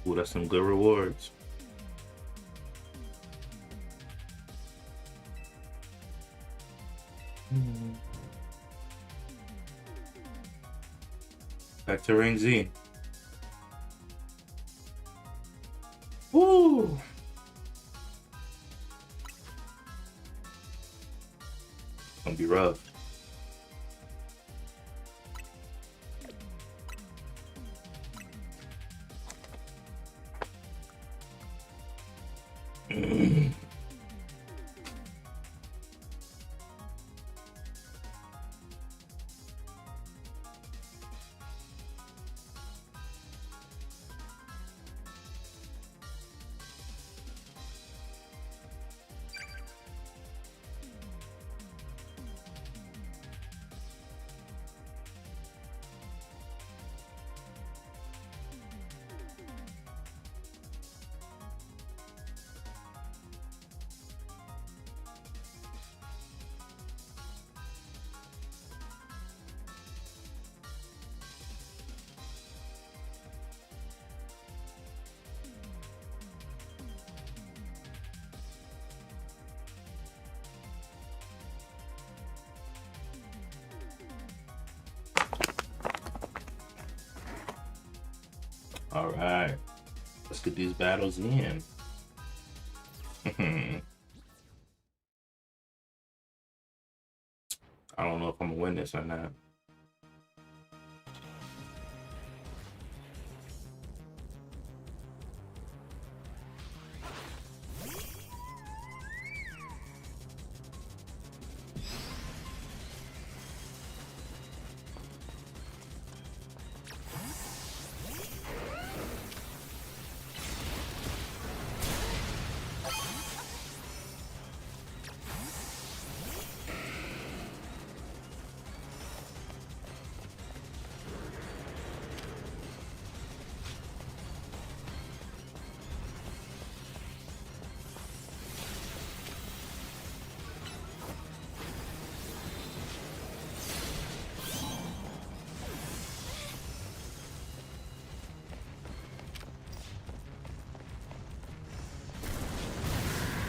Ooh, that's some good rewards. Back to Ring Z. Woo! Gonna be rough. All right, let's get these battles in. I don't know if I'm gonna win this or not.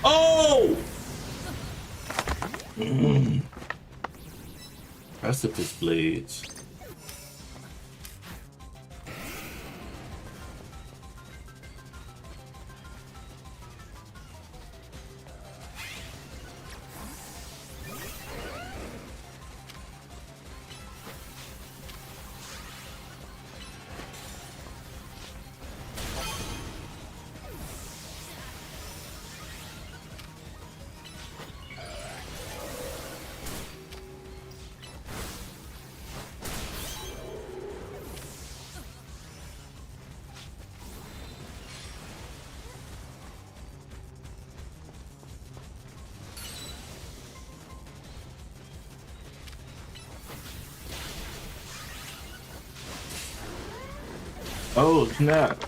Oh! Precipice Blades. Oh, snap.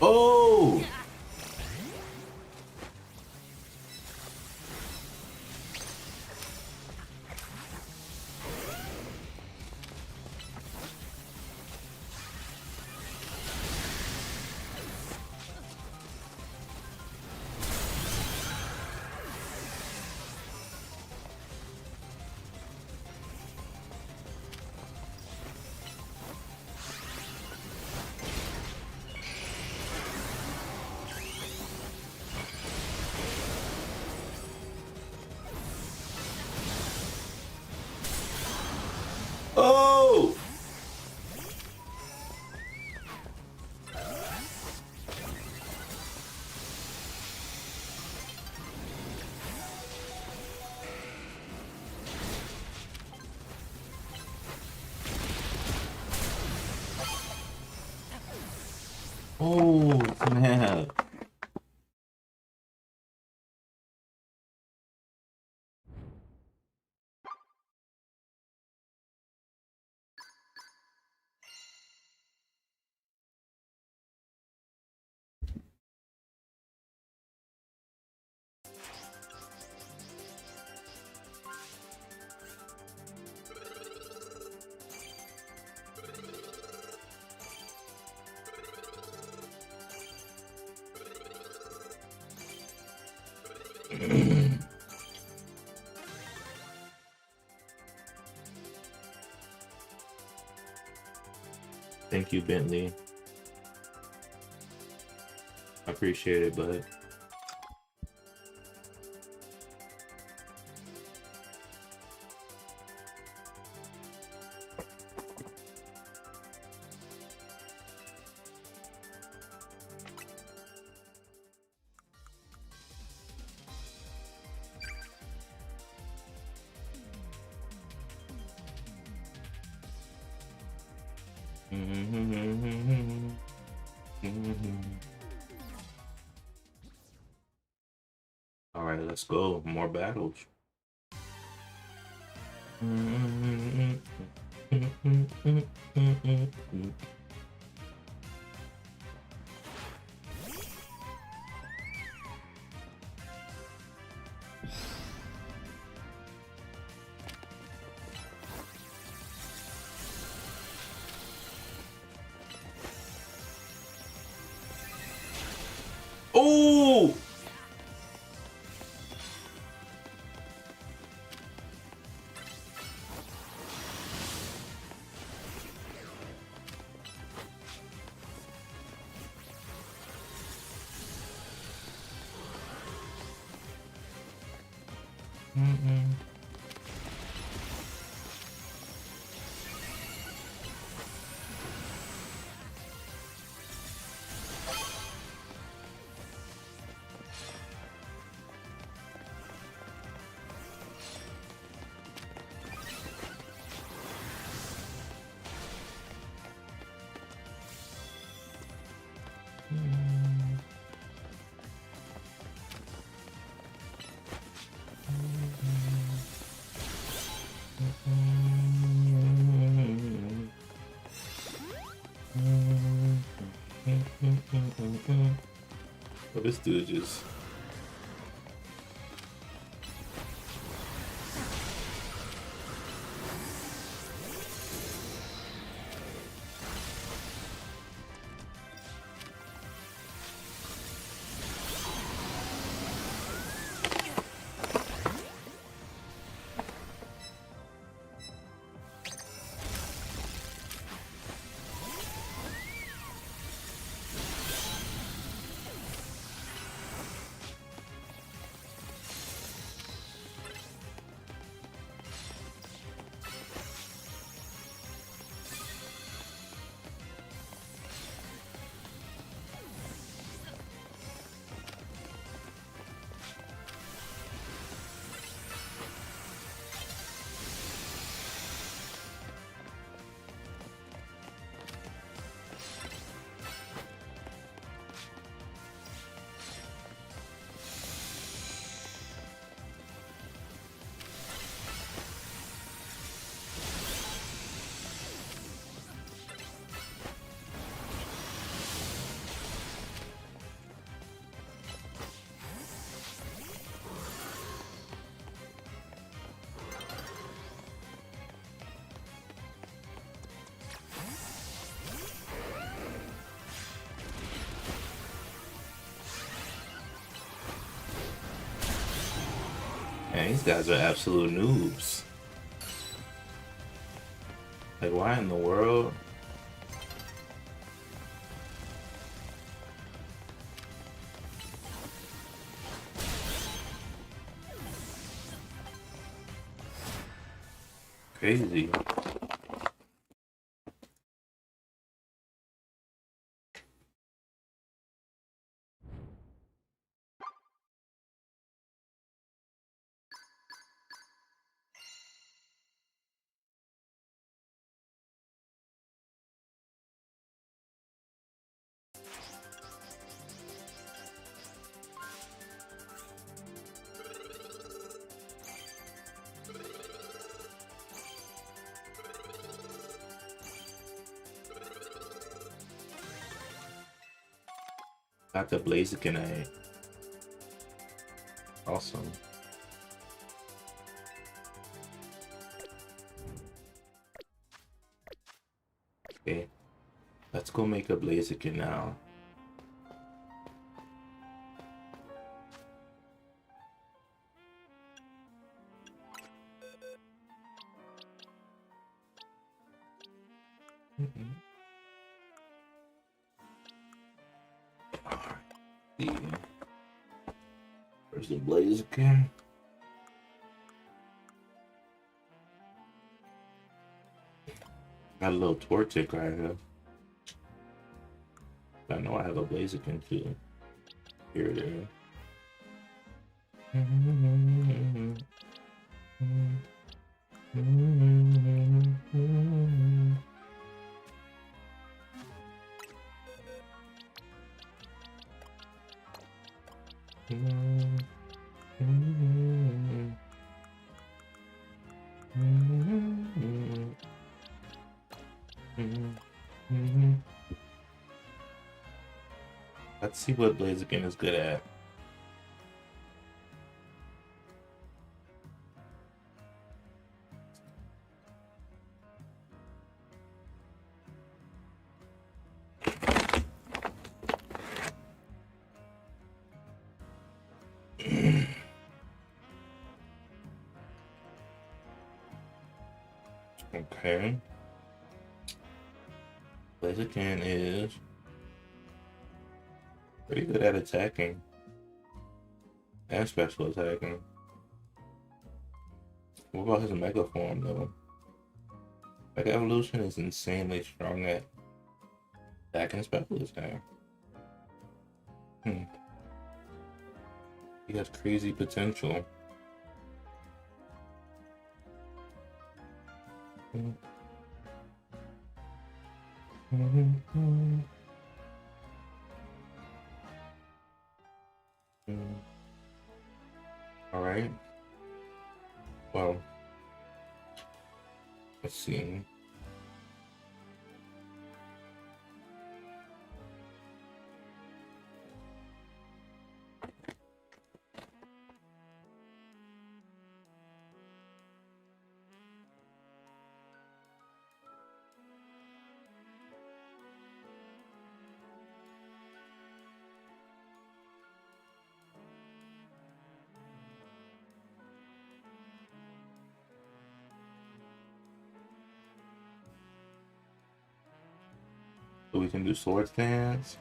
Oh! Oh, snap. Thank you, Bentley. I appreciate it, bud. All right, let's go. More battles. Oh! Oh, this dude just... Man, these guys are absolute noobs. Like, why in the world? Crazy. Got the Blaziken. Awesome. Okay, let's go make a Blaziken now. Where's the Blaziken? Got a little Torchic right here. I know I have a Blaziken too. Here it is. Let's see what Blaziken is good at. Okay. Blaziken is pretty good at attacking and special attacking. What about his Mega Form though? Mega Evolution is insanely strong at attack and special attack. He has crazy potential. All right. Well, let's see. So we can do Swords Dance.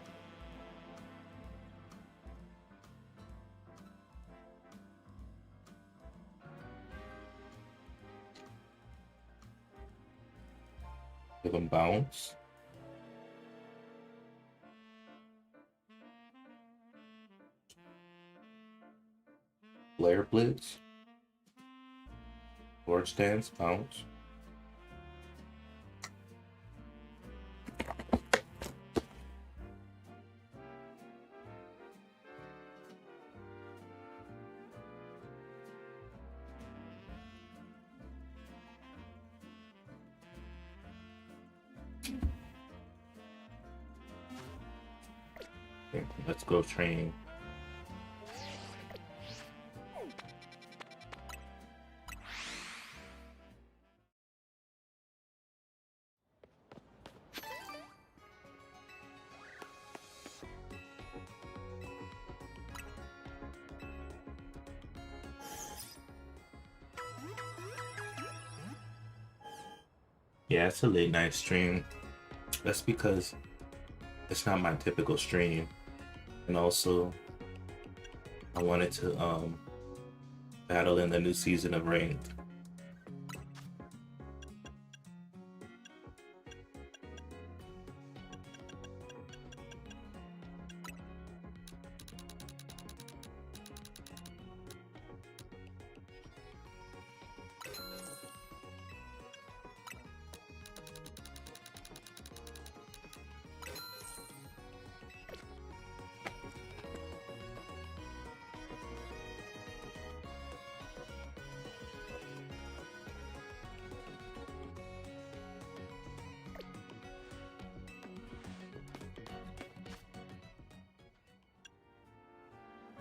Give him Bounce. Flare Blitz. Swords Dance, Bounce. Okay, let's go train. Yeah, it's a late night stream. That's because it's not my typical stream. And also I wanted to battle in the new season of Ranked.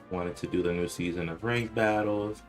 Wanted to do the new season of ranked battles.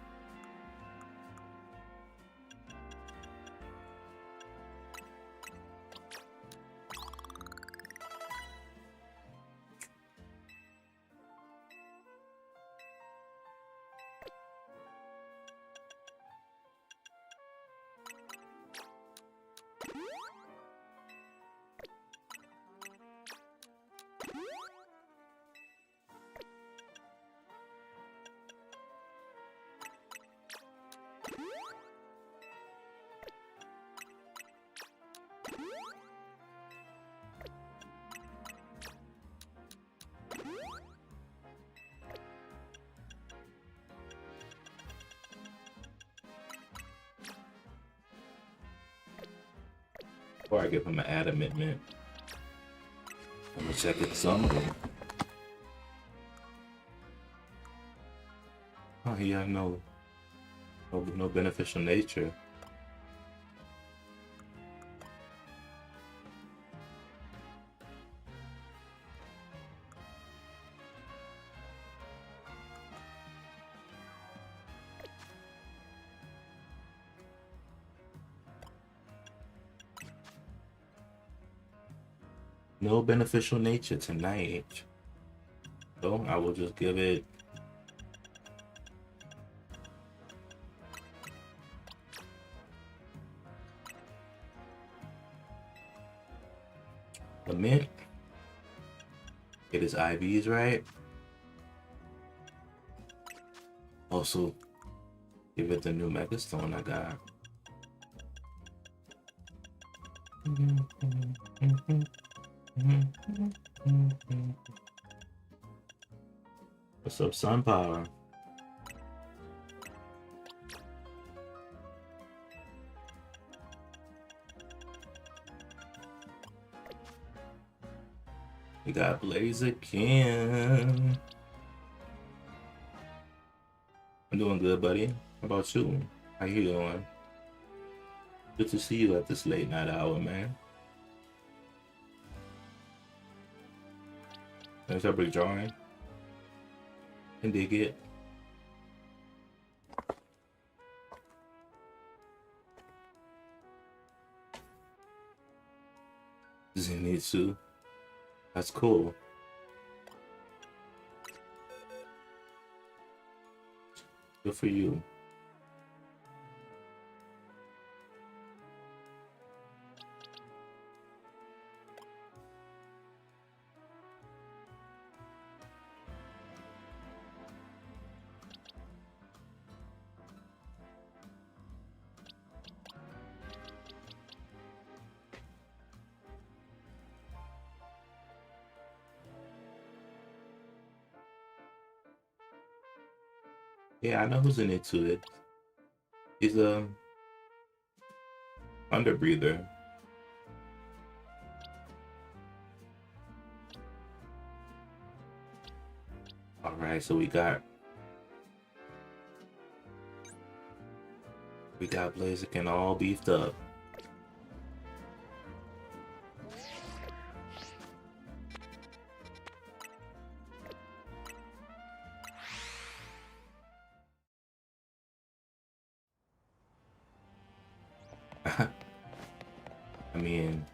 Before I give him an adamant mint, I'm gonna check it something. Oh, he have no beneficial nature. No beneficial nature tonight. So I will just give it a mint. It is IVs, right? Also, give it the new Megastone I got. What's up, Sun Power? We got Blaziken. I'm doing good, buddy. How about you? How you doing? Good to see you at this late night hour, man. Thanks for drawing. Can dig it. Zenitsu. That's cool. Good for you. Yeah, I know who's into it. He's a underbreather. All right, so we got Blaziken all beefed up. I mean,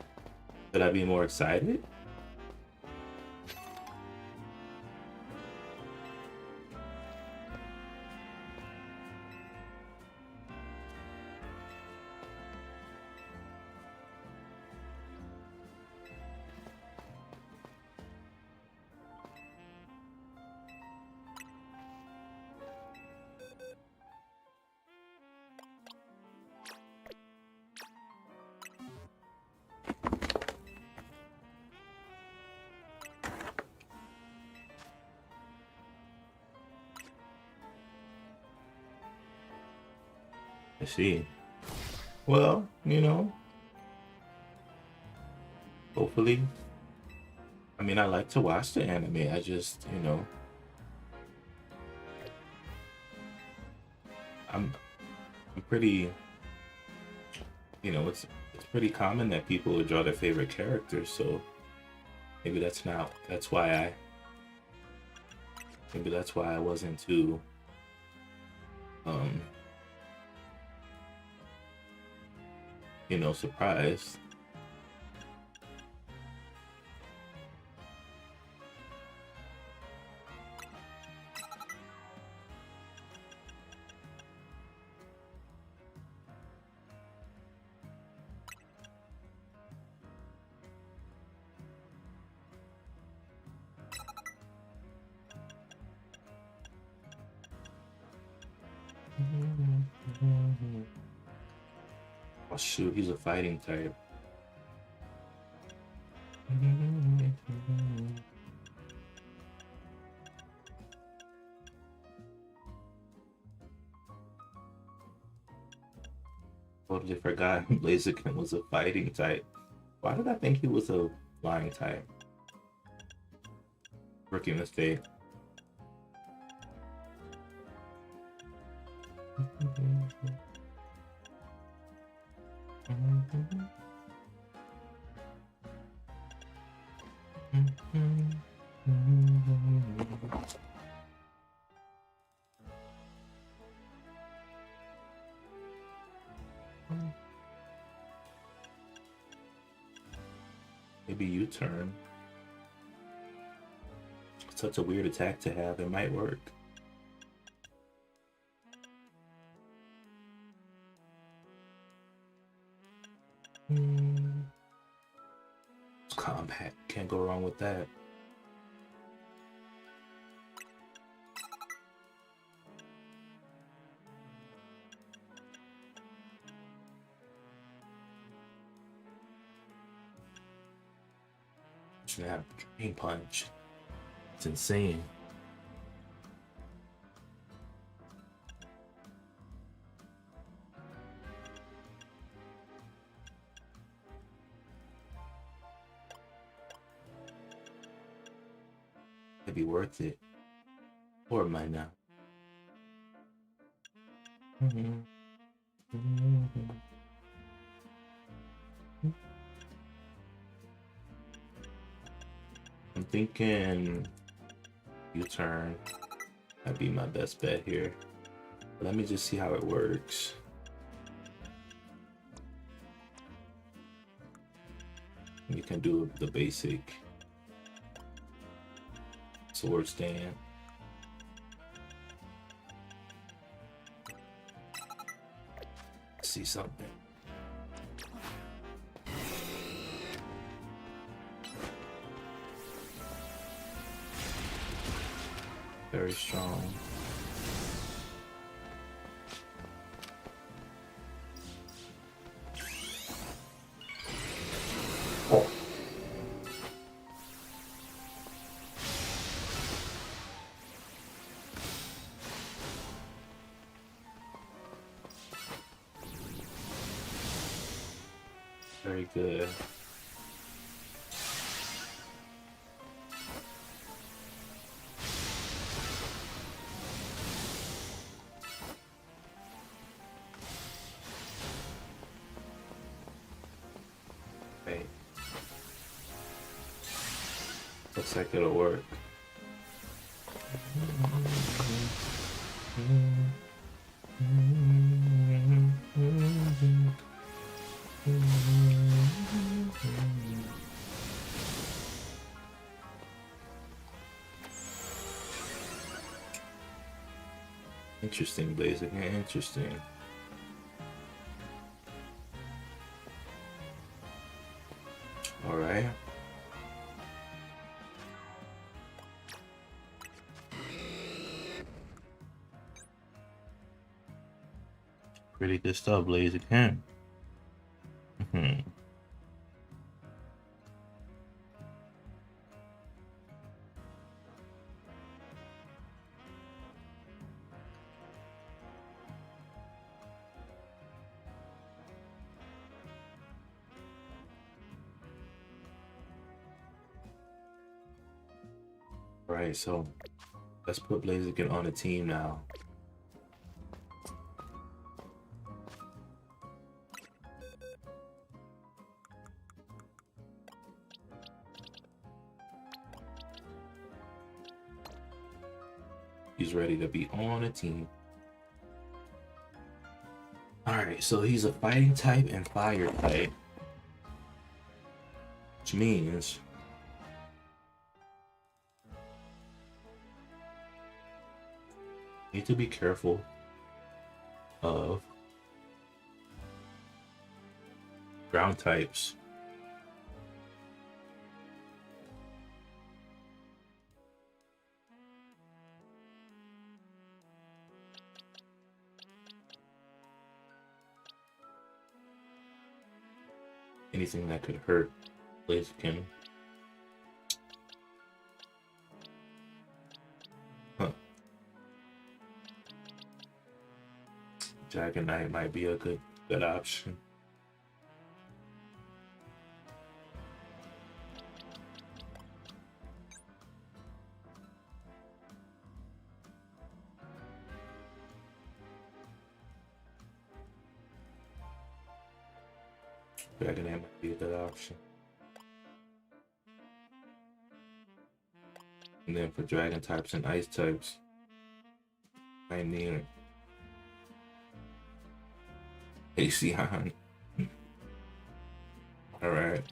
should I be more excited? I see. Well, you know, hopefully. I mean, I like to watch the anime. I just, you know, I'm pretty, you know, it's pretty common that people would draw their favorite characters. So maybe that's why Maybe that's why I wasn't too um surprised. Oh shoot, he's a fighting type. Totally forgot Blaziken was a fighting type. Why did I think he was a flying type? Rookie mistake. Maybe U-turn. Such a weird attack to have. It might work. It's combat. Can't go wrong with that. Should have Drain Punch. It's insane. It'd be worth it. Or it might not. I'm thinking U-turn. That'd be my best bet here. Let me just see how it works. You can do the basic sword stand. See something. Very strong. Very good. Wait. Looks like it'll work. Interesting, Blaziken. Interesting. All right. Pretty good stuff, Blaziken. Right, so let's put Blaziken on the team now. He's ready to be on a team. Alright, so he's a fighting type and fire type. Which means need to be careful of ground types. Anything that could hurt Blaziken. Huh. Dragonite might be a good option. Dragonite might be a good option. And then for dragon types and ice types, I need Acion. Alright.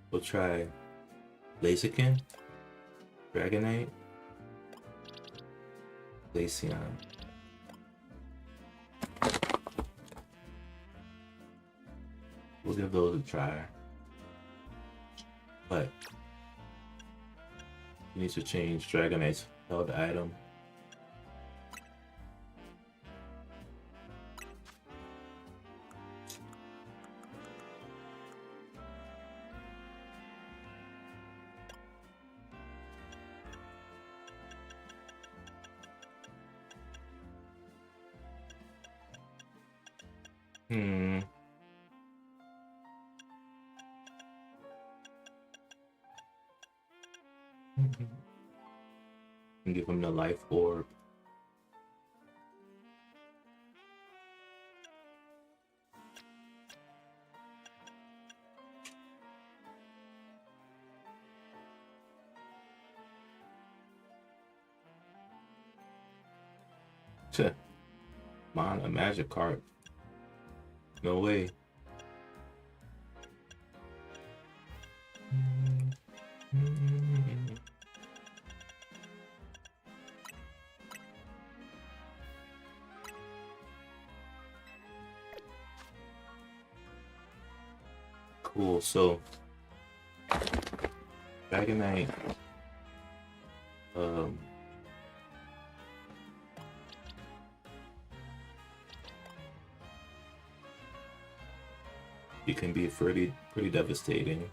We'll try Blaziken, Dragonite, Glaceon. We'll give those a try. But you need to change Dragonite's held item. And give him the life orb. Come on, a magic card. No way. Cool, so Dragonite, it can be pretty devastating.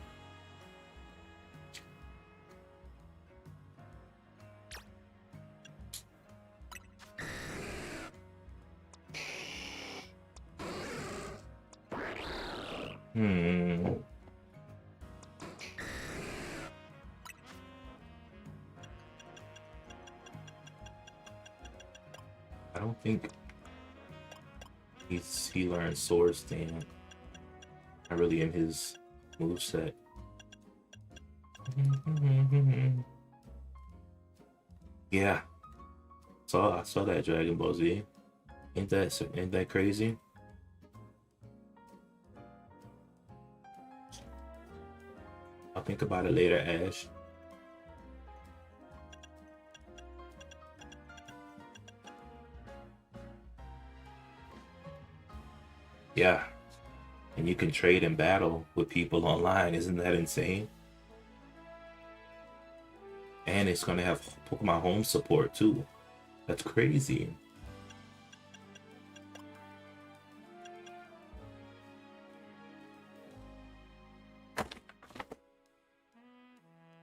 I don't think he learned Sword Stand. Not really in his moveset. Yeah. I saw that Dragon Ball Z. Ain't that crazy? I'll think about it later, Ash. Yeah. And you can trade and battle with people online. Isn't that insane? And it's gonna have Pokemon Home support too. That's crazy.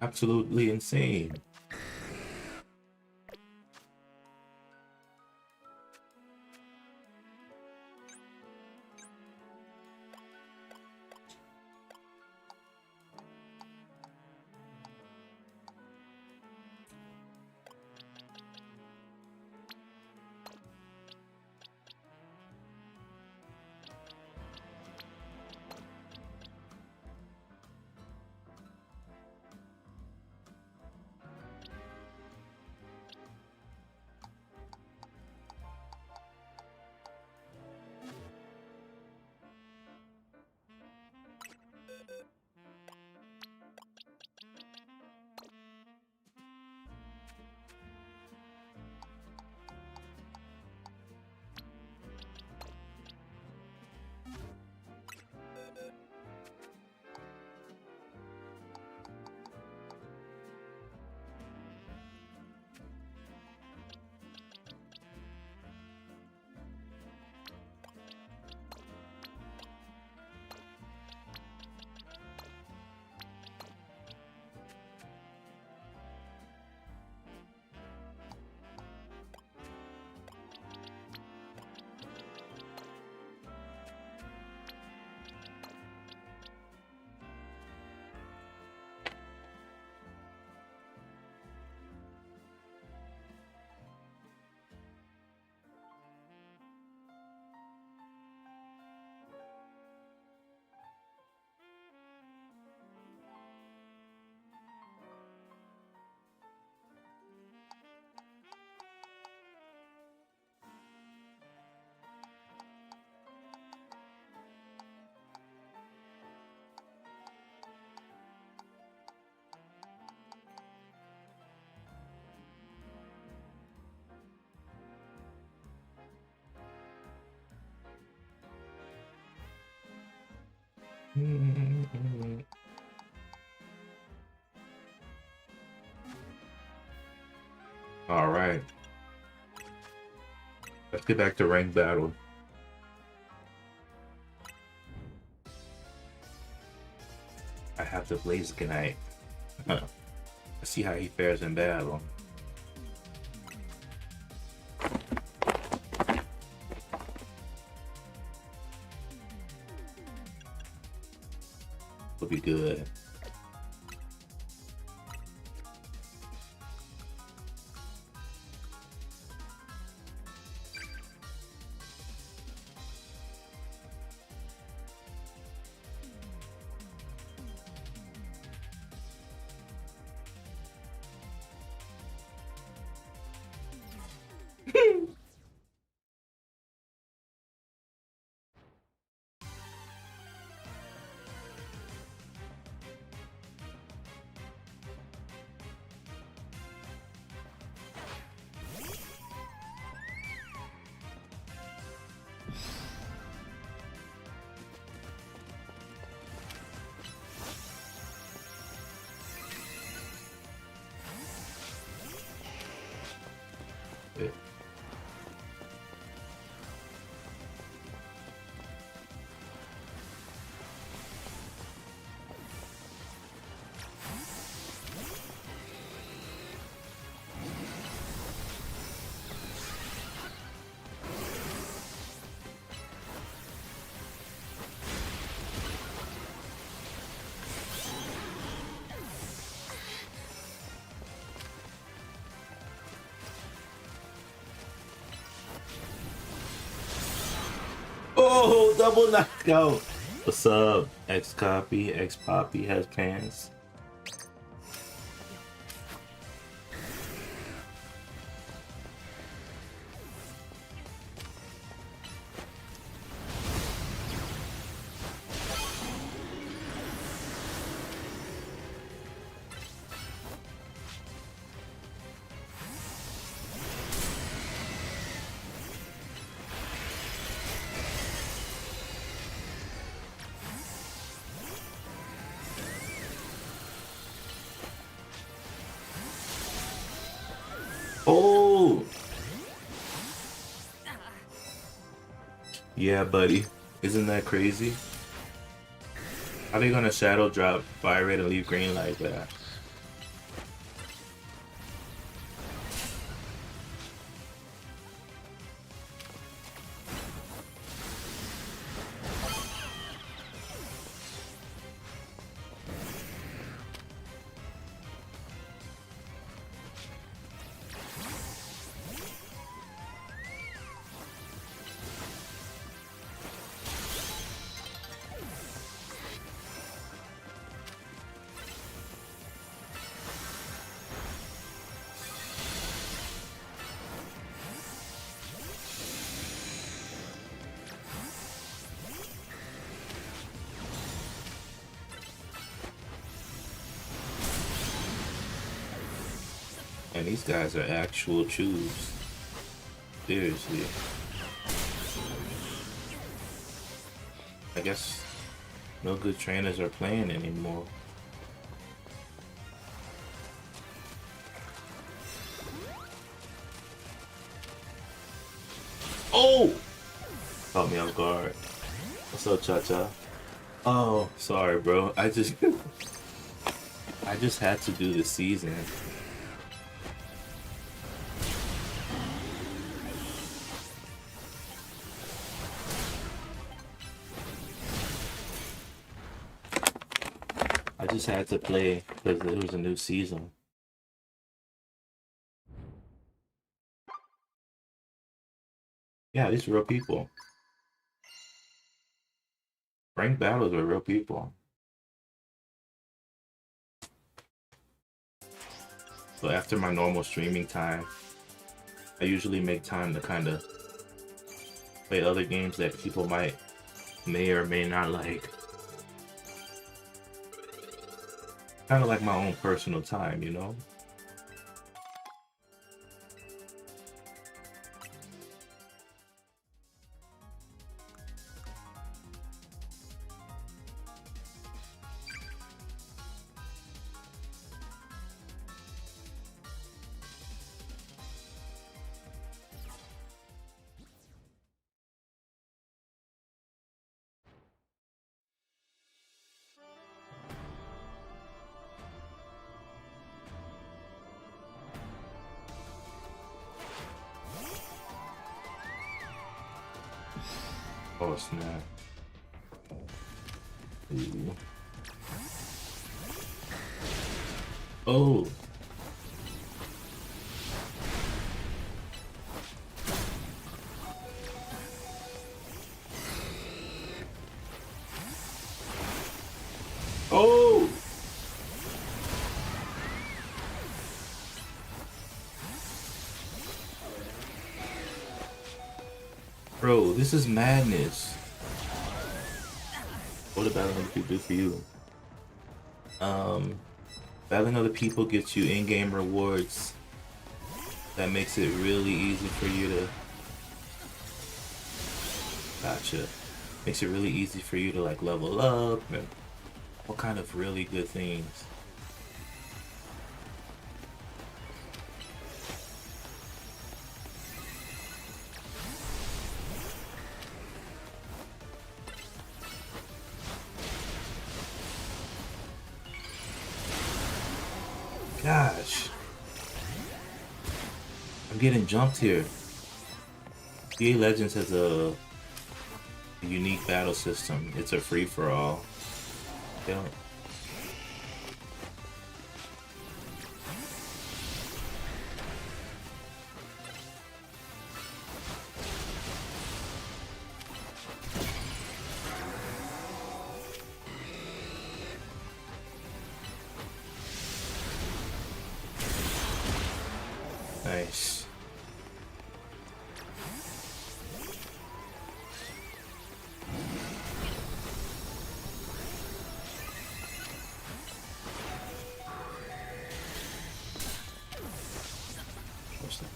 Absolutely insane. All right, let's get back to ranked battle. I have the Blazikenite. Let's see how he fares in battle. Will be good. Oh, double knockout. What's up? X copy, X Poppy has pants. Oh! Yeah, buddy. Isn't that crazy? How are they gonna shadow drop fire red and leave green like that? And these guys are actual chews. Seriously. I guess no good trainers are playing anymore. Oh! Caught me off guard. What's up, Cha-Cha? Oh, sorry, bro. I just had to do the season. I just had to play because there was a new season. Yeah, these are real people. Ranked battles are real people. So after my normal streaming time, I usually make time to kind of play other games that people may or may not like. Kind of like my own personal time, you know? Oh snap. Ooh. Oh. Oh. Bro, this is madness. What did battling other people do for you? Battling other people gets you in-game rewards. That makes it really easy for you to... Gotcha. Makes it really easy for you to like level up and all kind of really good things. Gosh. I'm getting jumped here. EA Legends has a unique battle system. It's a free-for-all. Yeah. Nice.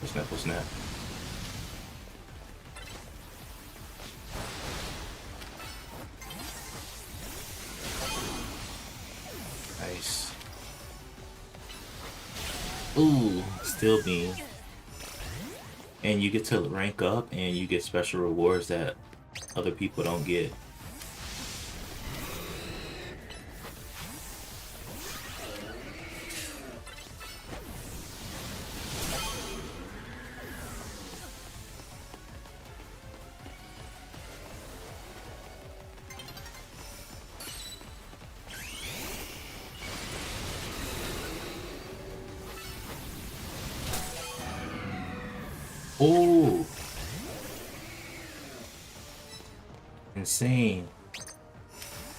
Snap, snap. Nice. Ooh, still beam. And you get to rank up and you get special rewards that other people don't get. Oh, insane.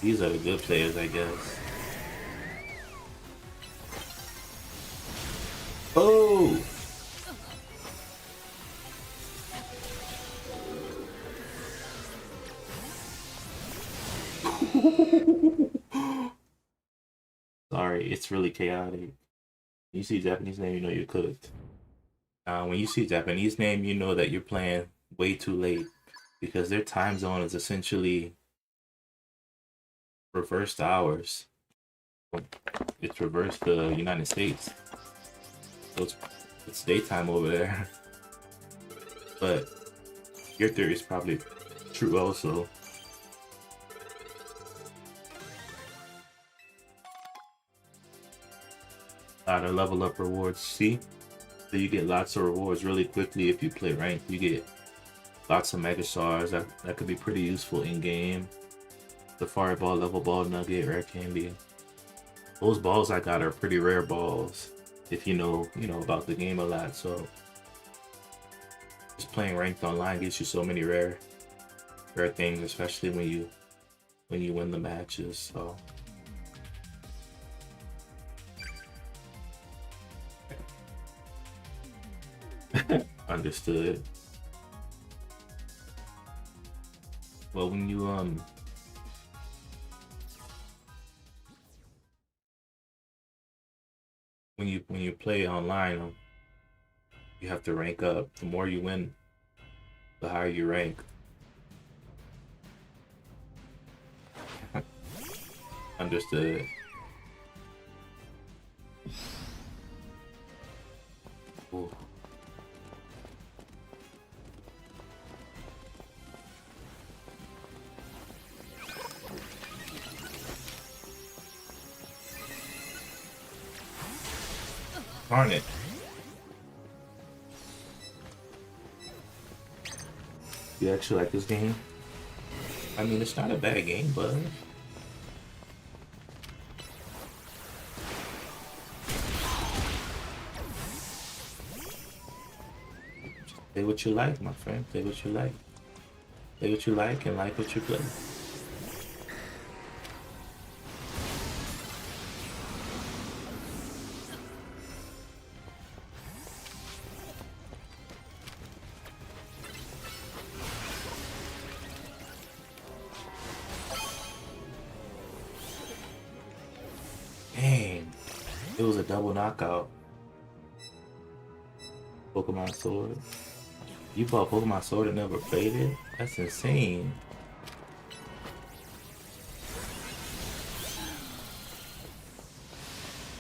These are the good players, I guess. Oh! Sorry, it's really chaotic. You see Japanese name, you know you're cooked. When you see Japanese name, you know that you're playing way too late because their time zone is essentially reversed ours. It's reversed the United States. So it's daytime over there. But your theory is probably true also. The level up rewards, see? So you get lots of rewards really quickly if you play ranked. You get lots of mega stars that could be pretty useful in game. The fireball, level ball, nugget, rare candy. Those balls I got are pretty rare balls if you know about the game a lot. So just playing ranked online gets you so many rare things, especially when you win the matches. So understood. Well, when you when you play online, you have to rank up. The more you win, the higher you rank. Understood. Ooh. Darn it. You actually like this game? I mean, it's not a bad game, but play what you like, my friend. Play what you like. Play what you like what you play. Dang, it was a double knockout. Pokemon Sword. You bought Pokemon Sword and never played it? That's insane.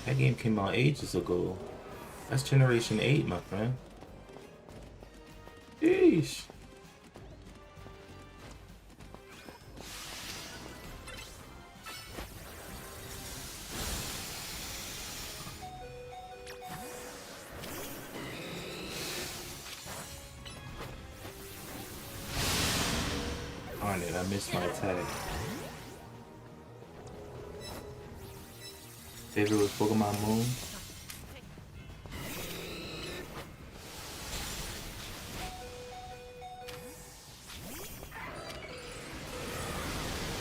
That game came out ages ago. That's Generation 8, my friend. Sheesh. Darn it, I missed my attack. Favorite was Pokemon Moon.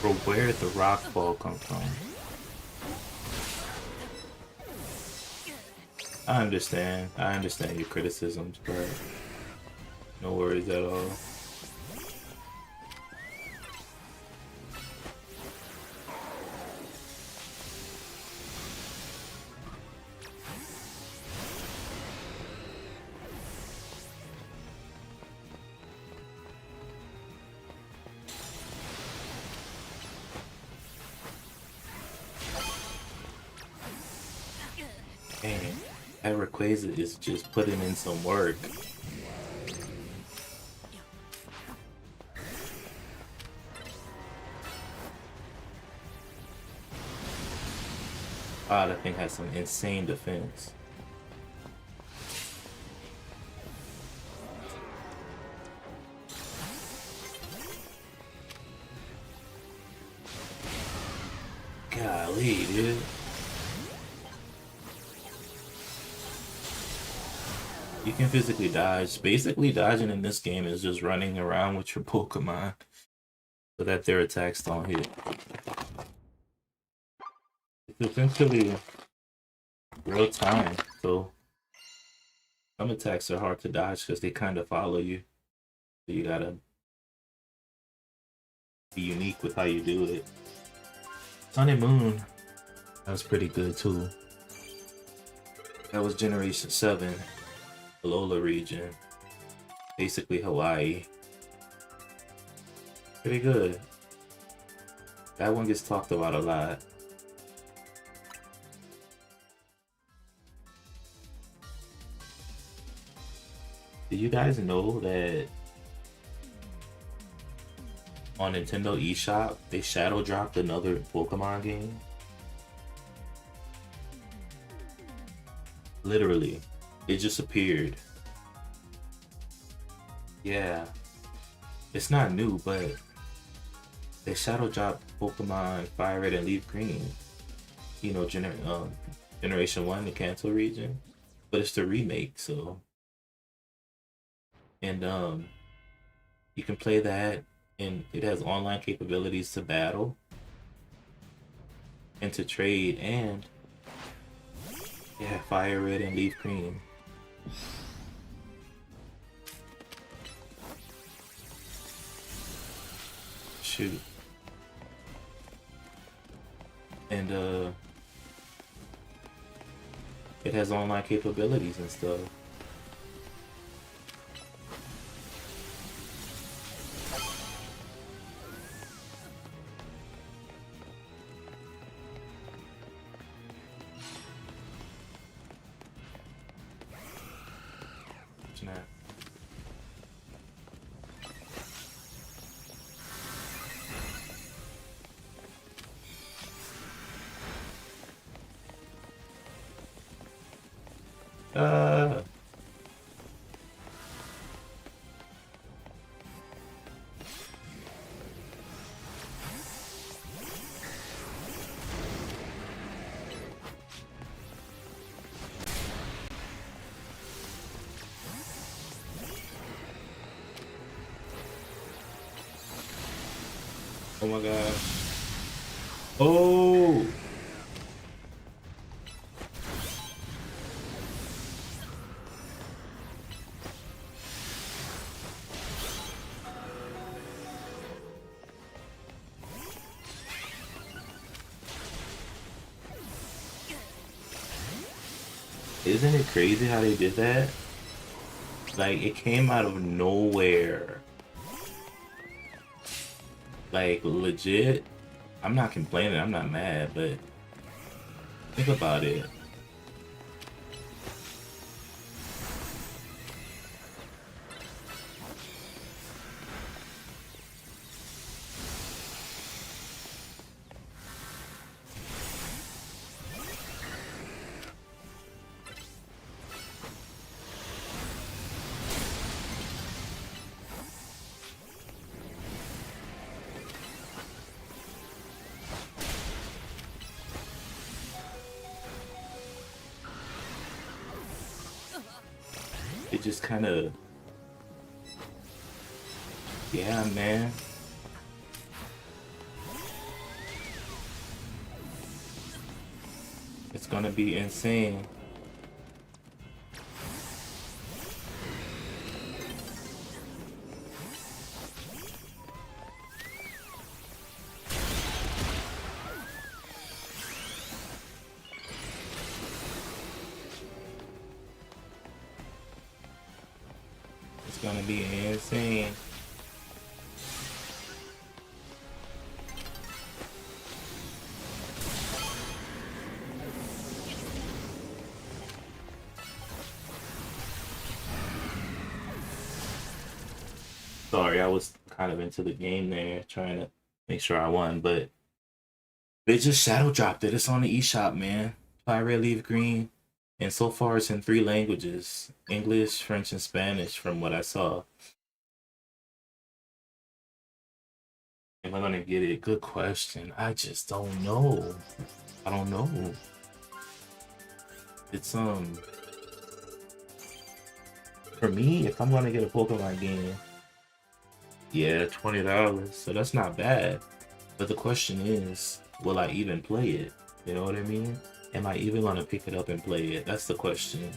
Bro, where did the rock ball come from? I understand your criticisms, but no worries at all. Dang, that Rayquaza is just putting in some work. Ah, that thing has some insane defense. Golly, dude. You can physically dodge. Basically, dodging in this game is just running around with your Pokemon so that their attacks don't hit. It's essentially real time, so some attacks are hard to dodge because they kind of follow you. So you gotta be unique with how you do it. Sun and Moon, that was pretty good too. That was Generation 7, Alola region, basically Hawaii. Pretty good. That one gets talked about a lot. Did you guys know that on Nintendo eShop, they shadow dropped another Pokemon game? Literally, it just appeared. Yeah, it's not new, but they shadow dropped Pokemon Fire Red and Leaf Green. You know, Generation 1, the Kanto region, but it's the remake, so. And you can play that, and it has online capabilities to battle and to trade, and yeah, Fire Red and Leaf Green. Shoot. And it has online capabilities and stuff. Snap. Uh, Oh my gosh. Oh! Isn't it crazy how they did that? Like, it came out of nowhere. Like, legit. I'm not complaining, I'm not mad, but think about it. It just kind of, yeah, man. It's gonna be insane. It's gonna be insane. Sorry, I was kind of into the game there, trying to make sure I won, but they just shadow dropped it. It's on the eShop, man. Fire Leaf Green. And so far it's in 3 languages. English, French, and Spanish from what I saw. Am I gonna get it? Good question. I just don't know. I don't know. It's for me, if I'm gonna get a Pokemon game, yeah, $20. So that's not bad. But the question is, will I even play it? You know what I mean? Am I even gonna pick it up and play it? That's the question.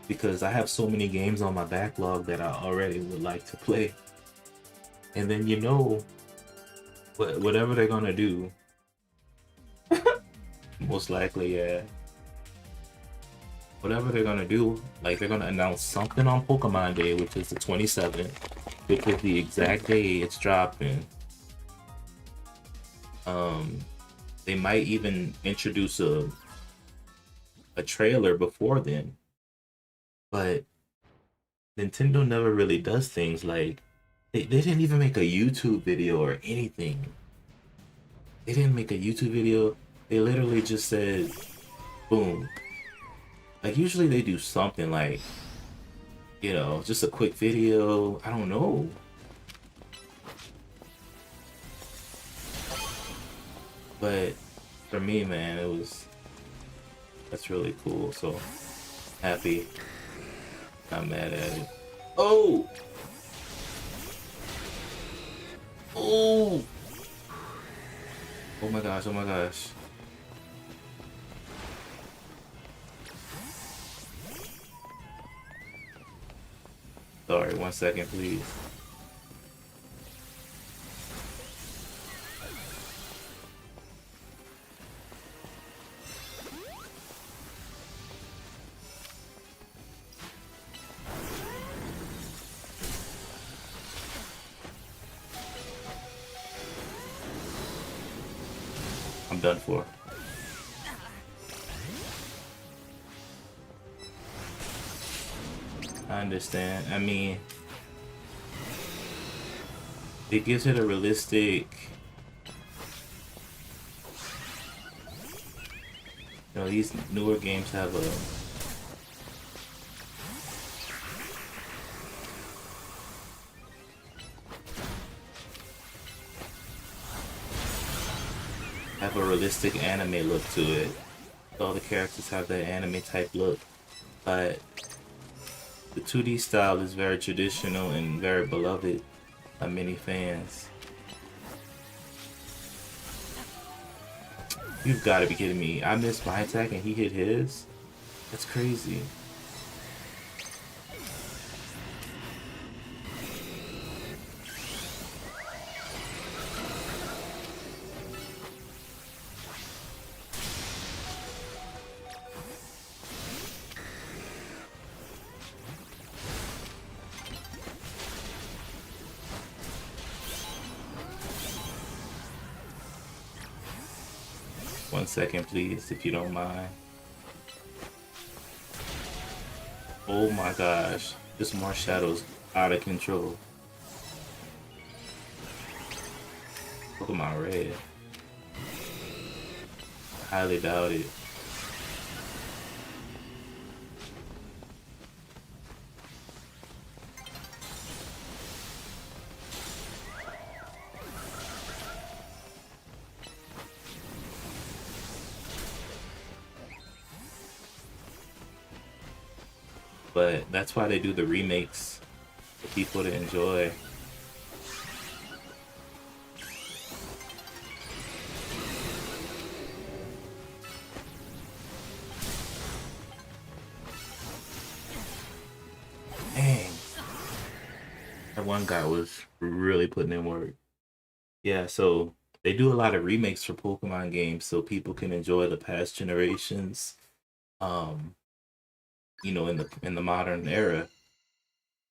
Because I have so many games on my backlog that I already would like to play. And then you know, whatever they're gonna do, most likely, yeah. Whatever they're gonna do, like they're gonna announce something on Pokemon Day, which is the 27th, which is the exact day it's dropping. They might even introduce a trailer before then. But Nintendo never really does things like they didn't even make a YouTube video or anything. They didn't make a YouTube video. They literally just said, boom. Like usually they do something like, you know, just a quick video. I don't know. But for me, man, that's really cool. So happy. Not mad at it. Oh! Oh! Oh my gosh, oh my gosh. Sorry, 1 second, please. I'm done for. I understand. I mean, it gives it a realistic, you know, these newer games have a realistic anime look to it. All the characters have that anime type look, but the 2D style is very traditional and very beloved. many fans. You've got to be kidding me. I missed my attack and he hit his? That's crazy. One second, please, if you don't mind. Oh my gosh, this Marshallow's out of control. Pokemon Red. Highly doubt it. But that's why they do the remakes for people to enjoy. Dang. That one guy was really putting in work. Yeah, so they do a lot of remakes for Pokemon games so people can enjoy the past generations. Um, in the modern era.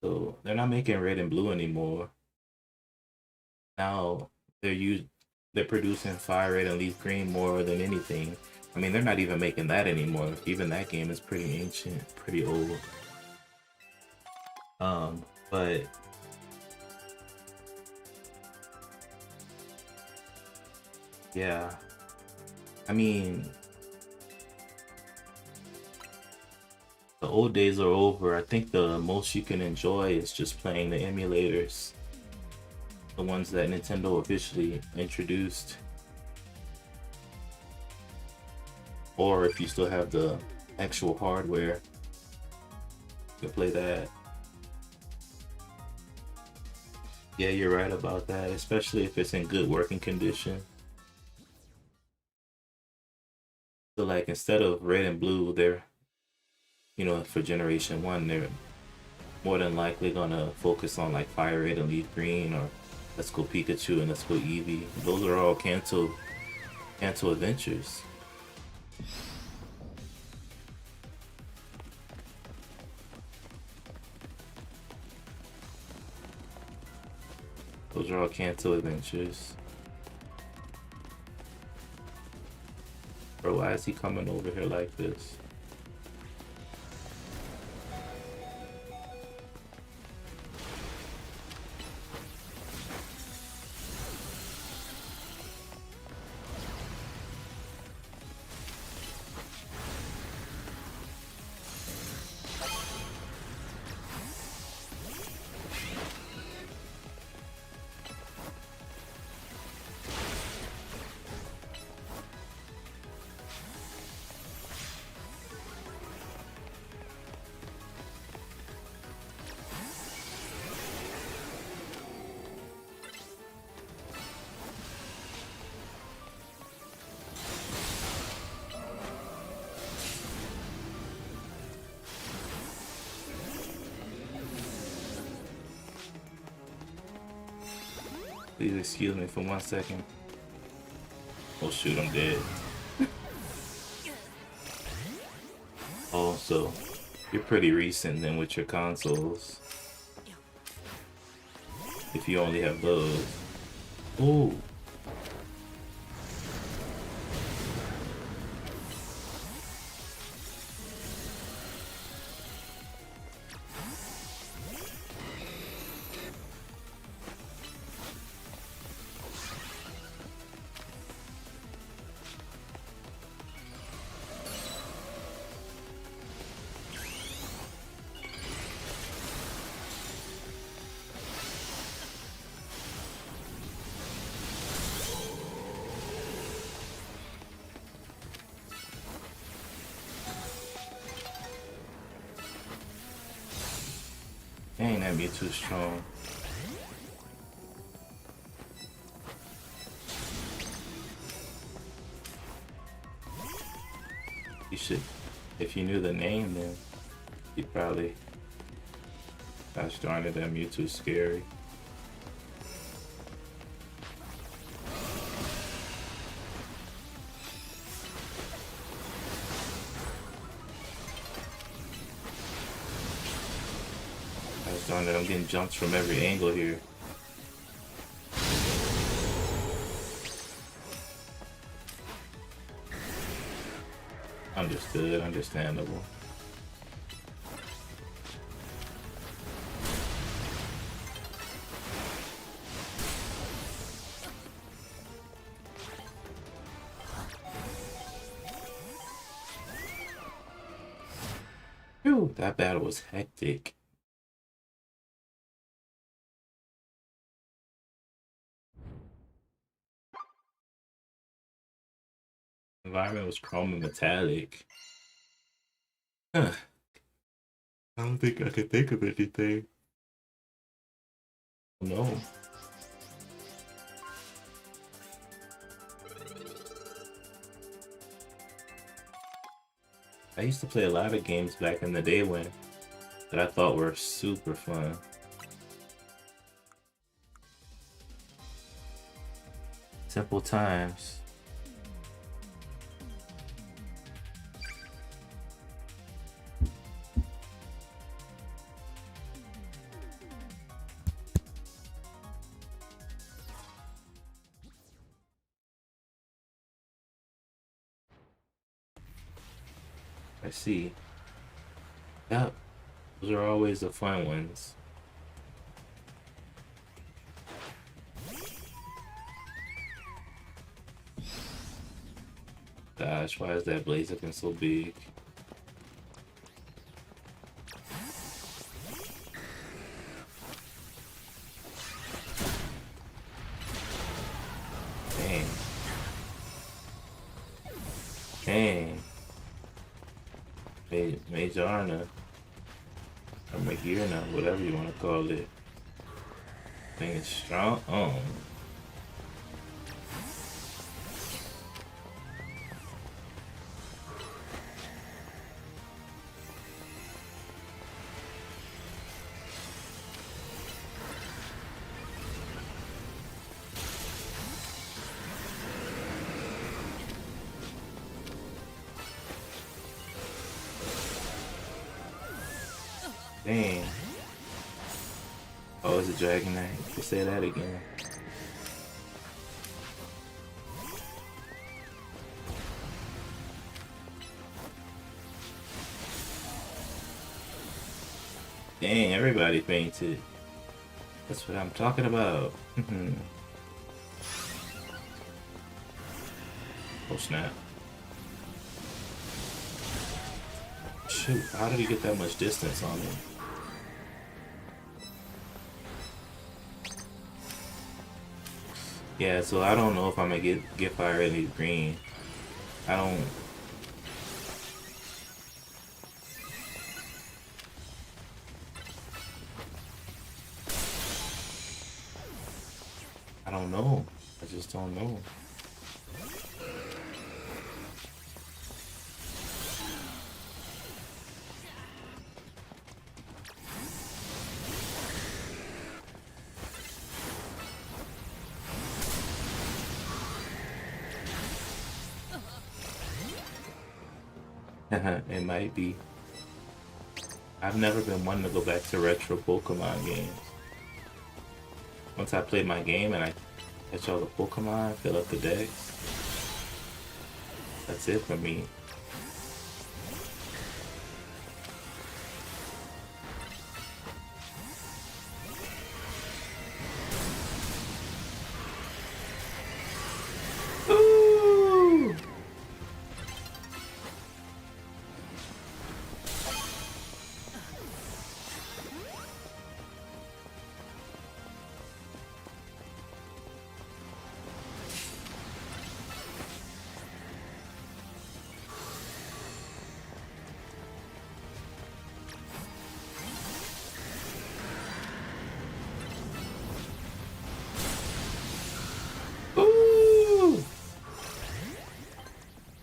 So they're not making red and blue anymore. Now they're producing fire red and leaf green more than anything. I mean, they're not even making that anymore. Even that game is pretty ancient, pretty old. But yeah, I mean, the old days are over. I think the most you can enjoy is just playing the emulators, the ones that Nintendo officially introduced. Or if you still have the actual hardware, you can play that. Yeah, you're right about that, especially if it's in good working condition. So like instead of red and blue, they're, for Generation 1, they're more than likely gonna focus on like Fire Red and Leaf Green or Let's Go Pikachu and Let's Go Eevee. Those are all Kanto adventures. Those are all Kanto adventures. Bro, why is he coming over here like this? Please excuse me for 1 second. Oh shoot, I'm dead. Oh, so you're pretty recent then with your consoles. If you only have those. Ooh. Dang, that be too strong. You should, if you knew the name, then you'd probably. Gosh darn it, that Mewtwo's scary. Gosh darn it, I'm getting jumps from every angle here. Understood, understandable. Whew, that battle was hectic. Environment was chrome and metallic. Huh. I don't think I could think of anything. No. I used to play a lot of games back in the day that I thought were super fun. Simple times. I see. Yep. Those are always the fun ones. Gosh, why is that Blaziken so big? Dang. Dang. Magearna. Or Magearna, whatever you want to call it. Thing is strong. Oh. Dang. Oh, it's a Dragonite. You say that again. Dang, everybody fainted. That's what I'm talking about. Oh snap. Shoot, how did he get that much distance on me? Yeah, so I don't know if I'm gonna get Fire Red green. I don't. I don't know. I just don't know. It might be. I've never been one to go back to retro Pokemon games. Once I play my game and I catch all the Pokemon, fill up the decks, that's it for me.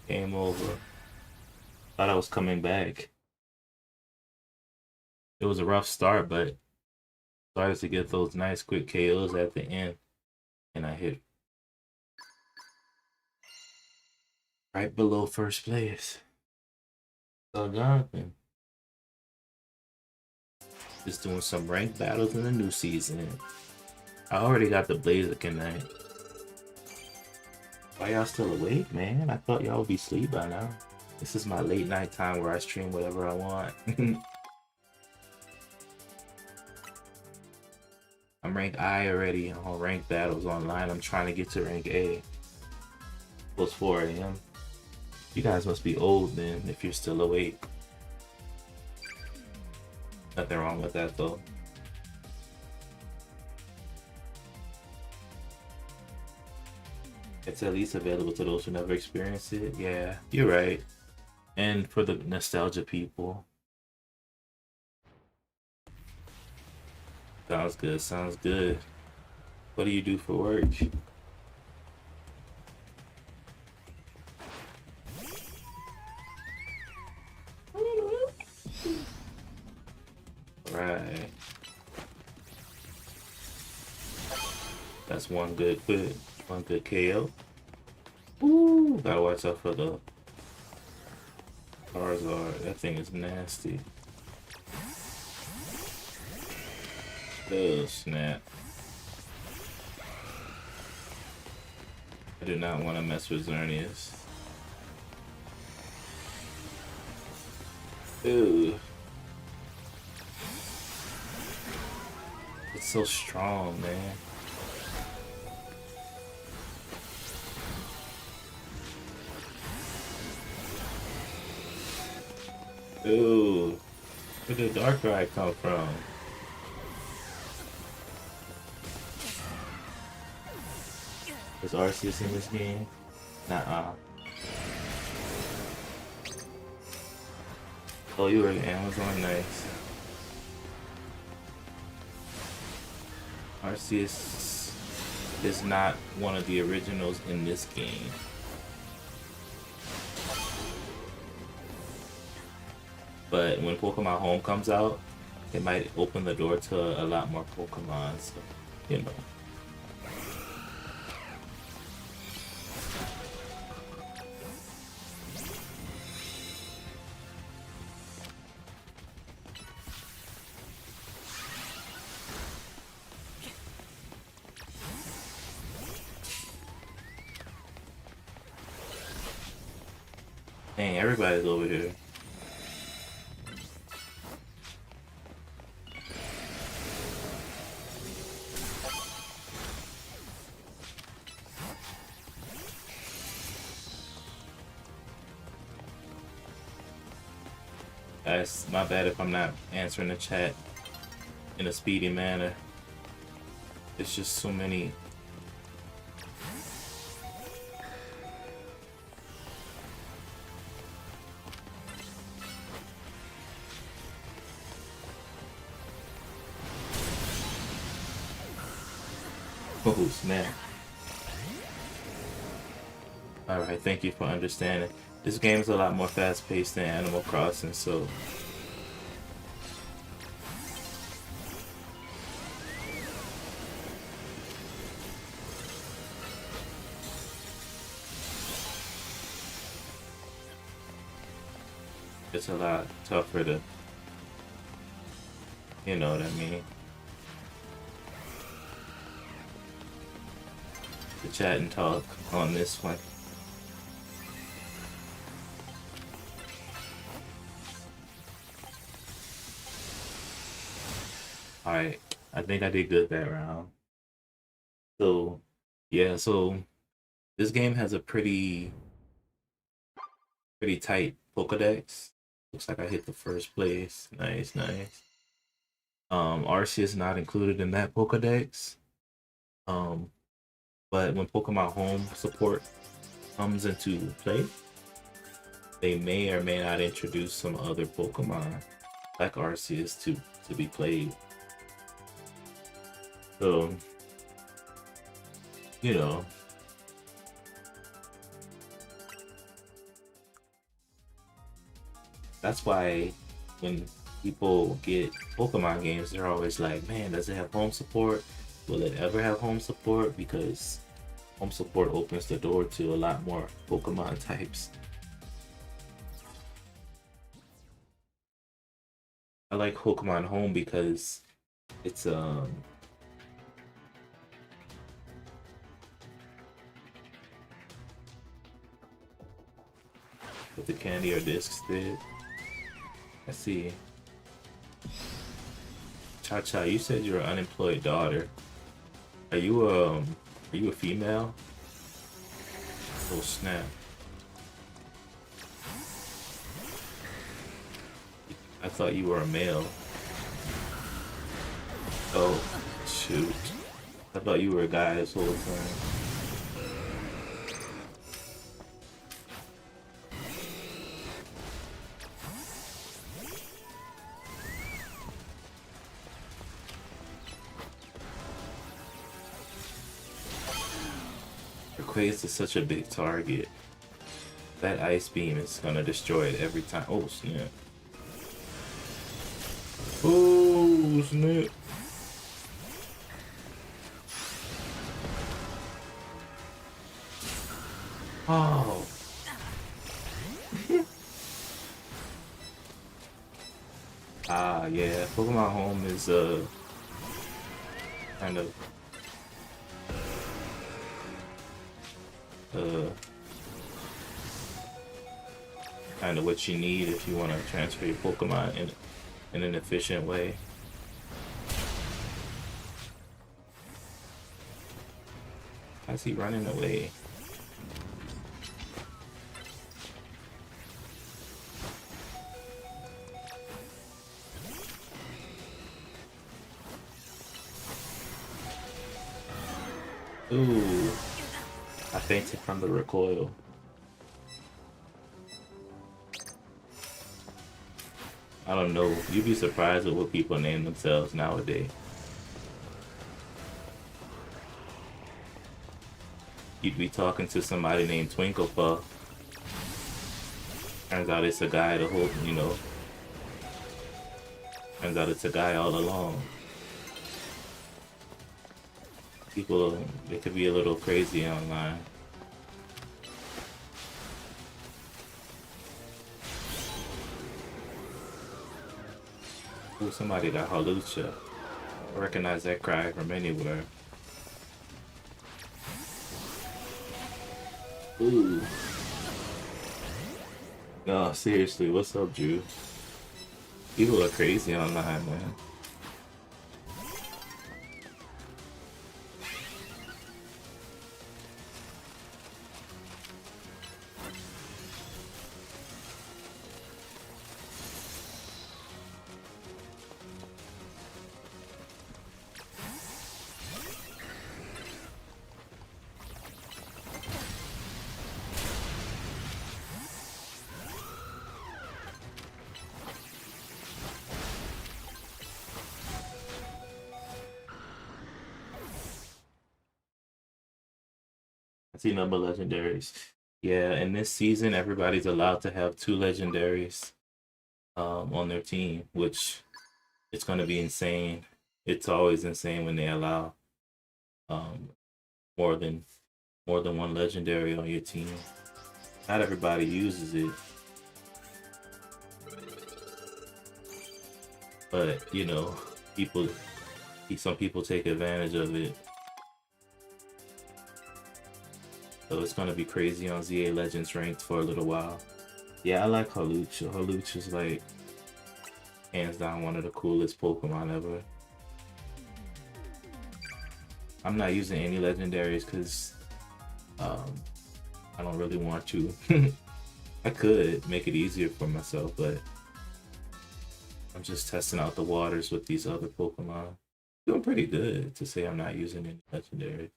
Game over. Thought I was coming back. It was a rough start, but started to get those nice quick KOs at the end, and I hit right below first place. So Jonathan, just doing some ranked battles in the new season. I already got the Blaziken Knight. Why y'all still awake, man? I thought y'all would be asleep by now. This is my late night time where I stream whatever I want. I'm rank I already on ranked battles online. I'm trying to get to rank A. It's 4 a.m. You guys must be old then if you're still awake. Nothing wrong with that though. It's at least available to those who never experienced it. Yeah, you're right. And for the nostalgia people. Sounds good, sounds good. What do you do for work? Right. That's one good quit. One good KO. Ooh, gotta watch out for the Charizard. That thing is nasty. Oh, snap. I do not want to mess with Xerneas. Ooh. It's so strong, man. Ooh. Where did Darkrai come from? Is Arceus in this game? Nuh-uh. Oh, you were in Amazon, nice. Arceus is not one of the originals in this game. But when Pokemon Home comes out, it might open the door to a lot more Pokemon, so, you know. Dang, everybody's over here. Guys, my bad if I'm not answering the chat in a speedy manner. It's just so many. Oh, snap. Alright, thank you for understanding. This game is a lot more fast-paced than Animal Crossing, so... it's a lot tougher to... You know what I mean? To chat and talk on this one. Alright, I think I did good that round. So, yeah, so this game has a pretty tight Pokedex. Looks like I hit the first place. Nice, nice. Arceus is not included in that Pokedex. But when Pokemon Home support comes into play, they may or may not introduce some other Pokemon like Arceus to be played. So, you know. That's why when people get Pokemon games, they're always like, man, does it have home support? Will it ever have home support? Because home support opens the door to a lot more Pokemon types. I like Pokemon Home because it's what the candy or discs did. I see. Cha Cha, you said you're an unemployed daughter. Are you a female? Oh snap. I thought you were a male. Oh shoot. I thought you were a guy this whole time. Rayquaza is such a big target. That ice beam is gonna destroy it every time. Oh snap. Oh snap. Oh. Ah yeah, Pokemon Home is kind of kind of what you need if you want to transfer your Pokemon in an efficient way. Why is he running away? Ooh, I fainted from the recoil. I don't know. You'd be surprised at what people name themselves nowadays. You'd be talking to somebody named Twinkle Puff. Turns out it's a guy the whole, you know. Turns out it's a guy all along. People, they could be a little crazy online. Ooh, somebody got Hawlucha. I recognize that cry from anywhere. Ooh. No, seriously, what's up, Drew? People are crazy online, man. I see number legendaries. Yeah, in this season, everybody's allowed to have 2 legendaries on their team, which it's going to be insane. It's always insane when they allow um, more than one legendary on your team. Not everybody uses it, but you know, some people take advantage of it. So it's gonna be crazy on ZA Legends ranked for a little while. Yeah, I like Hawlucha. Hawlucha's like hands down one of the coolest Pokemon ever. I'm not using any legendaries because I don't really want to. I could make it easier for myself, but I'm just testing out the waters with these other Pokemon. Doing pretty good to say I'm not using any legendary.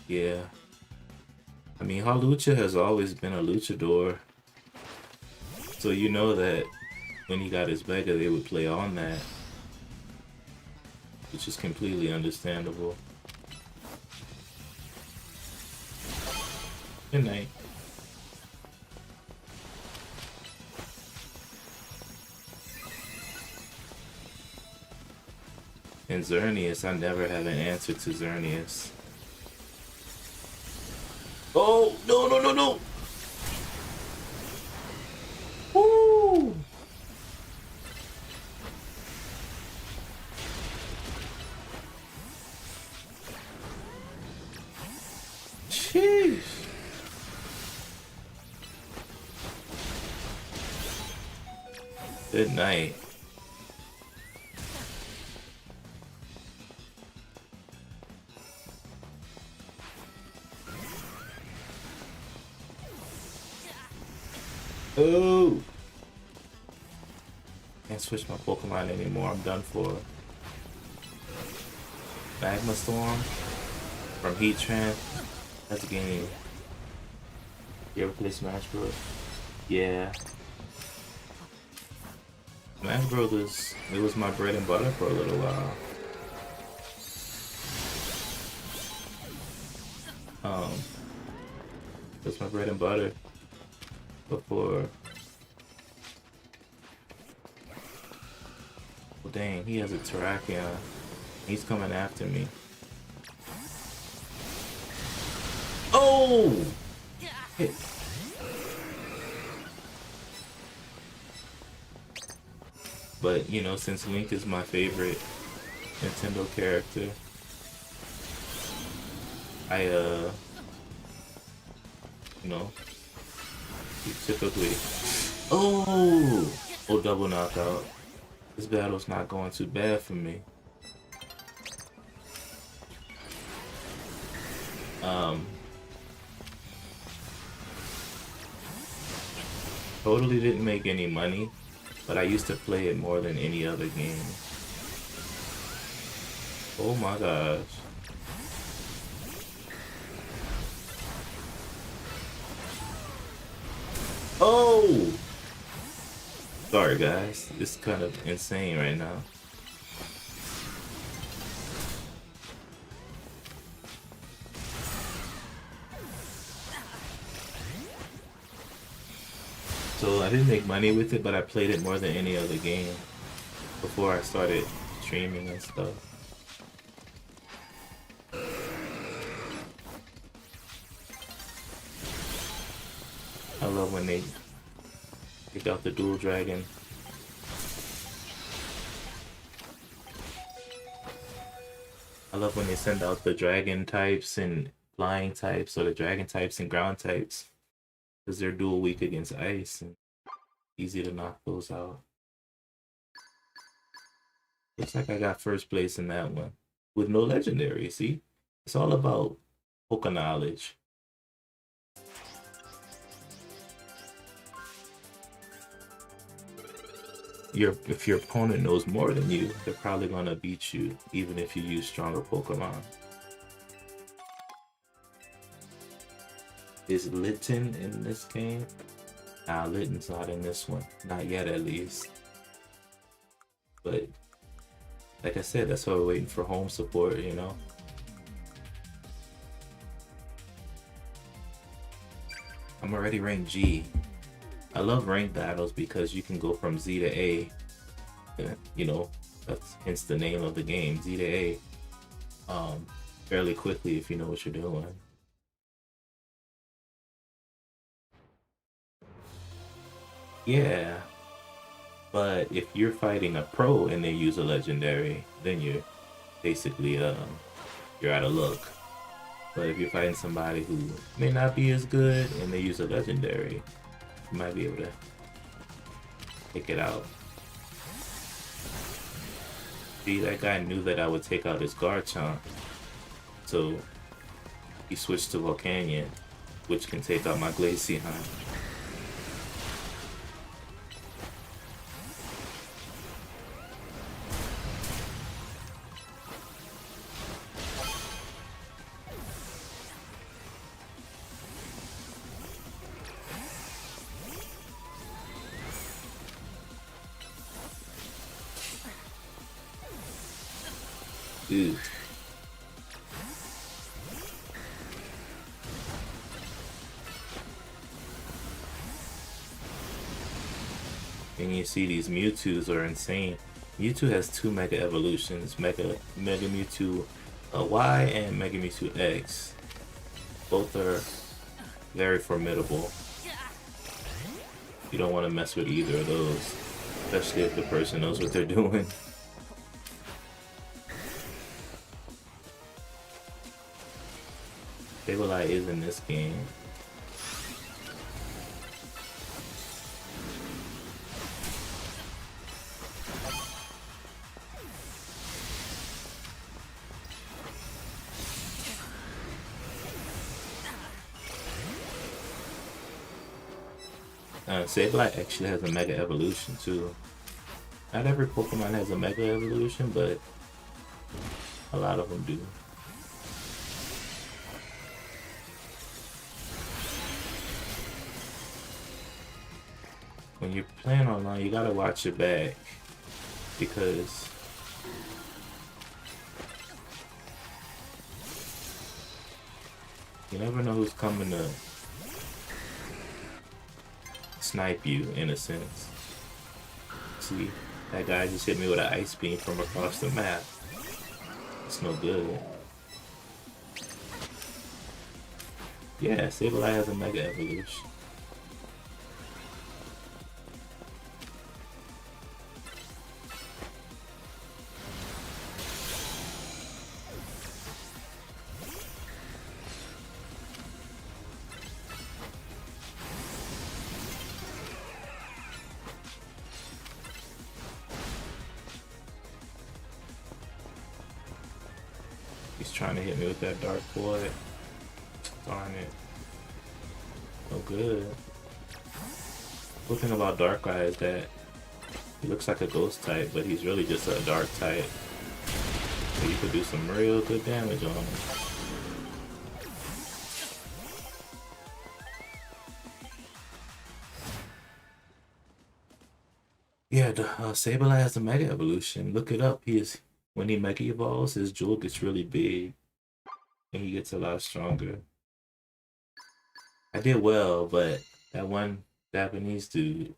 Yeah. I mean, Hawlucha has always been a luchador. So you know that when he got his Mega, they would play on that. Which is completely understandable. Good night. And Xerneas, I never have an answer to Xerneas. Oh, no, no, no, no! Woo! Sheesh. Good night. Oh! Can't switch my Pokemon anymore. I'm done for. Magma Storm from Heatran. That's a game. You ever play Smash Bros? Yeah. Smash Brothers, it was my bread and butter for a little while. It was my bread and butter before. Well, dang, he has a Terrakion. He's coming after me. Oh! Hit. But, you know, since Link is my favorite Nintendo character, I, you know, typically... Oh! Oh, double knockout. This battle's not going too bad for me. Totally didn't make any money, but I used to play it more than any other game. Oh my gosh. Oh! Sorry guys, it's kind of insane right now. So I didn't make money with it, but I played it more than any other game before I started streaming and stuff. I love when they pick out the dual dragon. I love when they send out the dragon types and flying types, or the dragon types and ground types, because they're dual weak against ice and easy to knock those out. Looks like I got first place in that one with no legendary. See, it's all about Poke knowledge. If your opponent knows more than you, they're probably gonna beat you, even if you use stronger Pokemon. Is Litten in this game? Nah, Litten's not in this one. Not yet, at least. But, like I said, that's why we're waiting for home support, you know? I'm already ranked G. I love ranked battles because you can go from Z to A. You know, that's hence the name of the game, Z to A. Fairly quickly if you know what you're doing. Yeah, but if you're fighting a pro and they use a legendary, then you're basically you're out of luck. But if you're fighting somebody who may not be as good and they use a legendary, you might be able to take it out. See, that guy knew that I would take out his Garchomp, so he switched to Volcanion, which can take out my Glaceon. Ooh. And you see these Mewtwo's are insane. Mewtwo has two Mega Evolutions, Mega Mewtwo Y and Mega Mewtwo X. Both are very formidable. You don't want to mess with either of those, especially if the person knows what they're doing. Sableye is in this game. Sableye actually has a Mega Evolution too. Not every Pokemon has a Mega Evolution, but a lot of them do. When you're playing online, you gotta watch your back, because you never know who's coming to snipe you, in a sense. See, that guy just hit me with an ice beam from across the map. It's no good. Yeah, Sableye has a Mega Evolution. He's trying to hit me with that Dark Void. Darn it. No good. Cool thing about Darkrai is that he looks like a ghost type, but he's really just a dark type. So you could do some real good damage on him. Yeah, the Sableye has a Mega Evolution. Look it up. When he Mega Evolves, his jewel gets really big, and he gets a lot stronger. I did well, but that one Japanese dude,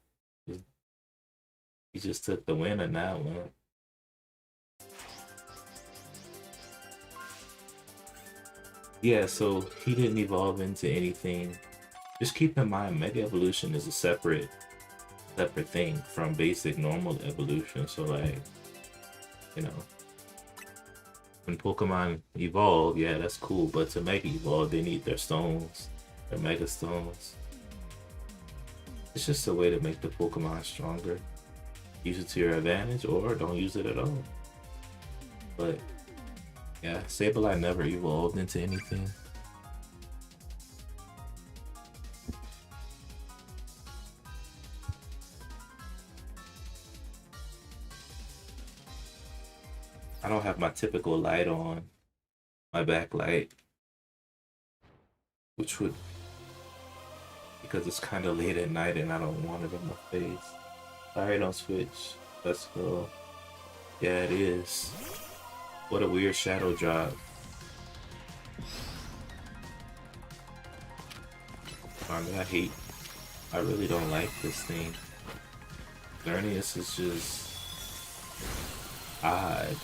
he just took the win on that one. Yeah, so he didn't evolve into anything. Just keep in mind, Mega Evolution is a separate thing from basic normal evolution. So like, you know, when Pokemon evolve, yeah, that's cool, but to Mega Evolve, they need their stones, their Mega Stones. It's just a way to make the Pokemon stronger. Use it to your advantage, or don't use it at all. But yeah, Sableye never evolved into anything. I don't have my typical light on, my backlight, which would, because it's kind of late at night and I don't want it in my face. Alright, on Switch. Let's go. Yeah, it is. What a weird shadow drop. I really don't like this thing. Xerneas is just odd.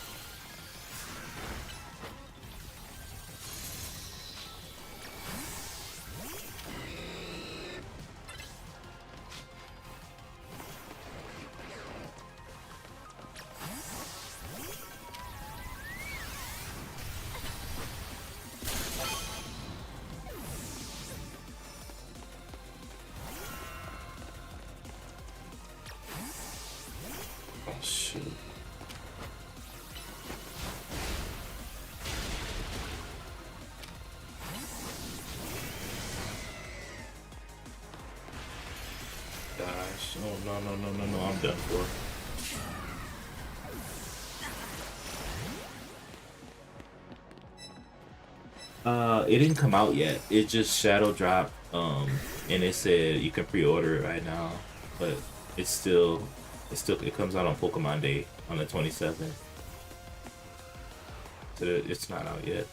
No, I'm done for. It didn't come out yet. It just shadow dropped, and it said you can pre-order it right now, but it comes out on Pokemon Day on the 27th. So it's not out yet.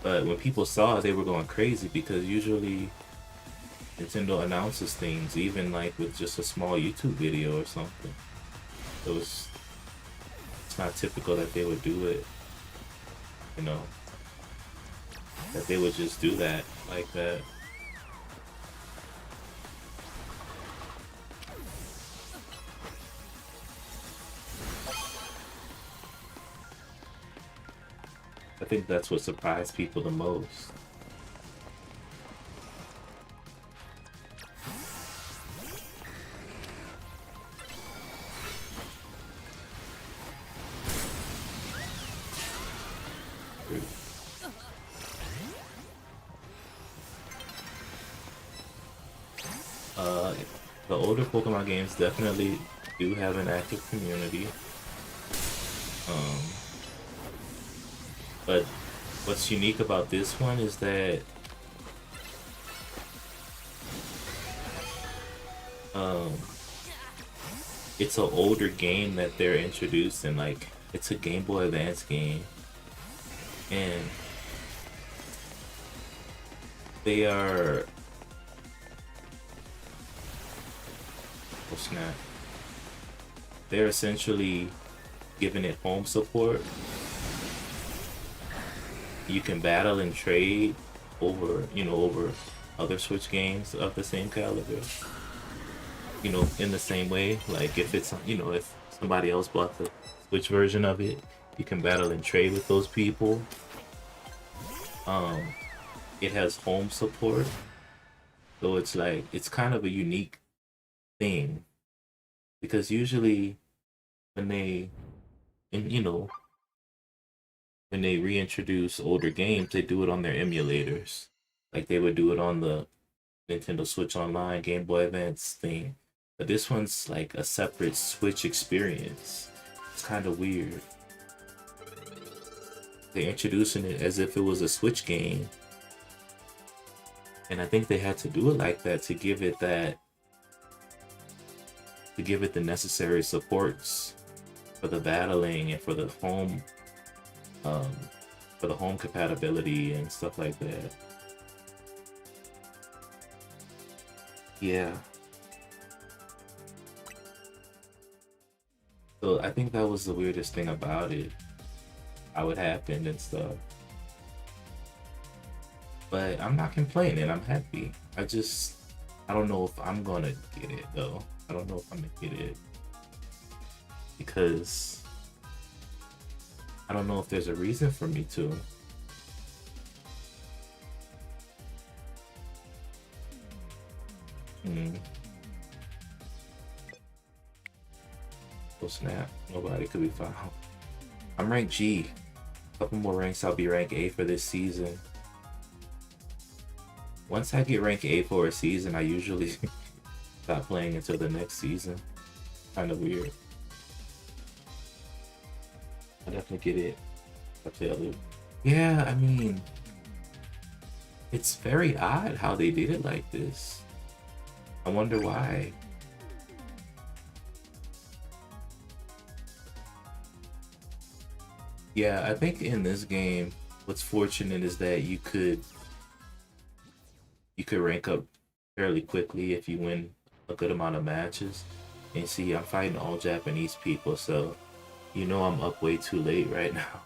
But when people saw it, they were going crazy, because usually Nintendo announces things, even like with just a small YouTube video or something. it's not typical that they would do it, you know, that they would just do that like that. I think that's what surprised people the most. The older Pokemon games definitely do have an active community. But what's unique about this one is that it's an older game that they're introducing. Like, it's a Game Boy Advance game, and they are, oh snap, they're essentially giving it home support. You can battle and trade over, over other Switch games of the same caliber. In the same way, like if it's, if somebody else bought the Switch version of it, you can battle and trade with those people. It has home support, so it's like, it's kind of a unique thing, because usually when they, and when they reintroduce older games, they do it on their emulators. Like they would do it on the Nintendo Switch Online, Game Boy Advance thing. But this one's like a separate Switch experience. It's kind of weird. They're introducing it as if it was a Switch game. And I think they had to do it like that to give it the necessary supports for the battling and for the home compatibility and stuff like that. Yeah. So I think that was the weirdest thing about it, how it happened and stuff. But I'm not complaining, I'm happy. I don't know if I'm gonna get it though. I don't know if I'm gonna get it, because I don't know if there's a reason for me to. Oh snap, nobody could be found. I'm ranked G. A couple more ranks, I'll be rank A for this season. Once I get rank A for a season, I usually stop playing until the next season. Kind of weird. I definitely get it. I tell you. Yeah, I mean, it's very odd how they did it like this. I wonder why. Yeah, I think in this game, what's fortunate is that you could rank up fairly quickly if you win a good amount of matches. And see, I'm fighting all Japanese people, so I'm up way too late right now.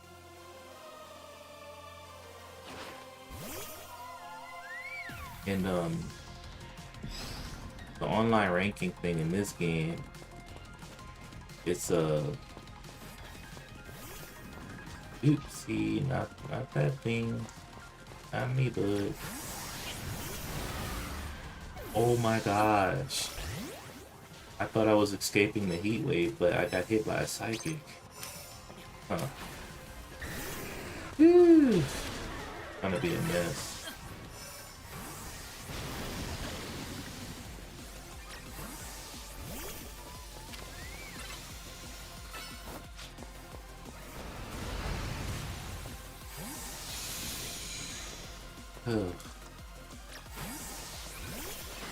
And the online ranking thing in this game, it's oopsie, not that thing. Not me, bud. Oh my gosh. I thought I was escaping the heat wave, but I got hit by a psychic. Huh. Whew. Gonna be a mess.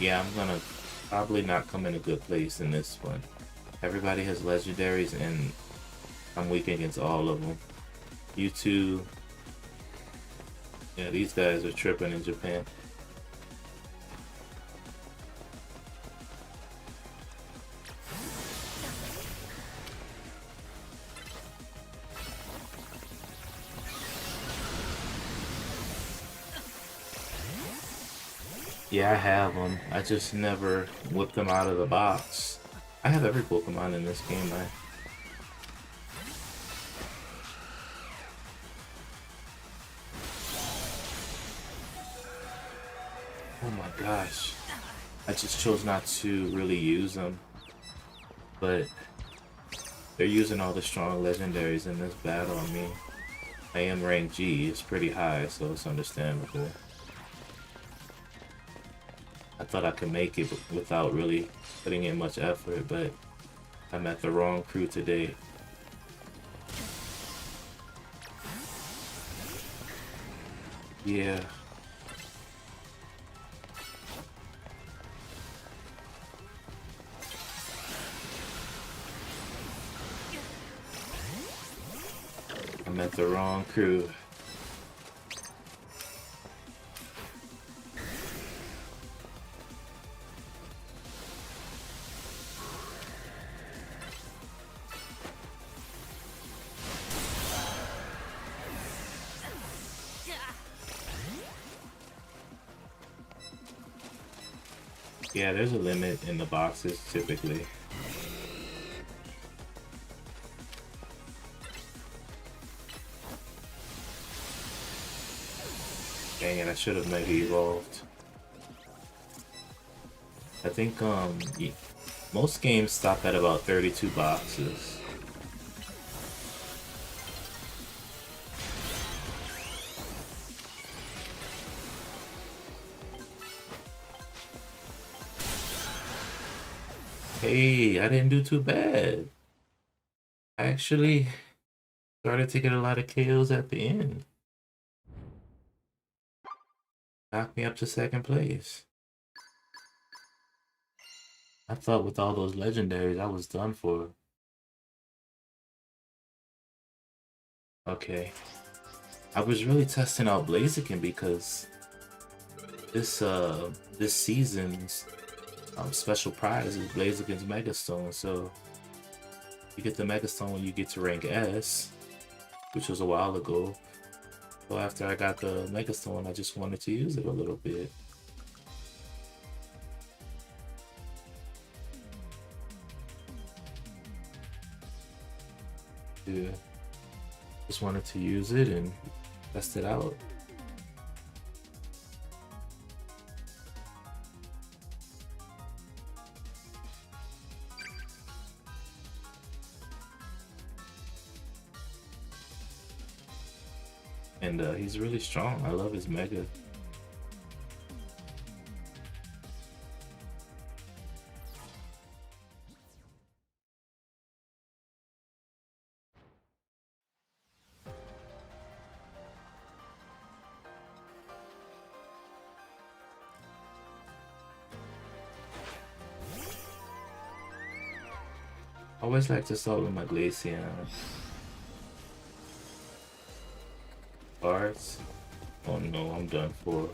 Yeah, I'm gonna probably not come in a good place in this one. Everybody has legendaries, and I'm weak against all of them. You two. Yeah, these guys are tripping in Japan. Yeah, I have them. I just never whip them out of the box. I have every Pokemon in this game. Oh my gosh. I just chose not to really use them. But they're using all the strong legendaries in this battle on me. I am rank G. It's pretty high, so it's understandable. I thought I could make it without really putting in much effort, but I met the wrong crew today. Yeah. I met the wrong crew. Yeah, there's a limit in the boxes typically. Dang it, I should have Mega Evolved. I think most games stop at about 32 boxes. Hey, I didn't do too bad. I actually started to get a lot of KOs at the end. Knocked me up to second place. I thought with all those legendaries I was done for. Okay. I was really testing out Blaziken because this season's special prize is Blaziken's Megastone, so you get the Megastone when you get to rank S, which was a while ago. So after I got the Megastone, I just wanted to use it a little bit. Yeah. Just wanted to use it and test it out. And he's really strong. I love his Mega. I always like to start with my Glaceon. Parts. Oh no, I'm done for.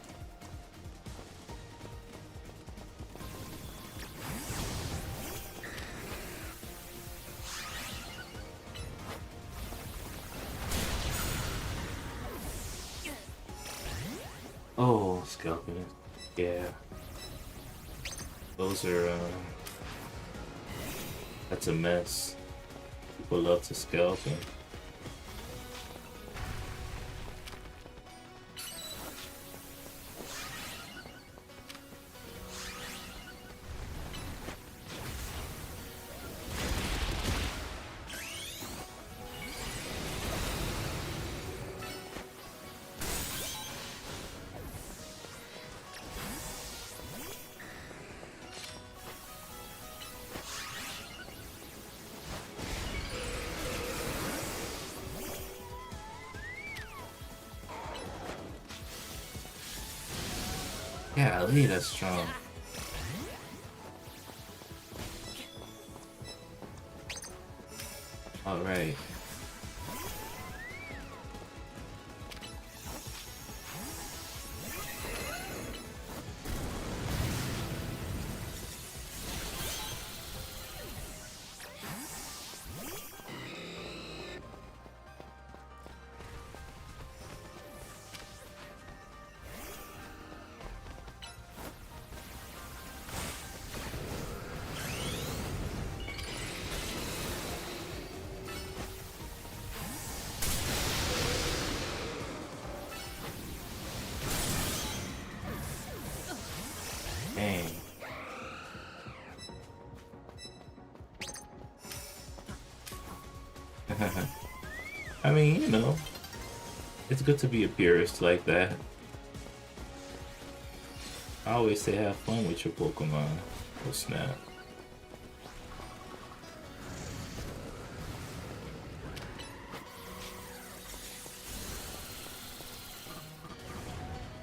Oh, Scalping. Yeah. Those are, that's a mess. People love to scalp him. Yeah, Lee, that's strong. Alright. Dang. I mean, you know, it's good to be a purist like that. I always say have fun with your Pokemon. Oh snap.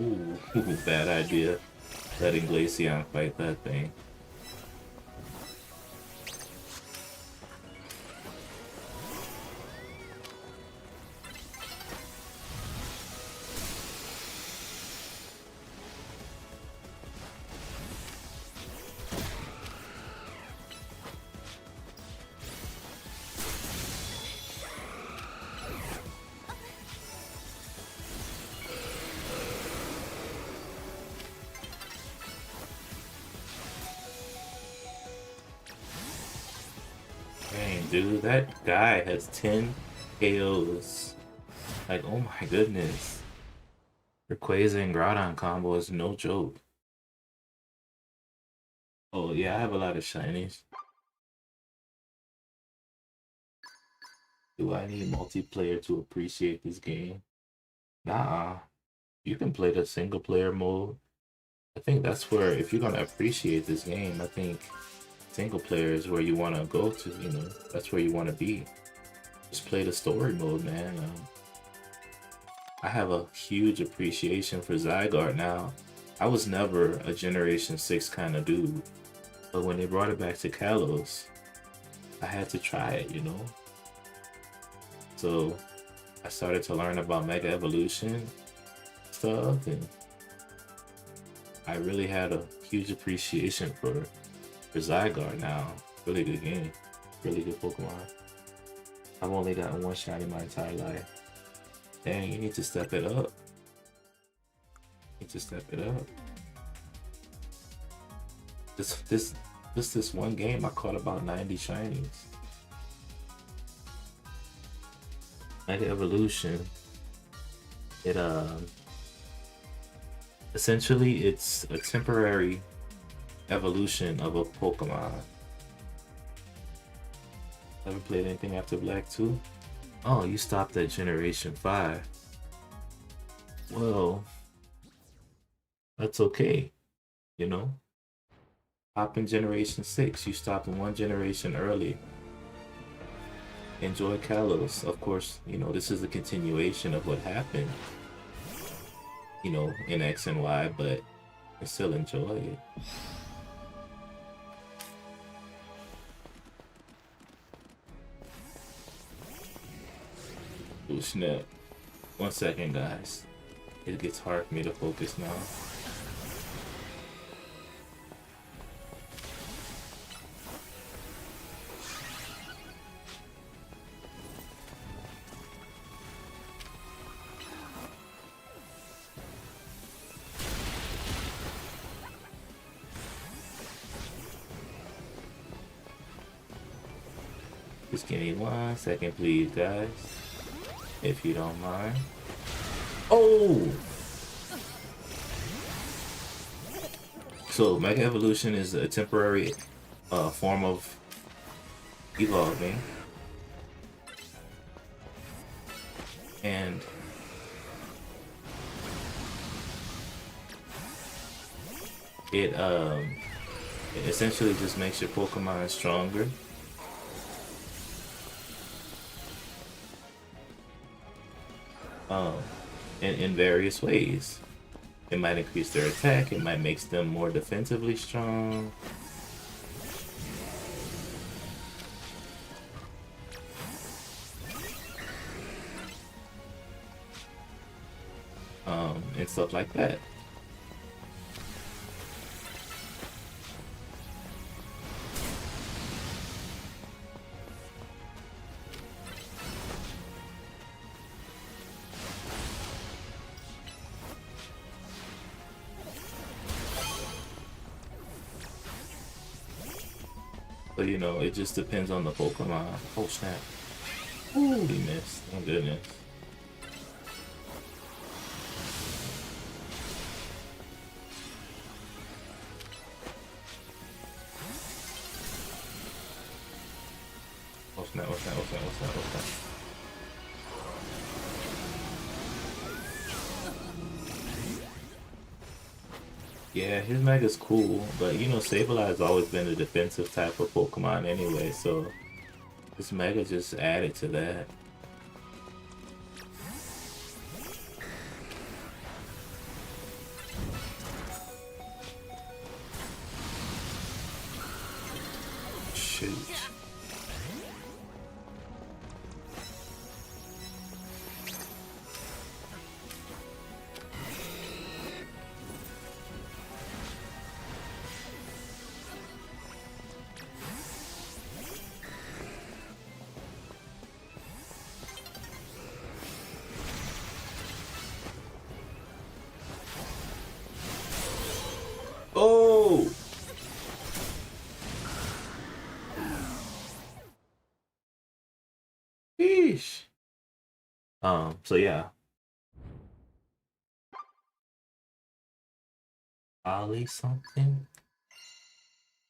Ooh, bad idea. Letting Glaceon fight that thing. Dang, dude, that guy has 10 KOs. Like, oh my goodness. Rayquaza and Groudon combo is no joke. Oh yeah, I have a lot of shinies. Do I need multiplayer to appreciate this game? Nah, you can play the single player mode. I think that's where, if you're gonna appreciate this game, I think single player is where you want to go to, you know, that's where you want to be. Just play the story mode, man. I have a huge appreciation for Zygarde now. I was never a Generation 6 kind of dude, but when they brought it back to Kalos, I had to try it, you know? So I started to learn about Mega Evolution stuff, and I really had a huge appreciation for Zygarde now. Really good game. Really good Pokemon. I've only gotten one shiny my entire life. Dang, you need to step it up. You need to step it up. This one game I caught about 90 shinies. Mega Evolution. It essentially it's a temporary evolution of a Pokemon. Never played anything after Black 2? Oh, you stopped at Generation 5. Well, that's okay, you know? Hop in Generation 6, you stopped one generation early. Enjoy Kalos. Of course, you know, this is a continuation of what happened, you know, in X and Y, but I still enjoy it. Oh snap. 1 second, guys. It gets hard for me to focus now. Just give me 1 second, please, guys. If you don't mind. Oh! So, Mega Evolution is a temporary form of evolving. And it essentially just makes your Pokemon stronger. In various ways. It might increase their attack, it might make them more defensively strong. And stuff like that. But you know, it just depends on the Pokemon. Oh snap. Ooh, he missed. Oh goodness. that? What's that? What's that? What's that? What's that? Yeah, his Mega's cool, but you know, Sableye has always been a defensive type of Pokemon anyway, so this Mega just added to that. Shoot. Oh! Sheesh. So yeah. Polly something?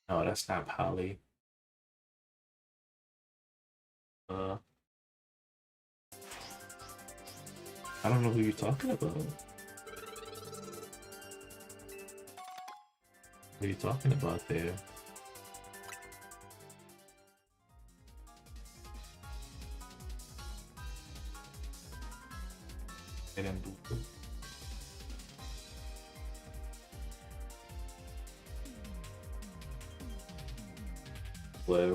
No, that's not Polly. Uh, I don't know who you're talking about. What are you talking about there? Where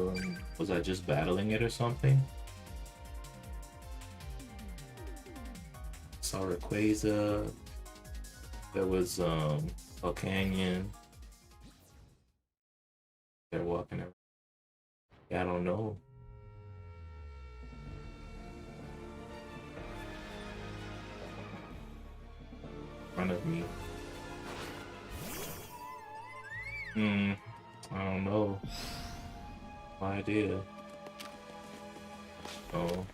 was I just battling it or something? Saw Rayquaza. There was a Canyon. They're walking around. Yeah, I don't know. In front of me. I don't know. No idea. Oh.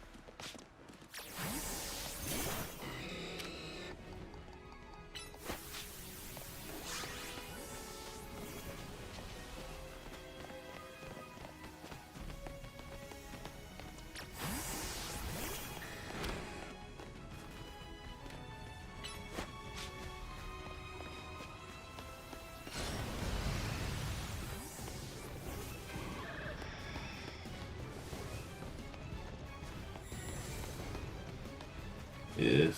Yes.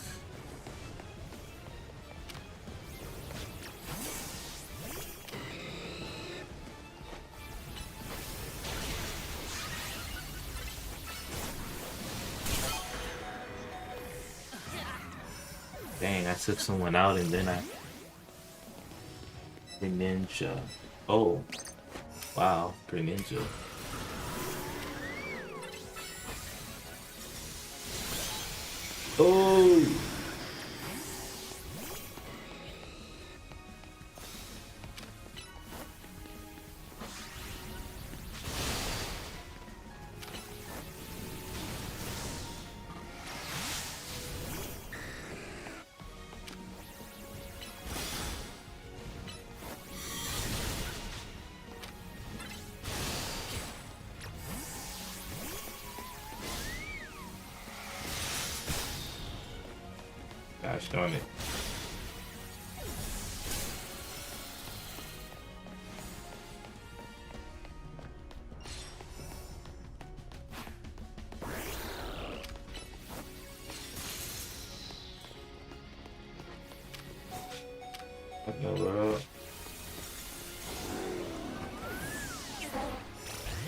Dang, I took someone out and then Greninja. Oh. Wow, Greninja. Oh! Gosh darn it.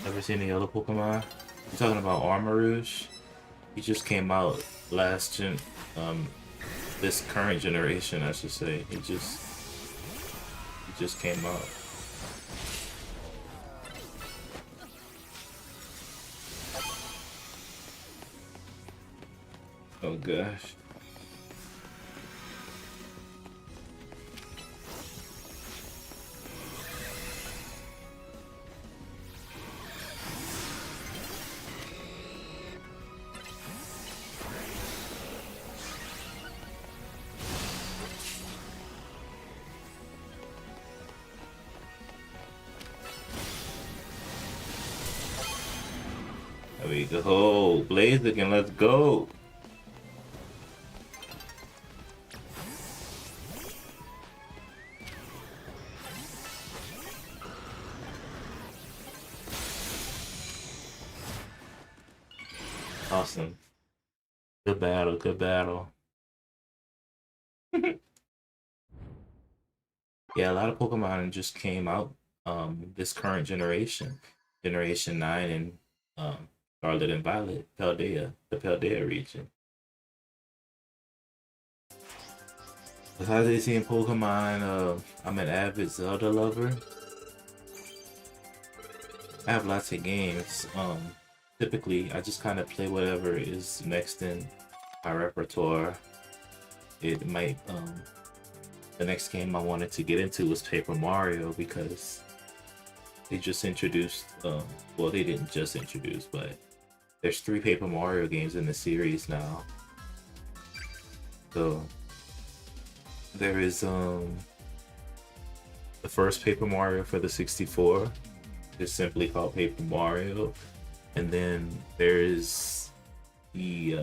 Ever seen the other Pokemon? You talking about Armarouge? He just came out this current generation, I should say. He just came out. Oh gosh. There we go. Blaziken, let's go. Awesome. Good battle, good battle. Yeah, a lot of Pokemon just came out this current generation. Generation 9 and Scarlet and Violet, Paldea, the Paldea region. Besides 18 Pokemon, I'm an avid Zelda lover. I have lots of games. Typically, I just kind of play whatever is next in my repertoire. It might, the next game I wanted to get into was Paper Mario because they just introduced, well, they didn't just introduce, but there's 3 Paper Mario games in the series now. So there is the first Paper Mario for the 64. It's simply called Paper Mario, and then there's the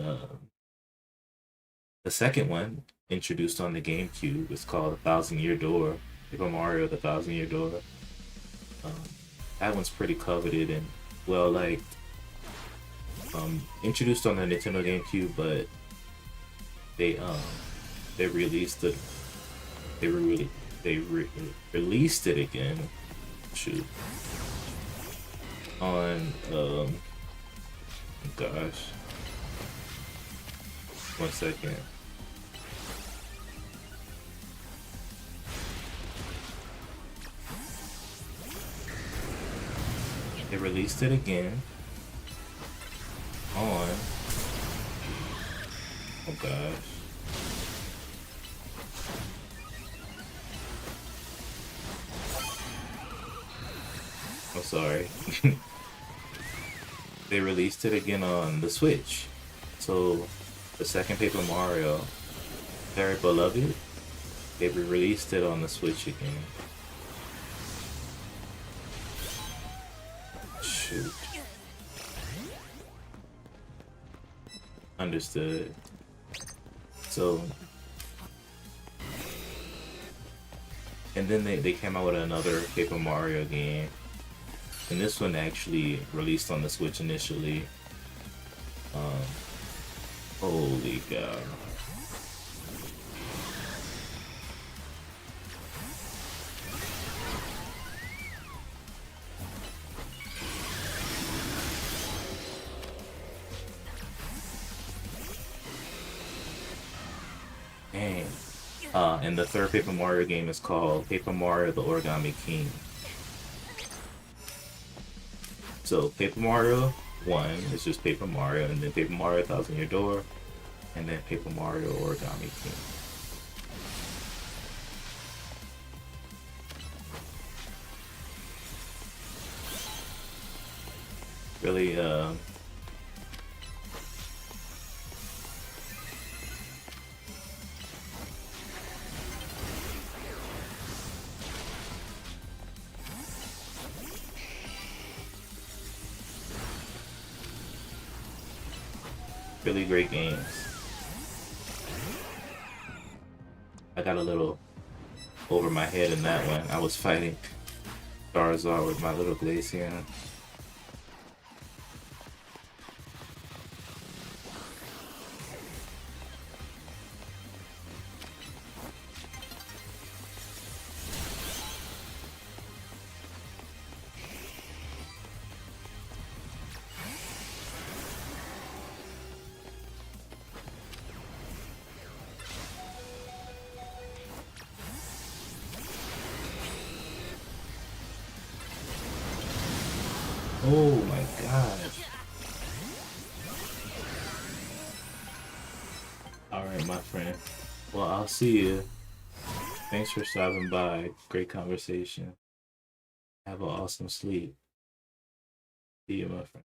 second one introduced on the GameCube. It's called The Thousand Year Door. Paper Mario: The Thousand Year Door. That one's pretty coveted and well liked. Introduced on the Nintendo GameCube, but they released it. They released it again. Shoot. On gosh, 1 second. They released it again on, oh gosh, I'm sorry. They released it again on the Switch. So the second Paper Mario, very beloved, they re-released it on the Switch again. Shoot. Understood. So, and then they came out with another Paper Mario game. And this one actually released on the Switch initially. Holy cow. Dang. And the third Paper Mario game is called Paper Mario: The Origami King. So Paper Mario 1 is just Paper Mario, and then Paper Mario: Thousand Year Door, and then Paper Mario: Origami King. Really, really great games. I got a little over my head in that one. I was fighting Charizard with my little Glaceon. Oh my gosh. Alright, my friend. Well, I'll see you. Thanks for stopping by. Great conversation. Have an awesome sleep. See you, my friend.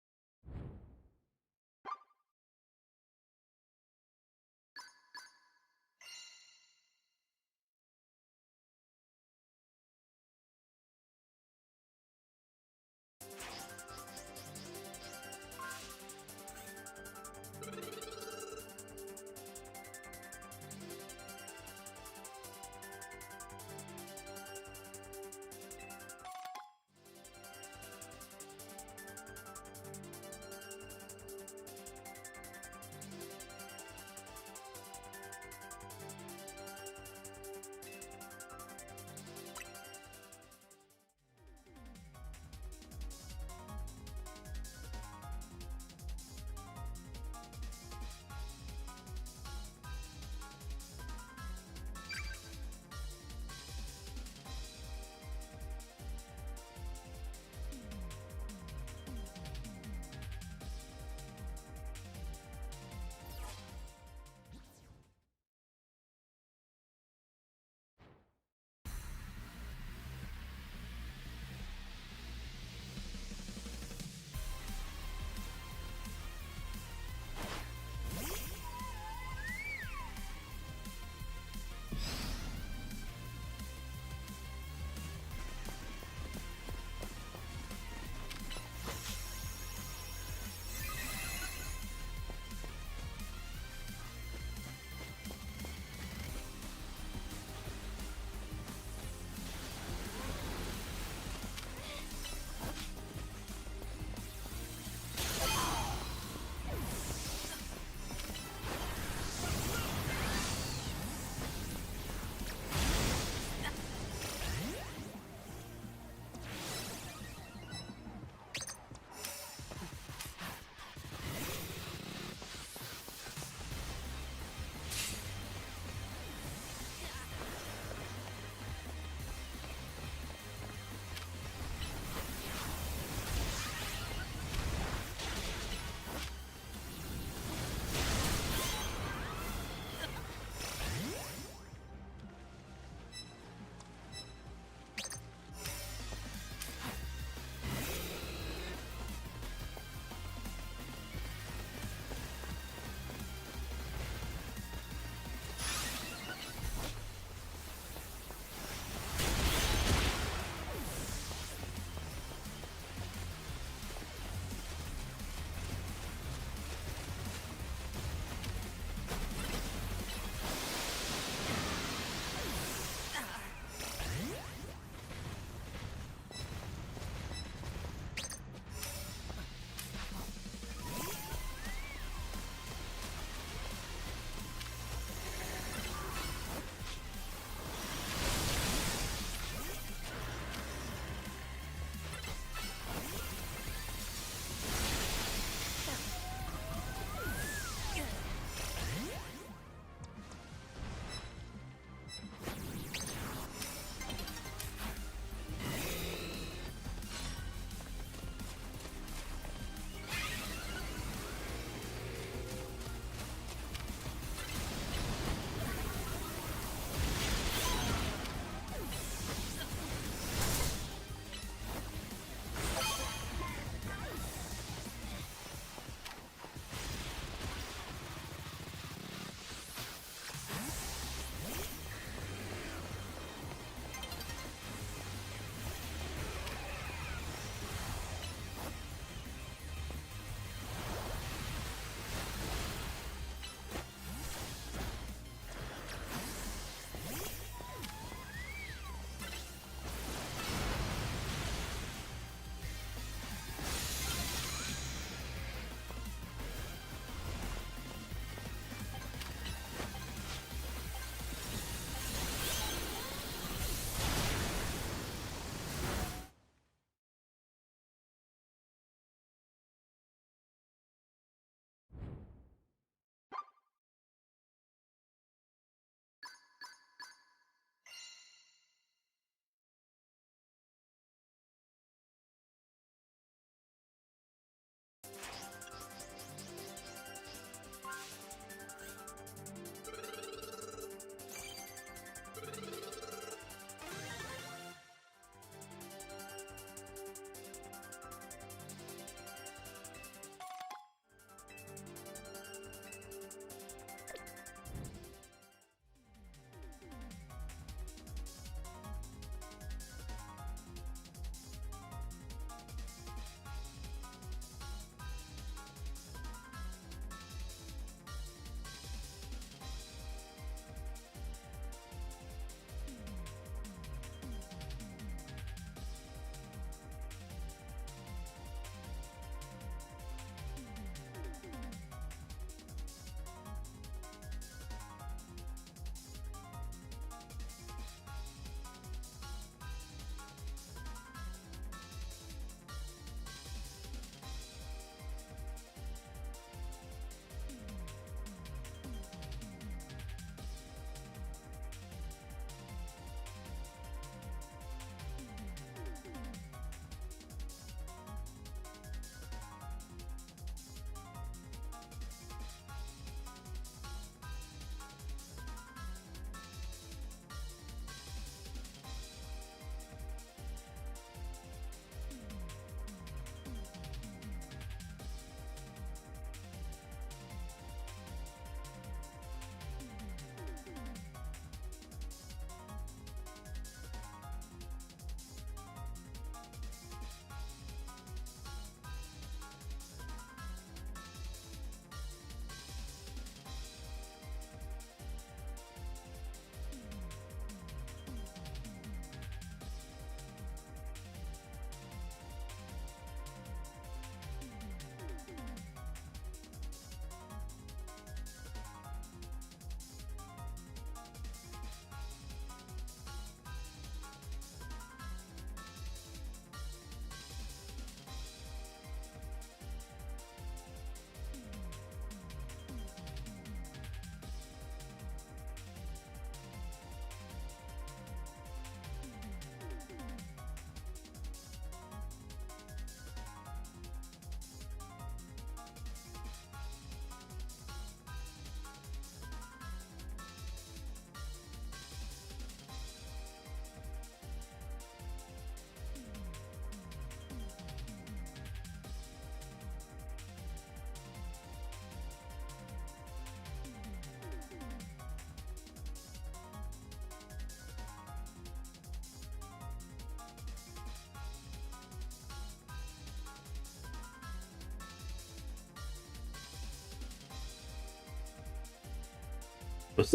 What's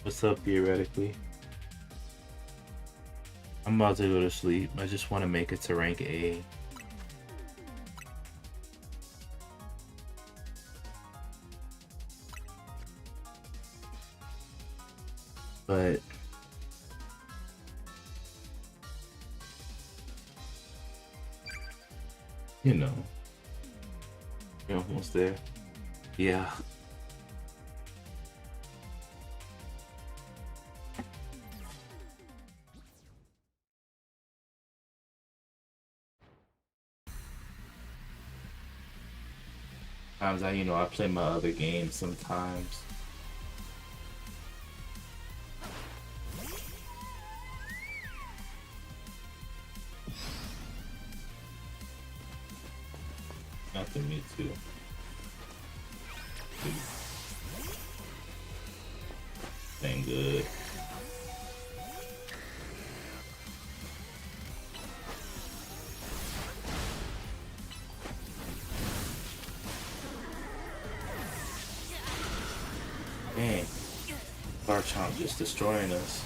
what's up theoretically? I'm about to go to sleep. I just want to make it to rank A. But you know, you're almost there. Yeah. Sometimes I play my other games sometimes. Nothing, me too. Ain't good. Dang. Garchomp just destroying us.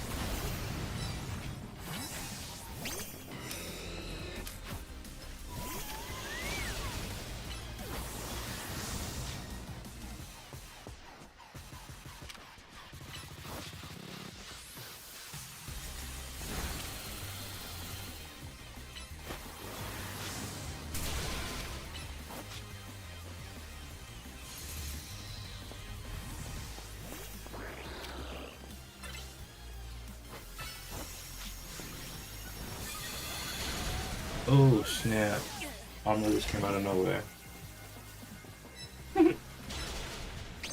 Oh snap. Armor just came out of nowhere.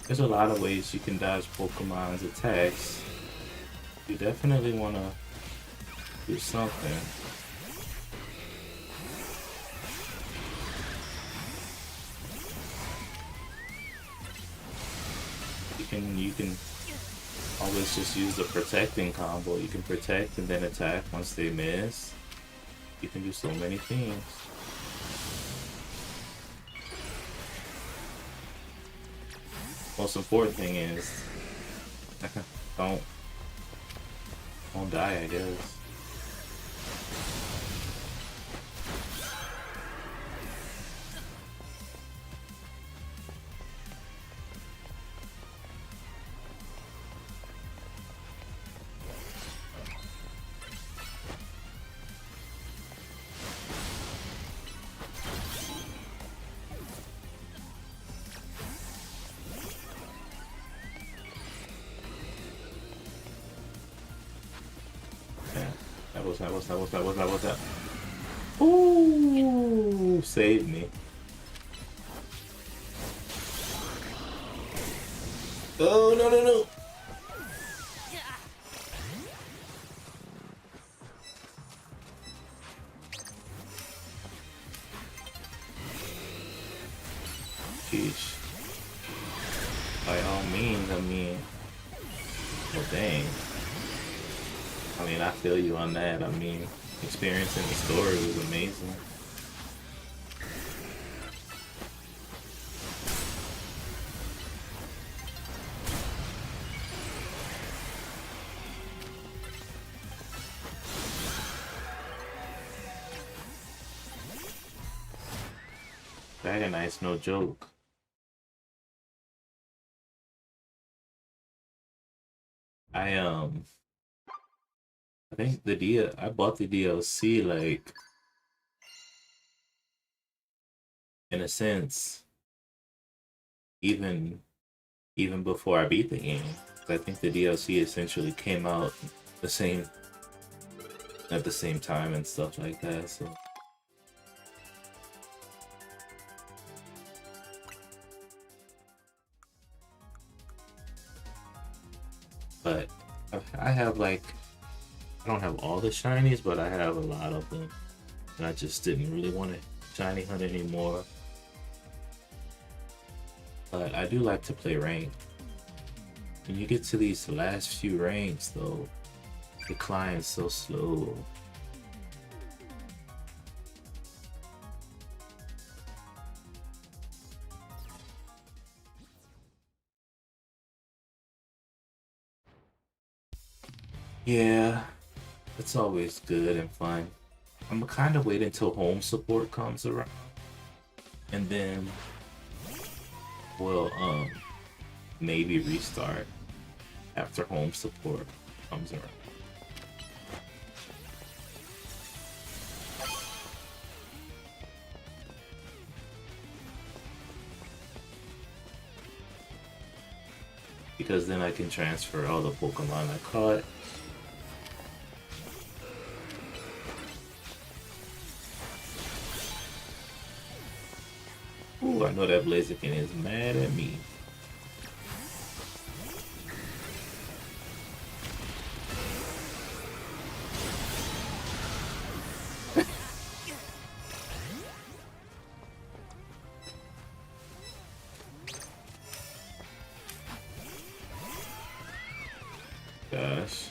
There's a lot of ways you can dodge Pokemon's attacks. You definitely want to do something. You can always just use the protecting combo. You can protect and then attack once they miss. You can do so many things. Most important thing is don't die, I guess. What's that? Ooh, saved me. Oh, no. Sheesh. By all means, well, dang. I feel you on that. Experiencing the story was amazing. Dragonite's no joke. I think I bought the DLC like in a sense even before I beat the game. I think the DLC essentially came out the same at the same time and stuff like that. So but I have like I don't have all the shinies, but I have a lot of them. And I just didn't really want to shiny hunt anymore. But I do like to play ranked. When you get to these last few ranks though, the climb's so slow. Yeah, it's always good and fun. I'm kind of waiting until home support comes around, and then we'll maybe restart after home support comes around. Because then I can transfer all the Pokemon I caught. Ooh, I know that Blaziken is mad at me. Gosh.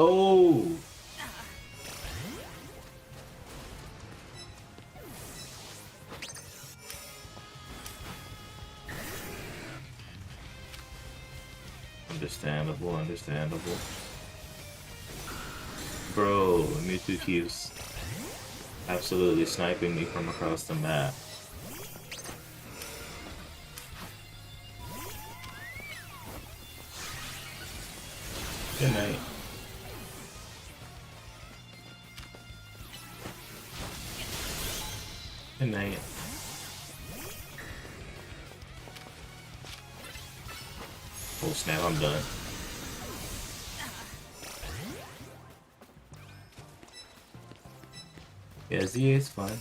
Oh! Understandable, understandable. Bro, Mewtwo keeps absolutely sniping me from across the map. Good night. Good night. Oh snap, I'm done. Yeah, ZA is fun.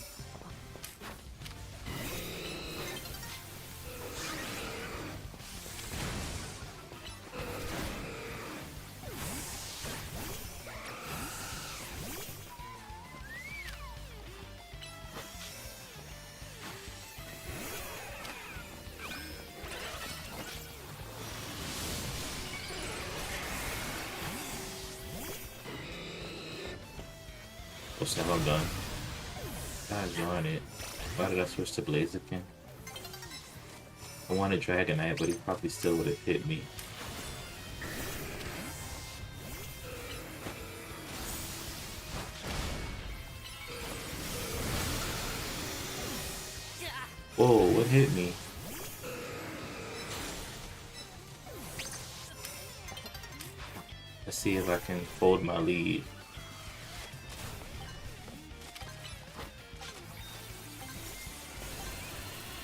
Oh snap, I'm done. God darn it. Why did I switch to Blaziken? I wanted Dragonite, but he probably still would have hit me. Whoa, what hit me? Let's see if I can fold my lead.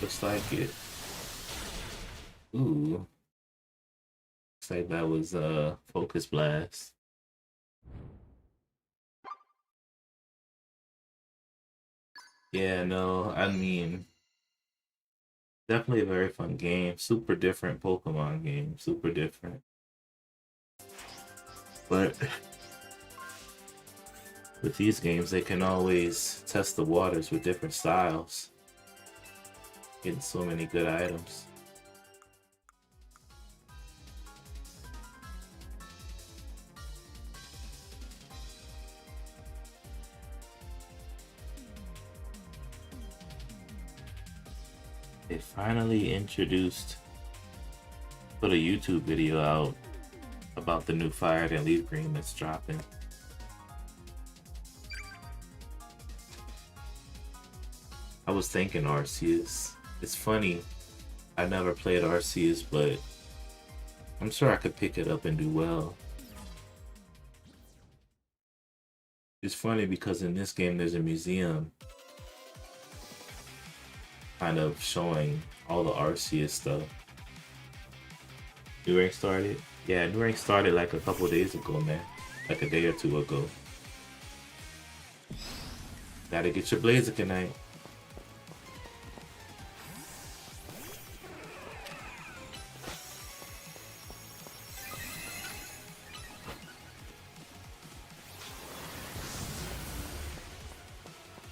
Looks like it. Ooh. Looks like that was Focus Blast. Yeah, no, I mean, definitely a very fun game. Super different Pokemon game. Super different. But with these games, they can always test the waters with different styles. Getting so many good items. They finally put a YouTube video out about the new Fire and Leaf Green that's dropping. I was thinking Arceus. It's funny, I never played Arceus, but I'm sure I could pick it up and do well. It's funny because in this game there's a museum kind of showing all the Arceus stuff. New rank started? Yeah, new rank started like a couple days ago, man. Like a day or two ago. Gotta get your Blazikenite.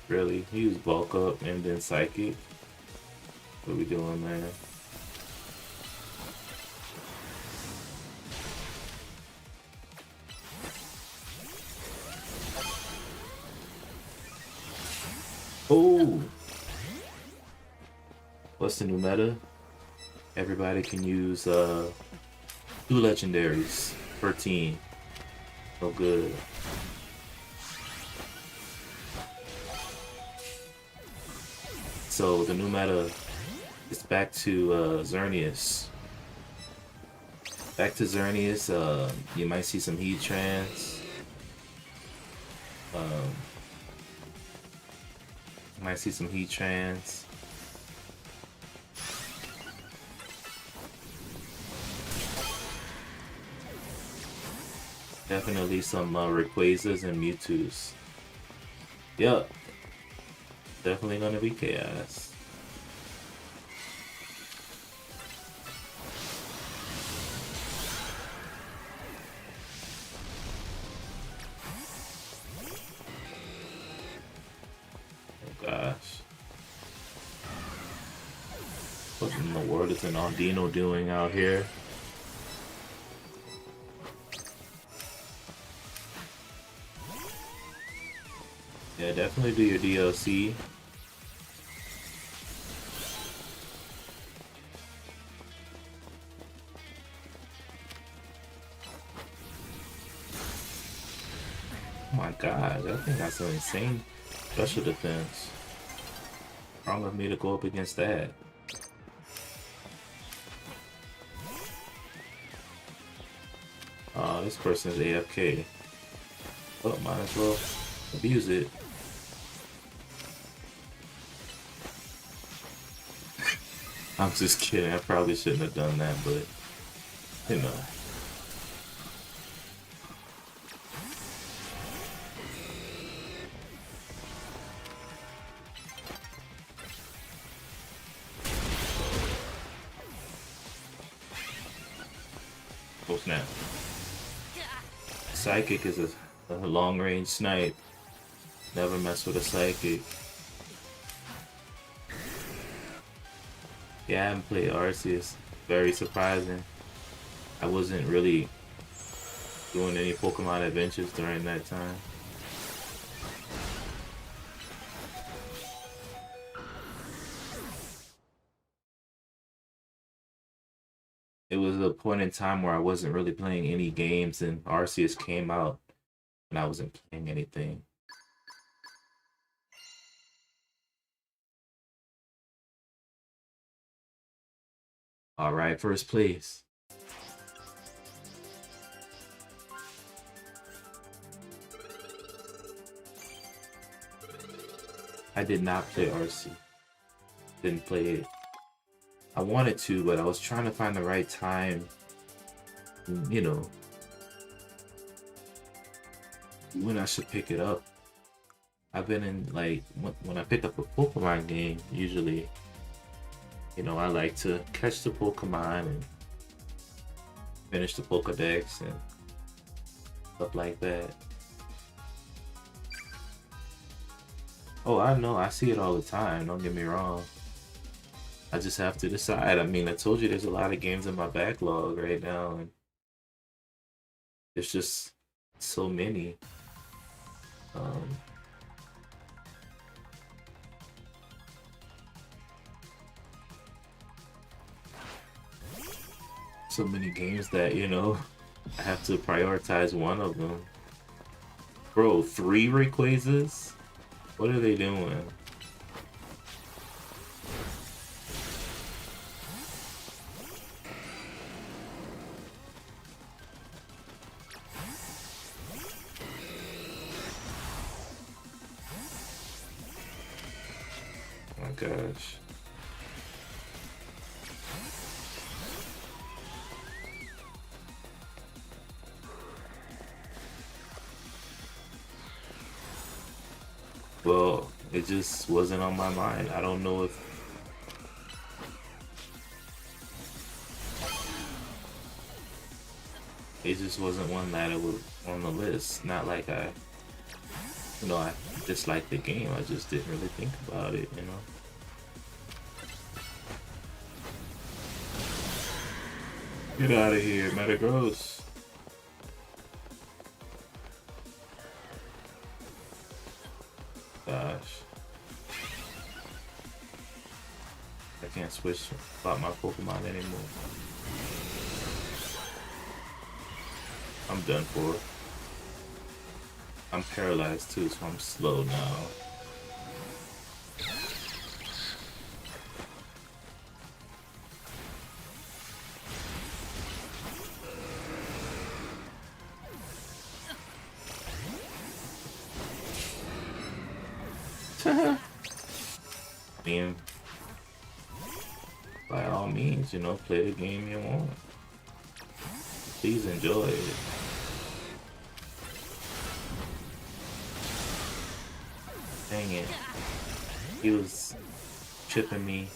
Really? Use bulk up and then psychic? What are we doing, man? Oh, what's the new meta? Everybody can use 2 legendaries per team. Oh, good. So the new meta is back to Xerneas. Back to Xerneas. You might see some Heatrans. Might see some Heatrans. Definitely some Rayquazas and Mewtwo's. Yup. Definitely gonna be chaos. Oh gosh. What in the world is an Audino doing out here? Yeah, definitely do your DLC. Oh my god, that thing got some insane special defense. Wrong with me to go up against that. This person's AFK. Oh, might as well abuse it. I'm just kidding, I probably shouldn't have done that, but you know. Oh snap. Psychic is a long-range snipe. Never mess with a Psychic. Yeah, I haven't played Arceus. Very surprising. I wasn't really doing any Pokemon adventures during that time. It was a point in time where I wasn't really playing any games, and Arceus came out and I wasn't playing anything. Alright, first place. I did not play Arceus. Didn't play it. I wanted to, but I was trying to find the right time, you know, when I should pick it up. I've been in, like, when I pick up a Pokemon game, usually, you know, I like to catch the Pokemon and finish the Pokedex and stuff like that. Oh, I know, I see it all the time, don't get me wrong. I just have to decide. I mean, I told you there's a lot of games in my backlog right now, and there's just so many. So many games that, you know, I have to prioritize one of them. Bro, 3 Rayquazas? What are they doing? Oh my gosh. Well, it just wasn't on my mind. I don't know if it just wasn't one that it was on the list. Not like I disliked the game. I just didn't really think about it, you know. Get out of here, Metagross. Gosh. can't switch about my Pokemon anymore. I'm done for. I'm paralyzed too, so I'm slow now. I mean, by all means, you know, play the game you want. Please enjoy it. Dang it. He was chipping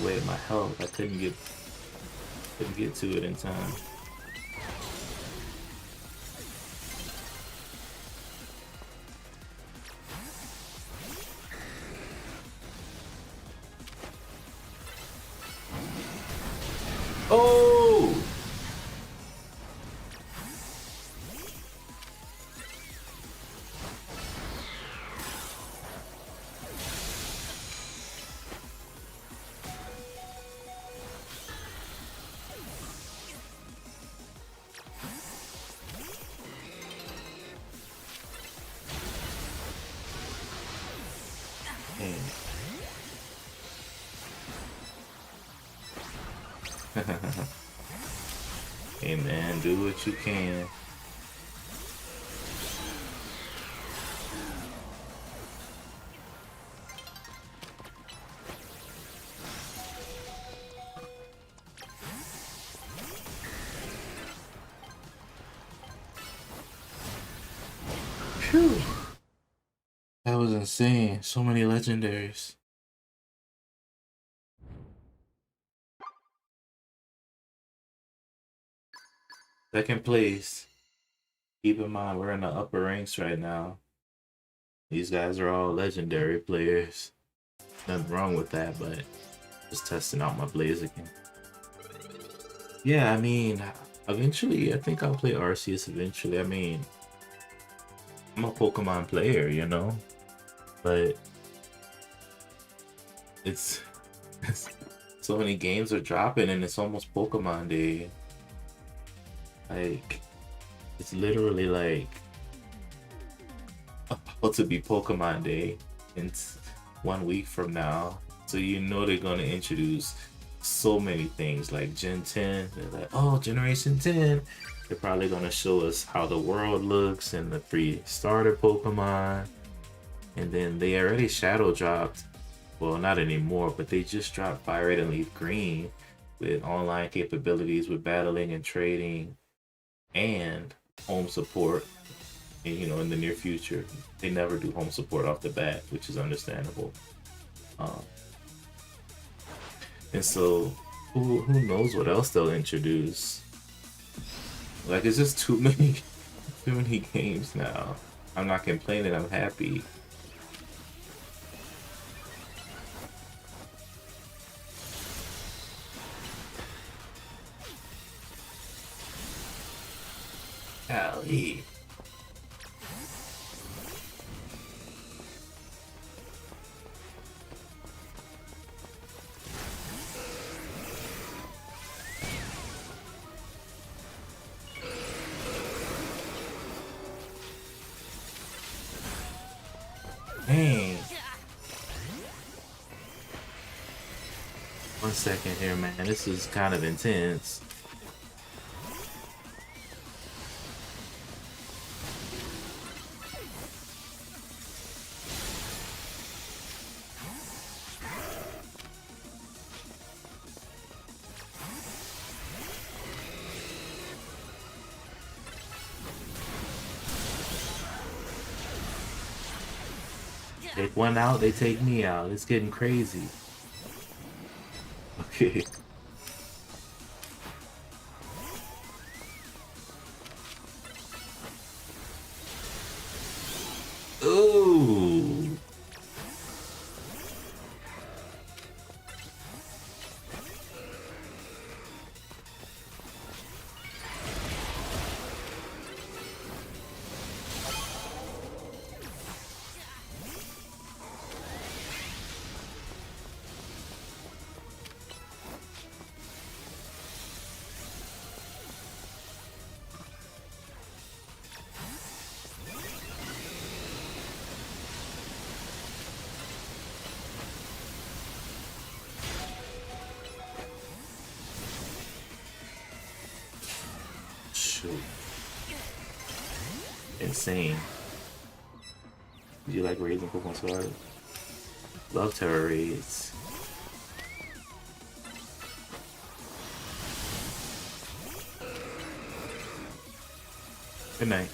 away at my health. I couldn't get to it in time. Oh! Hey man, do what you can. Phew. That was insane. So many legendaries. Second place. Keep in mind, we're in the upper ranks right now. These guys are all legendary players. Nothing wrong with that, but just testing out my Blaziken. Yeah, I mean, eventually, I think I'll play Arceus eventually. I mean, I'm a Pokemon player, you know? But it's so many games are dropping and it's almost Pokemon Day. Like, it's literally like about to be Pokemon Day in 1 week from now. So you know they're gonna introduce so many things like Gen 10. They're like, oh, Generation 10. They're probably gonna show us how the world looks and the free starter Pokemon. And then they already shadow dropped, well, not anymore, but they just dropped Fire Red and Leaf Green with online capabilities with battling and trading and home support. And, you know, in the near future, they never do home support off the bat, which is understandable. And so, who knows what else they'll introduce? Like, it's just too many games now. I'm not complaining. I'm happy. Golly. Dang. 1 second here, man. This is kind of intense. Take one out, they take me out. It's getting crazy. Okay. Ooh. shoot. Insane. Do you like raids in Pokemon Scarlet? Love Terra raids. Good night.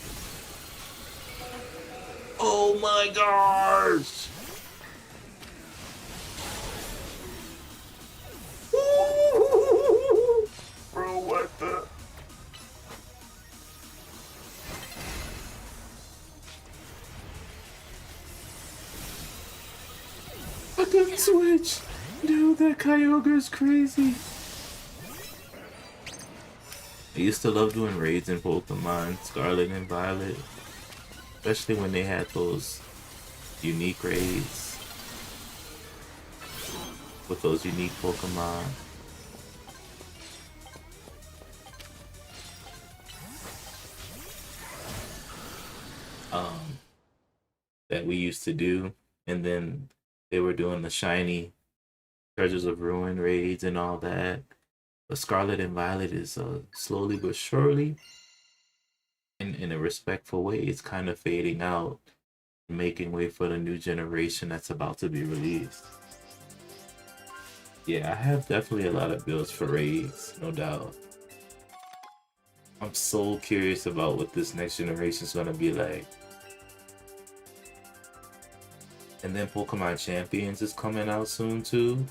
Oh my gosh! Bro, what the? I couldn't switch! Dude, that Kyogre is crazy! I used to love doing raids in Pokemon Scarlet and Violet, especially when they had those unique raids with those unique Pokemon. That we used to do, and then they were doing the shiny Treasures of Ruin raids and all that. But Scarlet and Violet is slowly but surely, in a respectful way, it's kind of fading out, making way for the new generation that's about to be released. Yeah, I have definitely a lot of builds for raids, no doubt. I'm so curious about what this next generation is going to be like. And then Pokemon Champions is coming out soon too,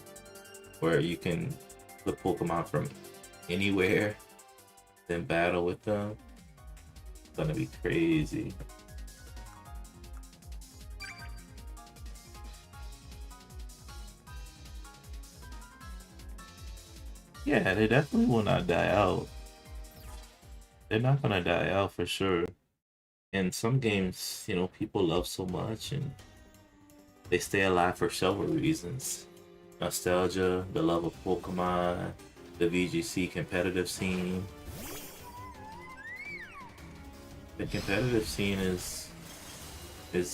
where you can flip Pokemon from anywhere, then battle with them. It's gonna be crazy. Yeah, they definitely will not die out. They're not gonna die out for sure. And some games, you know, people love so much and they stay alive for several reasons. Nostalgia, the love of Pokemon, the VGC competitive scene. The competitive scene is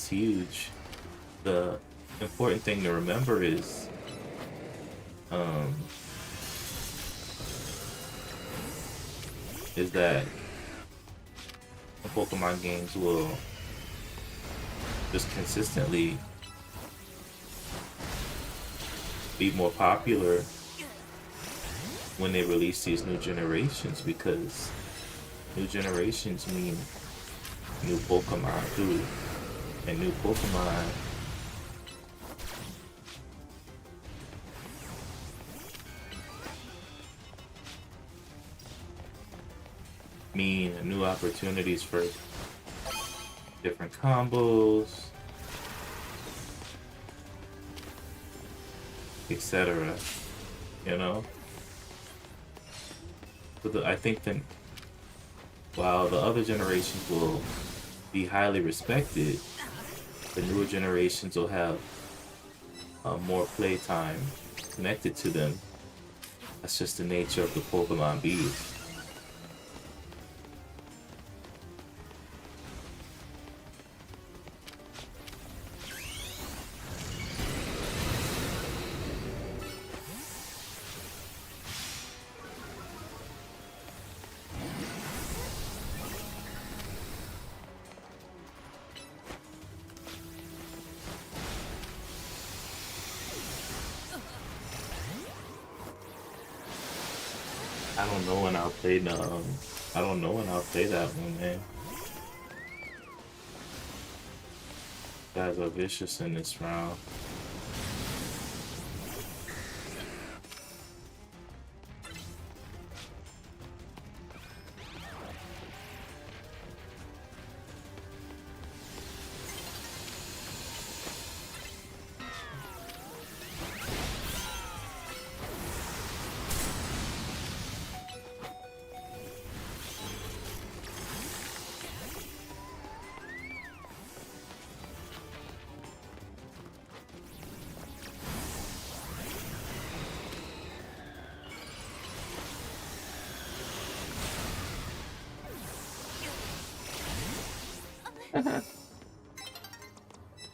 huge. The important thing to remember is that the Pokemon games will just consistently be more popular when they release these new generations, because new generations mean new Pokemon too, and new Pokemon mean new opportunities for different combos, etc. You know? But I think that while the other generations will be highly respected, the newer generations will have more playtime connected to them. That's just the nature of the Pokemon beast. I don't know when I'll play the I don't know when I'll play that one, man. Guys are vicious in this round.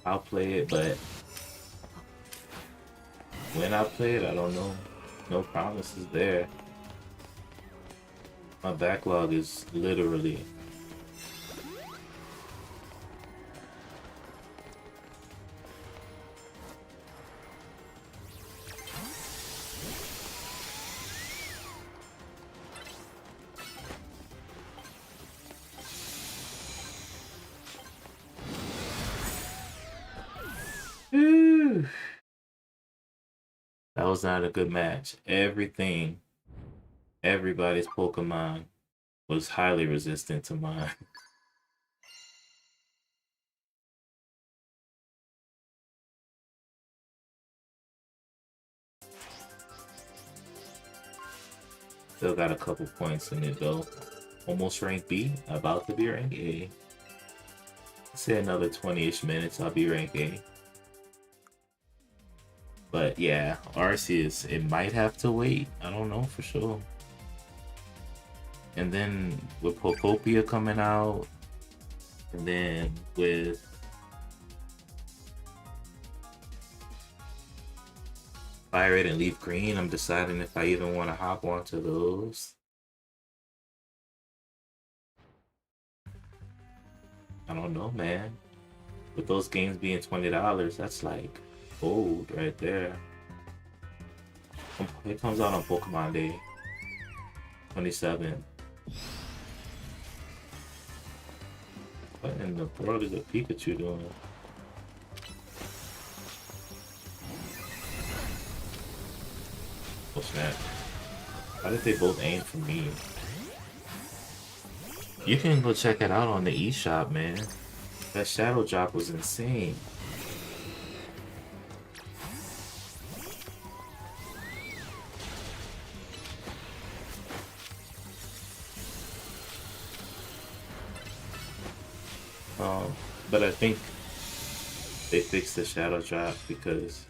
I'll play it, but when I play it, I don't know. No promises there. My backlog is literally Whew. That was not a good match. Everybody's Pokemon was highly resistant to mine. Still got a couple points in it though. Almost rank B, about to be rank A. Say another 20-ish minutes, I'll be rank A. But yeah, Arceus, it might have to wait. I don't know for sure. And then with Pokopia coming out, and then with Violet and Leaf Green, I'm deciding if I even want to hop onto those. I don't know, man. With those games being $20, that's like gold right there. It comes out on Pokemon Day 27. What in the world is a Pikachu doing? Oh snap. How did they both aim for me? You can go check it out on the eShop, man. That Shadow Drop was insane. But I think they fixed the Shadow Drop because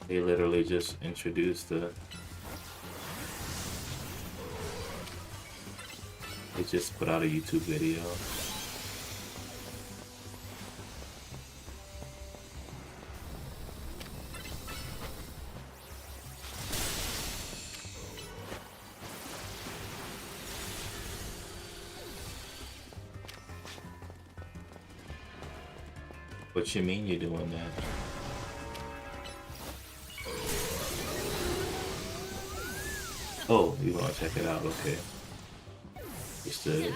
they literally just introduced the... They just put out a YouTube video. What you mean you're doing that? Oh, you want to check it out? Okay. Understood.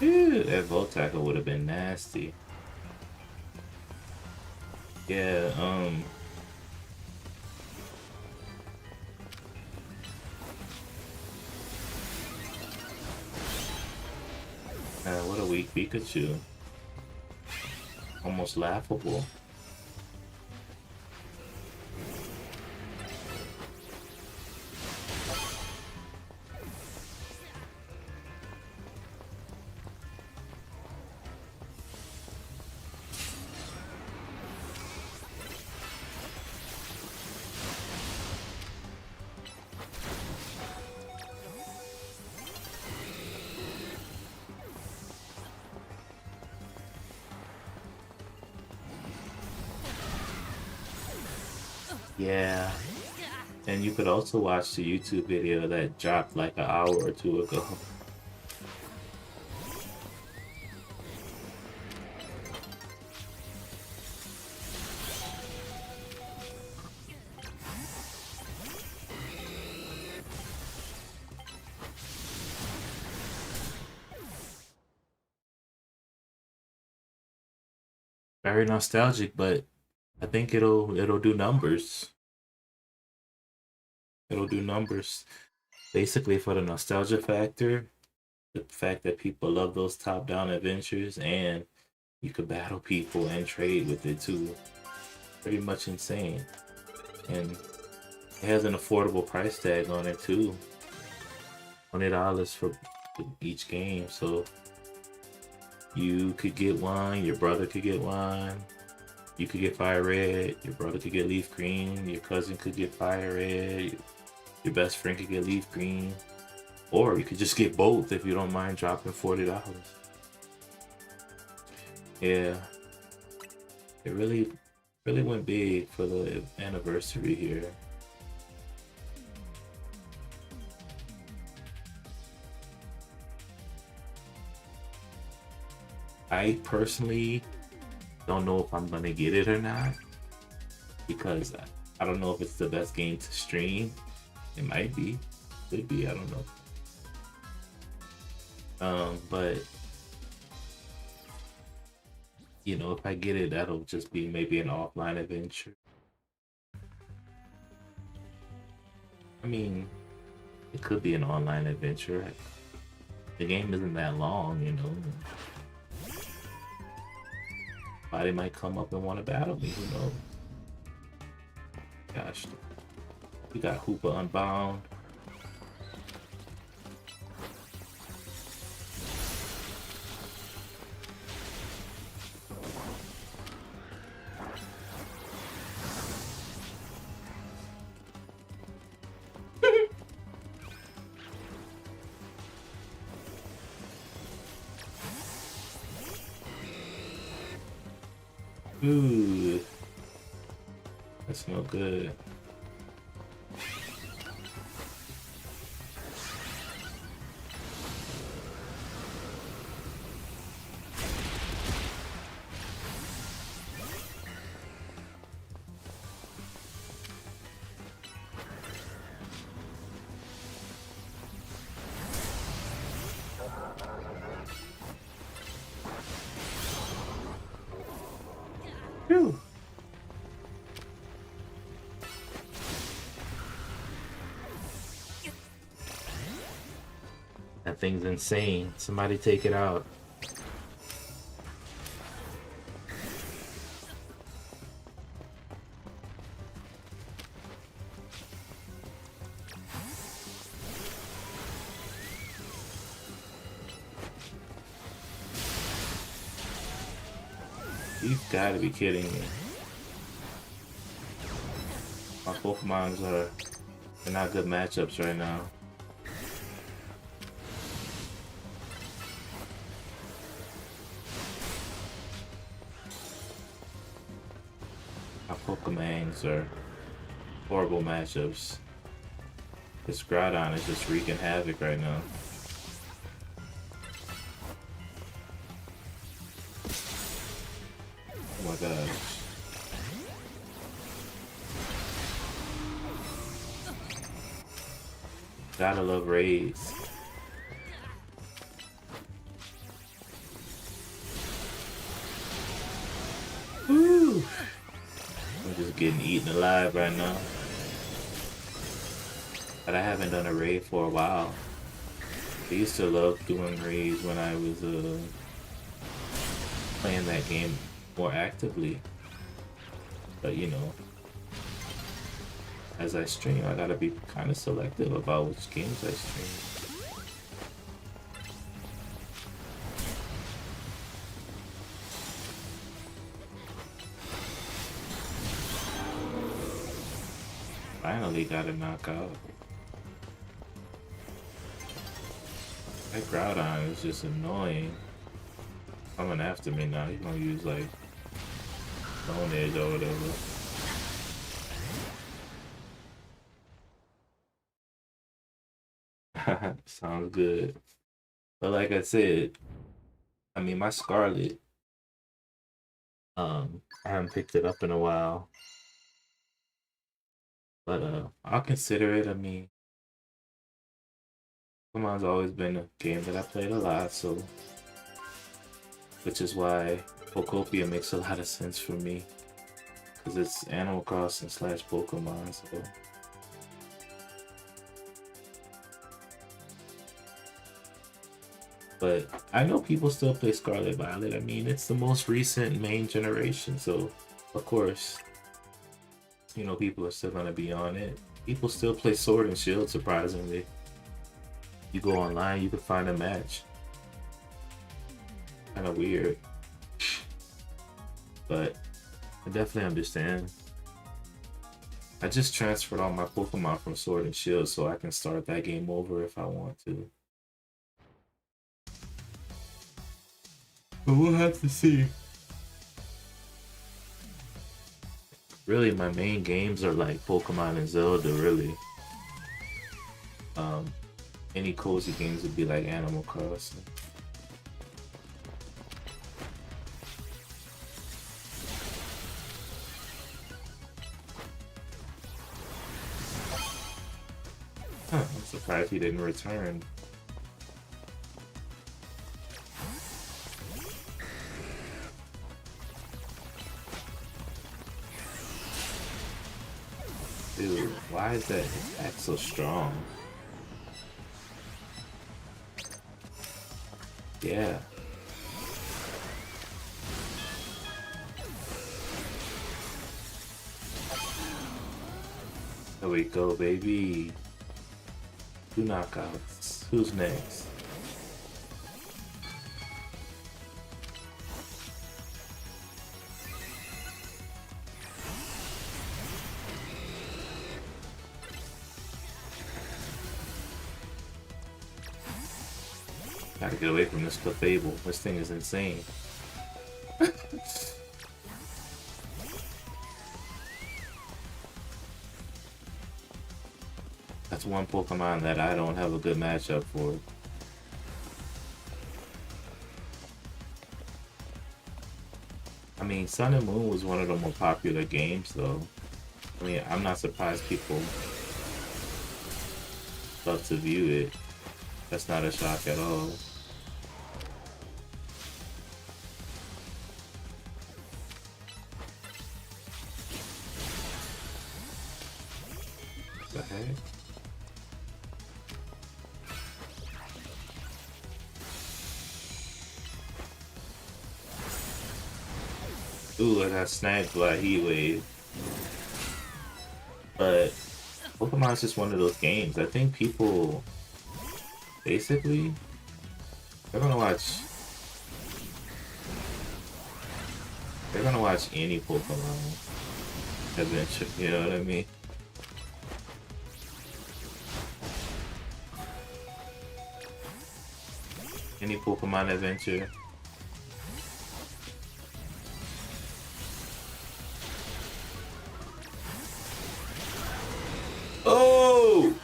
That Volt Tackle would have been nasty. Yeah, what a weak Pikachu. Almost laughable. Yeah. And you could also watch the YouTube video that dropped like an hour or two ago. Very nostalgic, but I think it'll do numbers. It'll do numbers. Basically for the nostalgia factor, the fact that people love those top-down adventures, and you could battle people and trade with it too. Pretty much insane. And It has an affordable price tag on it too. $20 for each game, so you could get one, your brother could get one, you could get fire red, your brother could get leaf green, your cousin could get fire red, your best friend could get leaf green, or you could just get both if you don't mind dropping $40. Yeah, it really went big for the anniversary here. I personally don't know if I'm gonna get it or not, because I don't know if it's the best game to stream. It might be, could be, I don't know. But you know, if I get it, that'll just be maybe an offline adventure. I mean, it could be an online adventure. The game isn't that long, you know. Somebody might come up and want to battle me, who knows? Gosh, we got Hoopa Unbound. Ooh, that's no good. Whew. That thing's insane. Somebody take it out. You've got to be kidding me. My Pokemons they're not good matchups right now. My Pokemon's are horrible matchups. This Groudon is just wreaking havoc right now. Oh my gosh. Gotta love raids. Woo! I'm just getting eaten alive right now. But I haven't done a raid for a while. I used to love doing raids when I was playing that game more actively. But you know, as I stream, I gotta be kind of selective about which games I stream. Finally got a knockout. That Groudon is just annoying. Coming after me now. He's gonna use like Stone Edge or whatever. Sounds good. But like I said, I mean my Scarlet, I haven't picked it up in a while. But I'll consider it. I mean, Pokemon's always been a game that I played a lot, so which is why Pokopia makes a lot of sense for me, because it's Animal Crossing / Pokemon. So but I know people still play Scarlet Violet. I mean, it's the most recent main generation, so of course, you know, people are still gonna be on it. People still play Sword and Shield, surprisingly. You go online, you can find a match. Kind of weird. But I definitely understand. I just transferred all my Pokemon from Sword and Shield so I can start that game over if I want to. But we'll have to see. Really, my main games are like Pokemon and Zelda, really. Any cozy games would be like Animal Crossing. Huh, I'm surprised he didn't return. Dude, why is that attack so strong? Yeah. There we go, baby. 2 knockouts. Who's next? Gotta get away from this Clefable. This thing is insane. That's one Pokemon that I don't have a good matchup for. I mean, Sun and Moon was one of the more popular games, though. I mean, I'm not surprised people love to view it. That's not a shock at all. The heck? Ooh, I got sniped by a Heat Wave. But Pokemon's just one of those games. I think people basically they're gonna watch any Pokemon adventure, you know what I mean? Any Pokemon adventure. Oh!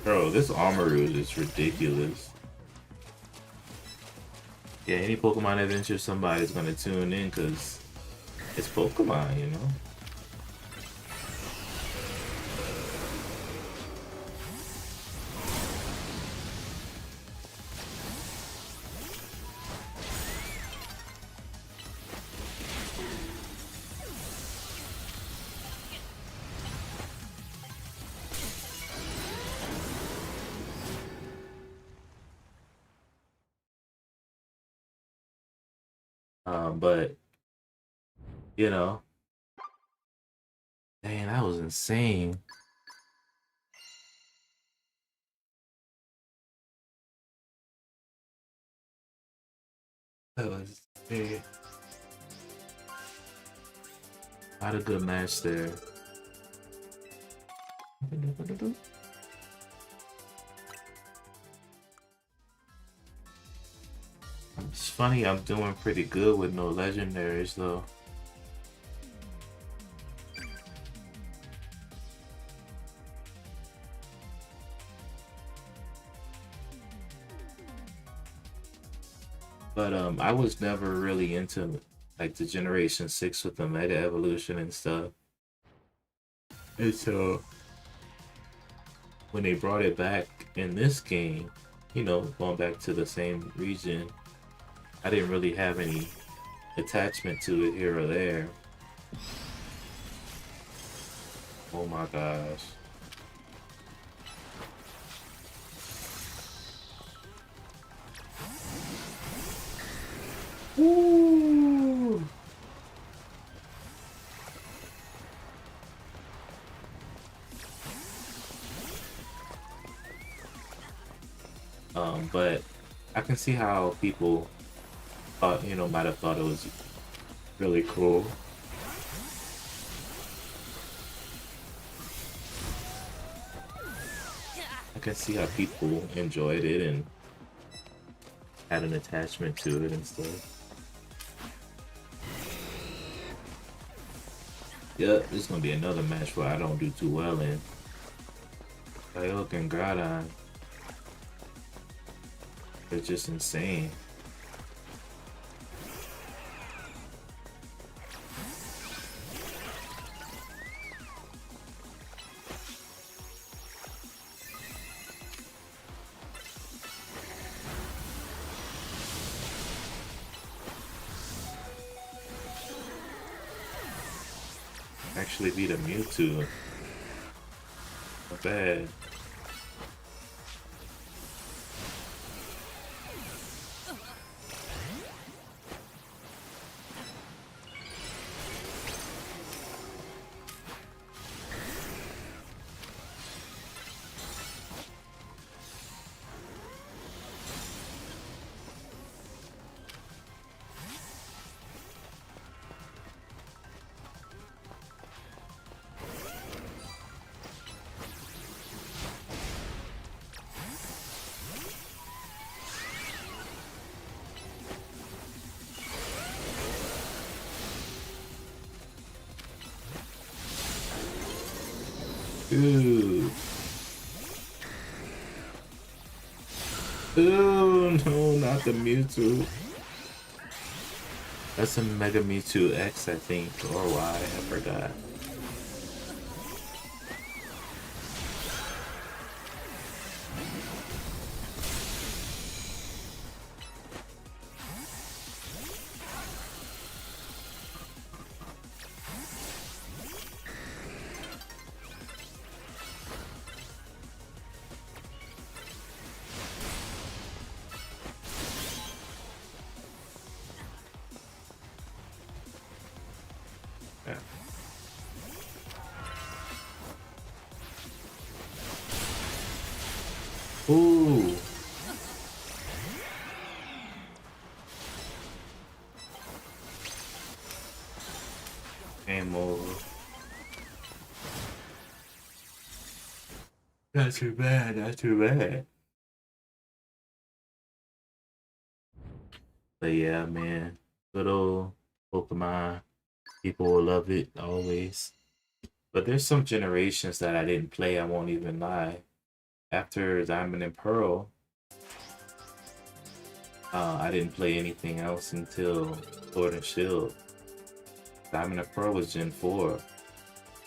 Bro, this Armarouge is ridiculous. Yeah, any Pokemon adventure, somebody's gonna tune in because it's Pokemon, you know? But you know, dang, that was insane. That was not a good match there. It's funny, I'm doing pretty good with no legendaries though. But I was never really into like the Generation 6 with the Mega Evolution and stuff. And so when they brought it back in this game, you know, going back to the same region, I didn't really have any attachment to it here or there. Oh my gosh. Ooh. But I can see how people thought, might have thought it was really cool. I can see how people enjoyed it and had an attachment to it and stuff. Yep, this is gonna be another match where I don't do too well in. Dialga and Groudon. They're just insane. Actually beat a Mewtwo. Not bad. Ooh. Ooh, no, not the Mewtwo. That's a Mega Mewtwo X, I think, or Y, I forgot. Yeah. Ooh. Game over. Not too bad, not too bad. But yeah, man. Good old Pokemon. People will love it always. But there's some generations that I didn't play, I won't even lie. After Diamond and Pearl, I didn't play anything else until Sword and Shield. Diamond and Pearl was Gen 4.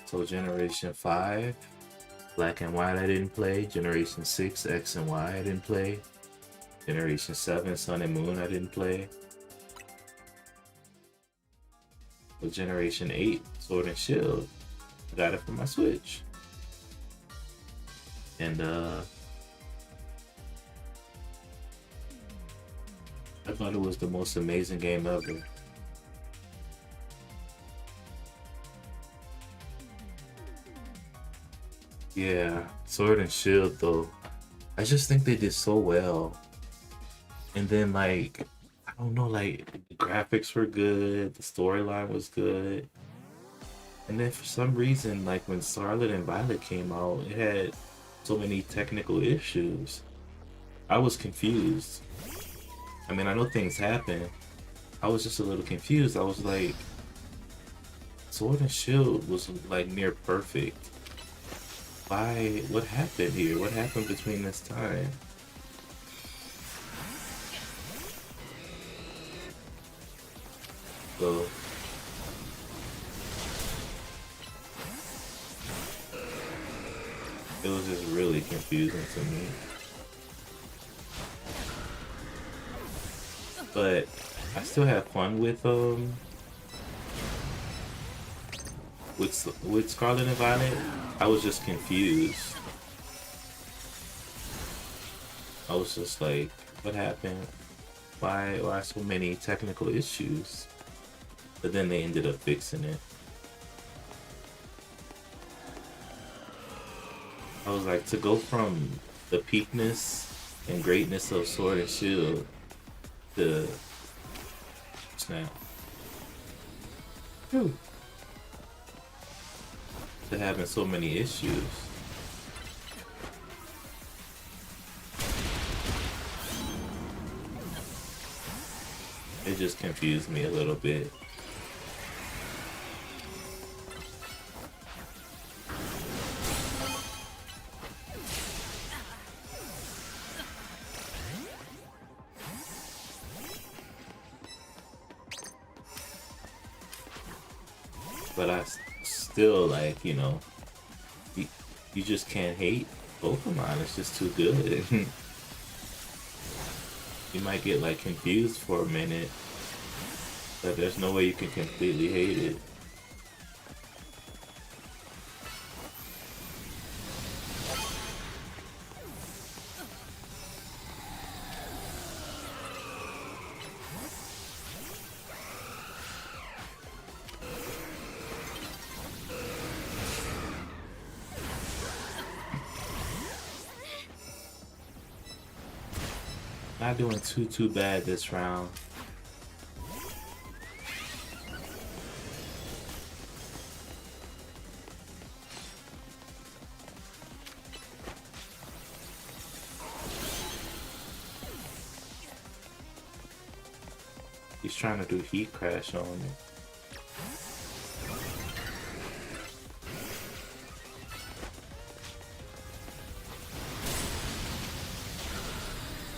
So Generation 5, Black and White I didn't play. Generation 6, X and Y I didn't play. Generation 7, Sun and Moon I didn't play. But Generation 8, Sword and Shield, I got it for my Switch. And I thought it was the most amazing game ever. Yeah, Sword and Shield though. I just think they did so well. And then like I don't know, like the graphics were good, the storyline was good. And then for some reason, like when Scarlet and Violet came out, it had so many technical issues. I was confused. I mean, I know things happen. I was just a little confused. I was like, Sword and Shield was like near perfect. Why? What happened here? What happened between this time? So it was just really confusing to me. But I still have fun with Scarlet and Violet. I was just confused. I was just like, what happened? Why so many technical issues? But then they ended up fixing it. I was like, to go from the peakness and greatness of Sword and Shield, the snap. Whew. To having so many issues. It just confused me a little bit. But still, like, you know, you just can't hate Pokemon. It's just too good. You might get like confused for a minute, but there's no way you can completely hate it. Not doing too bad this round. He's trying to do heat crash on me.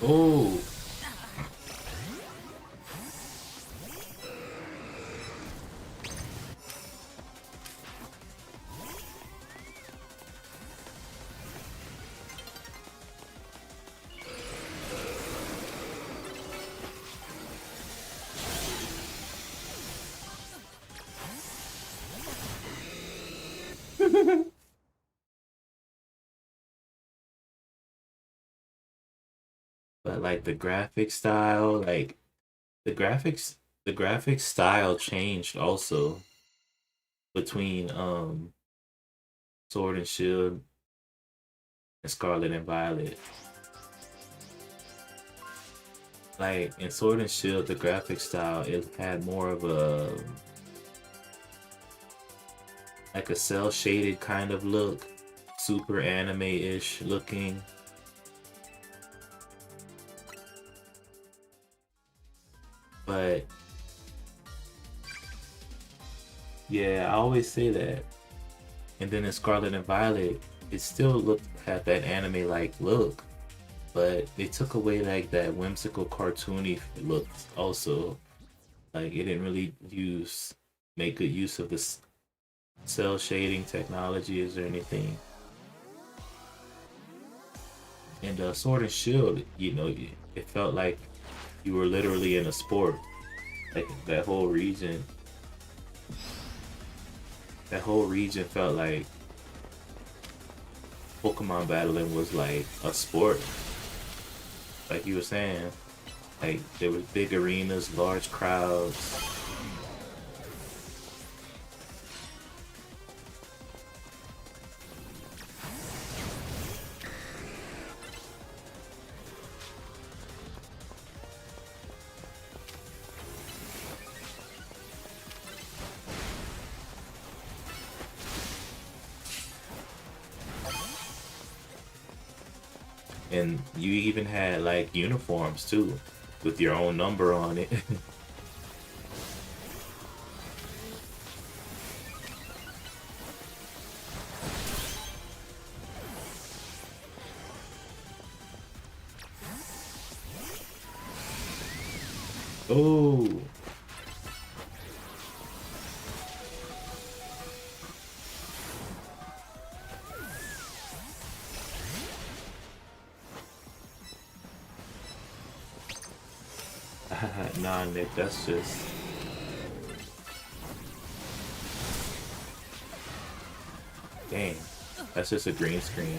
Oh. But like the graphic style, like the graphic style changed also between Sword and Shield and Scarlet and Violet. Like in Sword and Shield, the graphic style, it had more of a like a cell shaded kind of look, super anime-ish looking. But yeah, I always say that. And then in Scarlet and Violet, it still looked had that anime like look, but they took away like that whimsical cartoony look also. Like it didn't really make good use of the cell shading technologies or anything. And Sword and Shield, you know, it felt like you were literally in a sport. Like that whole region felt like Pokemon battling was like a sport. Like you were saying, like there was big arenas, large crowds. And you even had like uniforms too, with your own number on it. Oh, nah, Nick, that's just dang. That's just a green screen.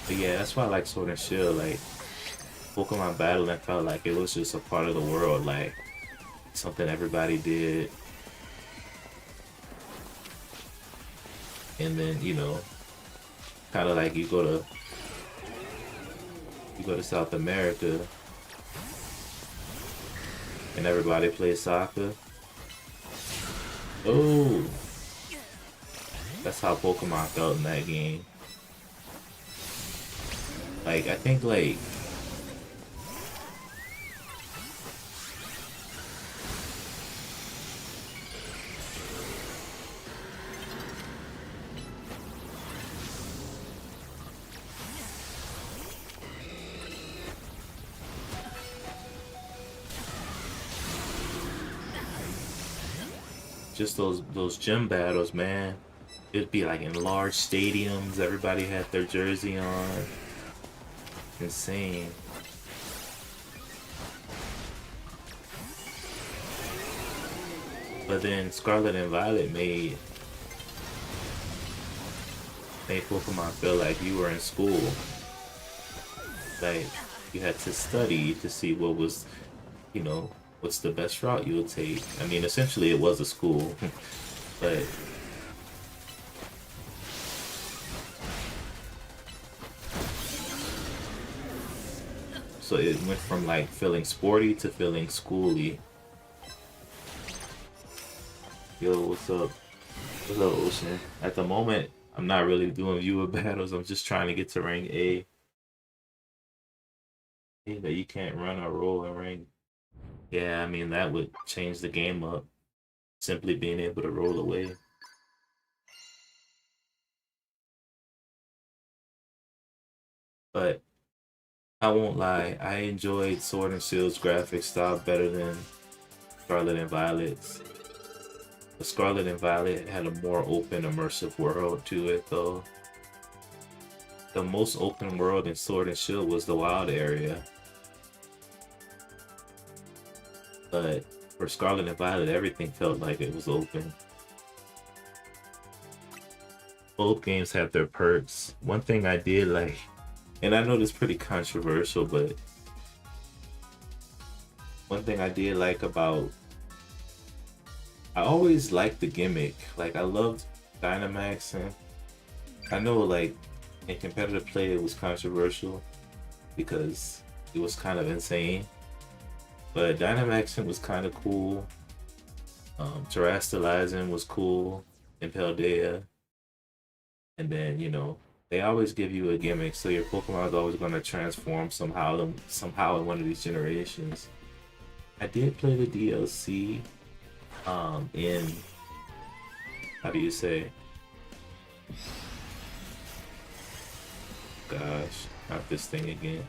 But yeah, that's why I like Sword and Shield. Like Pokemon battling felt like it was just a part of the world, like something everybody did. And then, you know, kind of like you go to You go to South America and everybody plays soccer. Oh, that's how Pokemon felt in that game. Like, I think, like, just those gym battles, man. It'd be like in large stadiums. Everybody had their jersey on. Insane. But then Scarlet and Violet made Pokemon feel like you were in school. Like you had to study to see what was, you know, what's the best route you would take. I mean, essentially it was a school, but so it went from like feeling sporty to feeling schooly. Yo, what's up? What's up, Ocean? At the moment, I'm not really doing viewer battles. I'm just trying to get to rank A. That you can't run or roll in rank. Yeah, I mean that would change the game up. Simply being able to roll away. But I won't lie, I enjoyed Sword and Shield's graphic style better than Scarlet and Violet's. The Scarlet and Violet had a more open, immersive world to it, though. The most open world in Sword and Shield was the wild area. But for Scarlet and Violet, everything felt like it was open. Both games have their perks. One thing I did like, and I know this is pretty controversial, but one thing I did like about, I always liked the gimmick. Like I loved Dynamax, and I know like in competitive play it was controversial because it was kind of insane. But Dynamaxing was kind of cool. Terastallizing was cool in Paldea. And then, you know, they always give you a gimmick, so your Pokemon is always going to transform somehow in one of these generations. I did play the DLC in, how do you say? Gosh, not this thing again.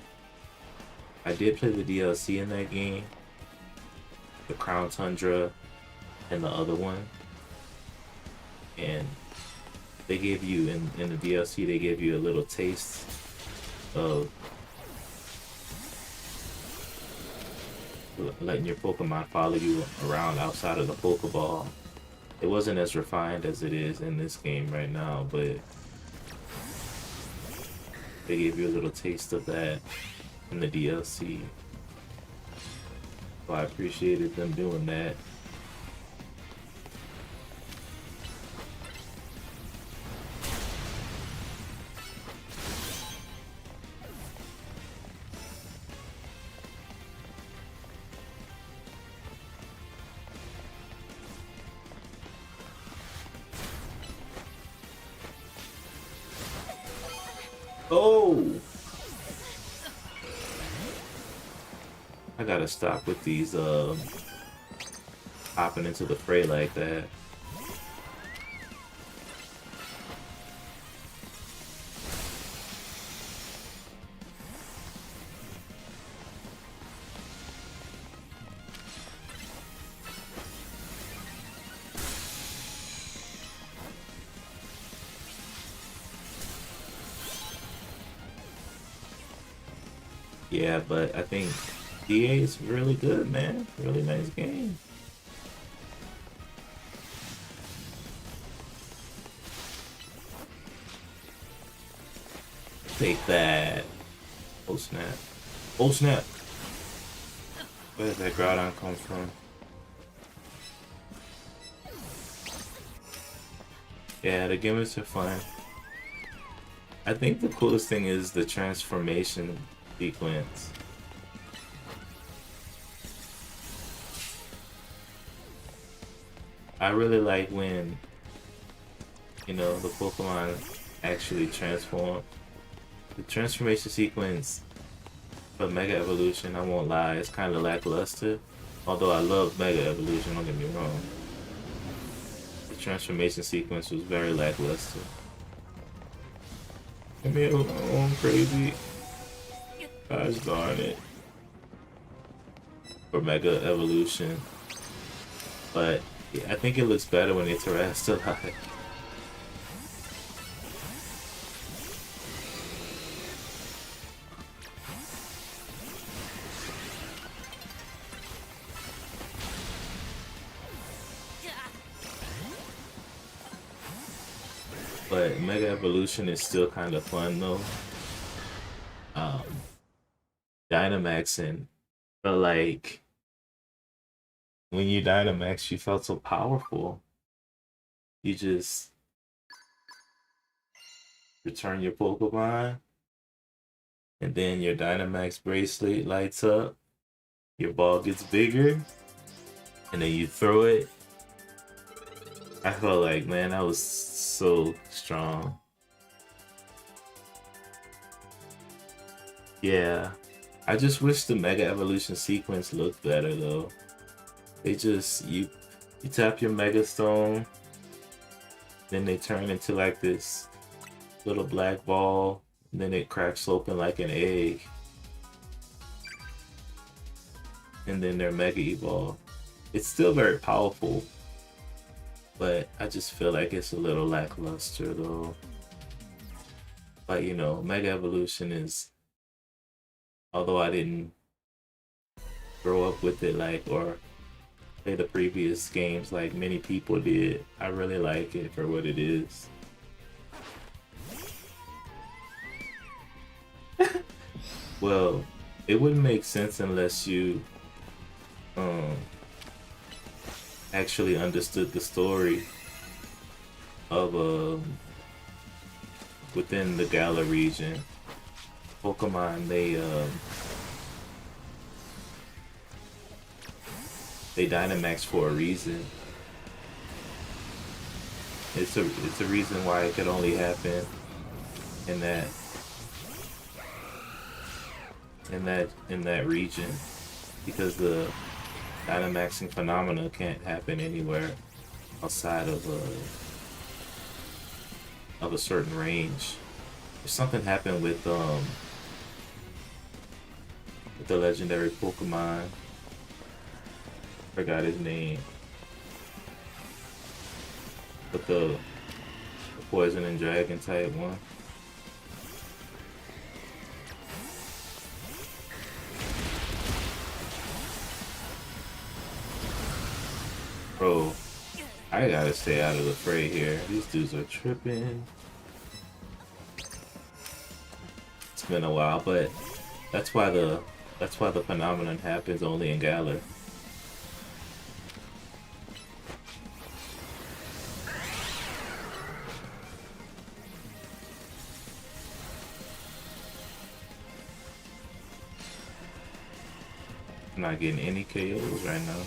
I did play the DLC in that game, the Crown Tundra and the other one, and they gave you in the DLC they gave you a little taste of letting your Pokemon follow you around outside of the Pokeball. It wasn't as refined as it is in this game right now, but they gave you a little taste of that in the DLC. So I appreciated them doing that. Oh! I gotta stop with these hopping into the fray like that. Yeah, but I think DA is really good, man. Really nice game. Take that. Oh snap. Oh snap. Where did that Groudon come from? Yeah, the gimmicks are fun. I think the coolest thing is the transformation sequence. I really like when, you know, the Pokemon actually transform. The transformation sequence for Mega Evolution, I won't lie, it's kind of lackluster. Although I love Mega Evolution, don't get me wrong. The transformation sequence was very lackluster. Leave me alone, crazy. Gosh darn it. For Mega Evolution. But yeah, I think it looks better when it's Terrestrialized. But Mega Evolution is still kind of fun though. Um, Dynamaxing, but like when you Dynamax, you felt so powerful. You just return your Pokemon, and then your Dynamax bracelet lights up. Your ball gets bigger, and then you throw it. I felt like, man, that was so strong. Yeah, I just wish the Mega Evolution sequence looked better though. They just you tap your Mega Stone, then they turn into like this little black ball, and then it cracks open like an egg, and then they're Mega Evolve. It's still very powerful, but I just feel like it's a little lackluster though. But you know, Mega Evolution is, although I didn't grow up with it like or play the previous games like many people did, I really like it for what it is. Well, it wouldn't make sense unless you actually understood the story of within the Galar region. Pokemon, they Dynamax for a reason. It's a reason why it could only happen in that region, because the Dynamaxing phenomena can't happen anywhere outside of a certain range. If something happened with the legendary Pokemon, forgot his name, but the poison and dragon type one. Bro, I gotta stay out of the fray here. These dudes are tripping. It's been a while, but that's why the phenomenon happens only in Galar. I'm not getting any KOs right now.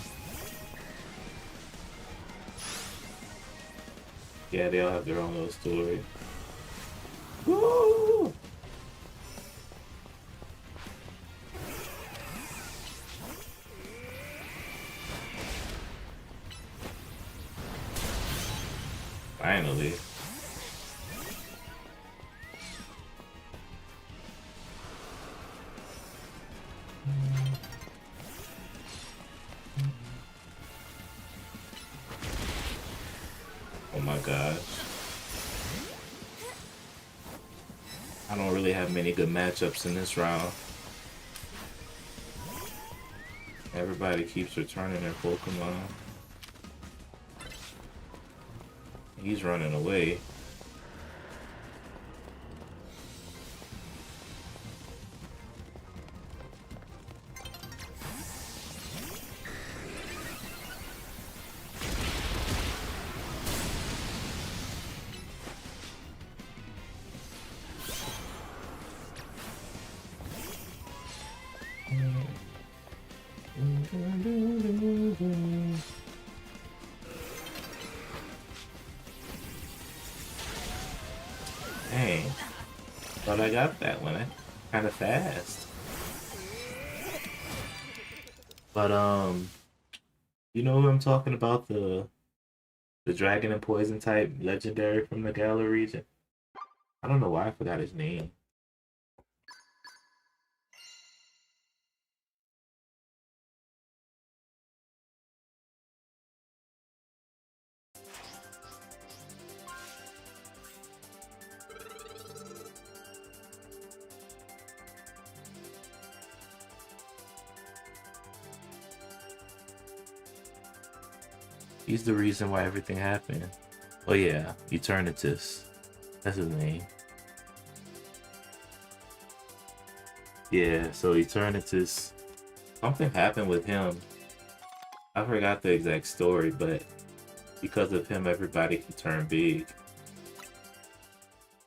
Yeah, they all have their own little story. Woo! Finally. Oh my gosh. I don't really have many good matchups in this round. Everybody keeps returning their Pokemon. He's running away. But I got that one kind of fast. But you know who I'm talking about? The dragon and poison type legendary from the Galar region. I don't know why I forgot his name. He's the reason why everything happened. Oh yeah, Eternatus. That's his name. Yeah, so Eternatus. Something happened with him. I forgot the exact story, but because of him, everybody can turn big.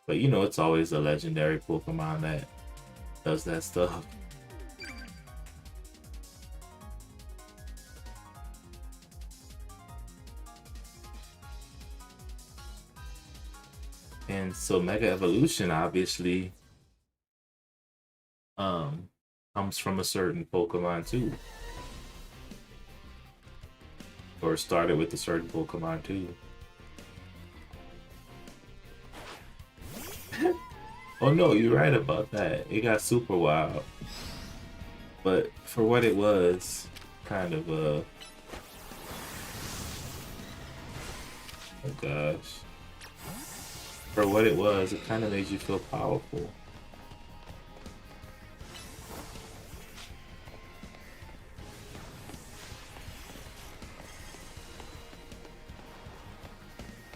But you know, it's always a legendary Pokemon that does that stuff. And so Mega Evolution obviously um comes from a certain Pokemon too. Or started with a certain Pokemon too. Oh no, you're right about that. It got super wild. But for what it was, kind of oh gosh. For what it was, it kind of made you feel powerful.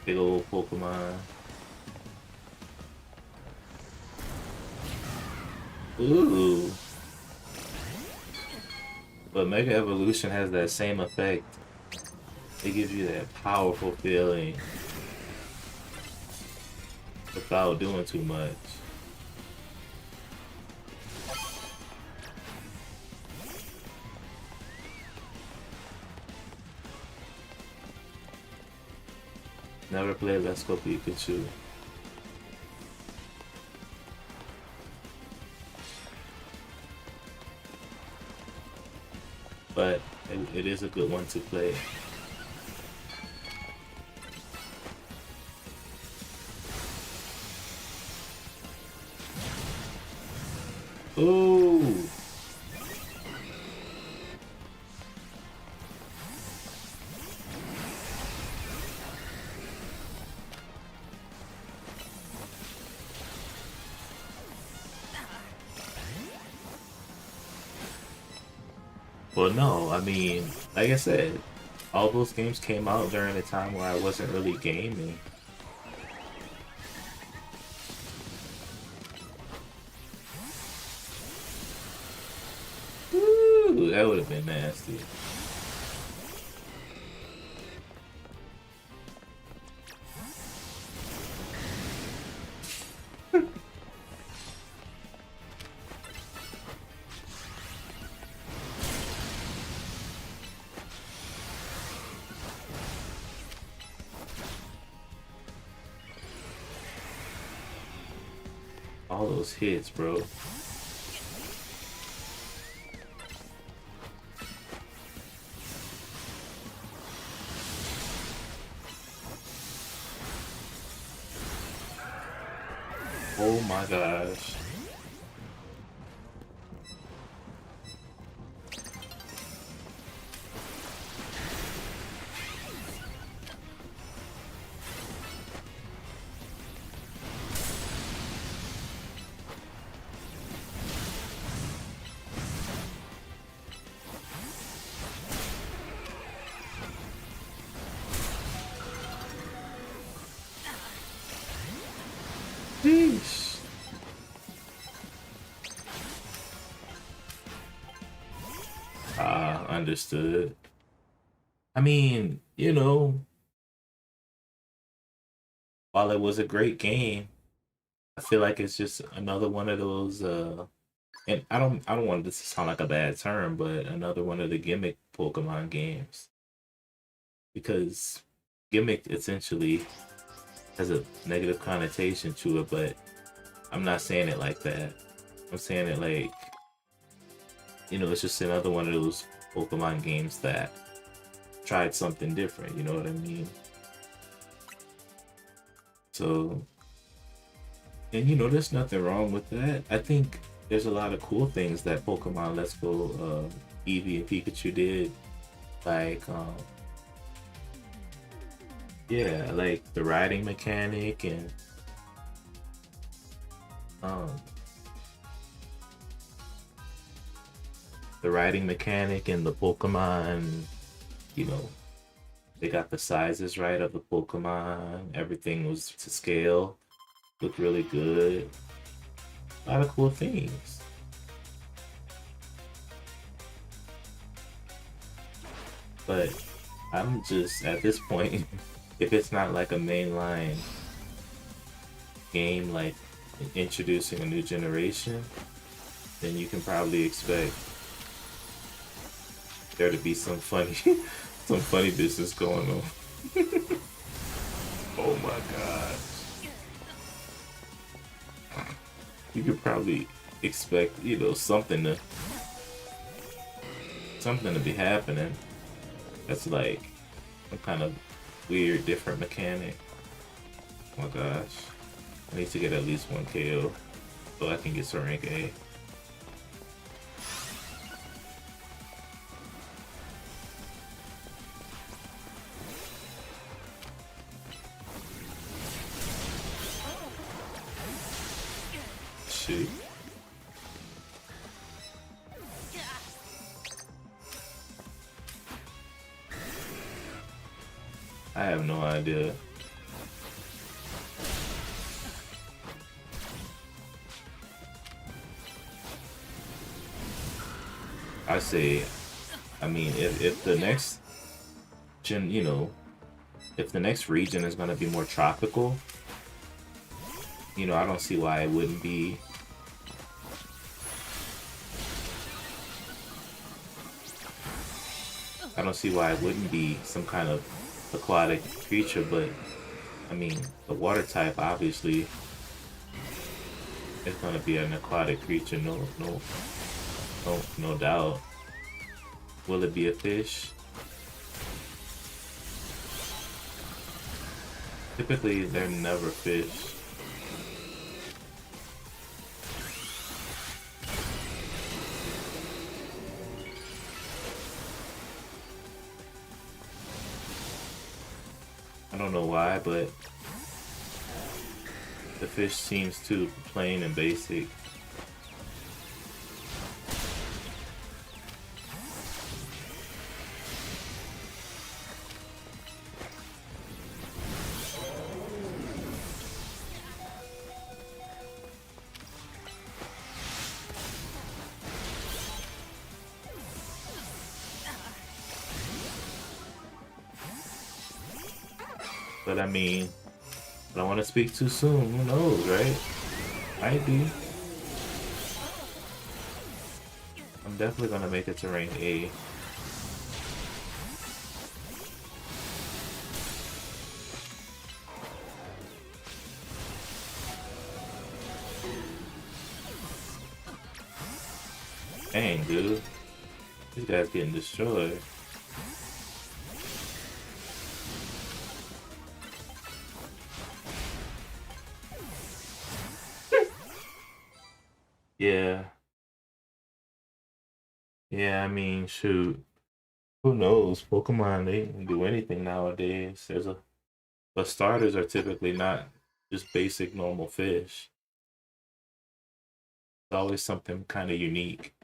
Big old Pokemon. Ooh. But Mega Evolution has that same effect. It gives you that powerful feeling without doing too much. Never played Let's Go Pikachu. But it is a good one to play. Ooh. Well, no, I mean, like I said, all those games came out during a time where I wasn't really gaming. Ooh, that would have been nasty. All those hits, bro. Oh my gosh. Sheesh. Ah, understood. I mean, you know, while it was a great game, I feel like it's just another one of those and I don't want this to sound like a bad term, but another one of the gimmick Pokemon games. Because gimmick essentially has a negative connotation to it, but I'm not saying it like that. I'm saying it like, you know, it's just another one of those Pokemon games that tried something different, you know what I mean? So, and you know, there's nothing wrong with that. I think there's a lot of cool things that Pokemon Let's Go Eevee and Pikachu did. Like, yeah, like the riding mechanic and um, the Pokemon, you know, they got the sizes right of the Pokemon. Everything was to scale. Looked really good. A lot of cool things. But I'm just at this point, if it's not like a mainline game, like introducing a new generation, then you can probably expect there to be some funny, some funny business going on. Oh my god! You could probably expect, you know, something to be happening. That's like some kind of weird, different mechanic. Oh my gosh. I need to get at least one KO so I can get to rank A. Shoot. I have no idea. I say, I mean, if the next you know, if the next region is going to be more tropical, you know, I don't see why it wouldn't be. I don't see why it wouldn't be some kind of aquatic creature, but I mean, the water type obviously is going to be an aquatic creature, no doubt. Will it be a fish? Typically, they're never fish. I don't know why, but the fish seems too plain and basic. But I mean, I don't want to speak too soon. Who knows, right? Might be. I'm definitely gonna make it to rank A. Dang, dude. These guys getting destroyed. Yeah. Yeah, I mean, shoot. Who knows? Pokemon, they can do anything nowadays. But starters are typically not just basic normal fish. It's always something kind of unique.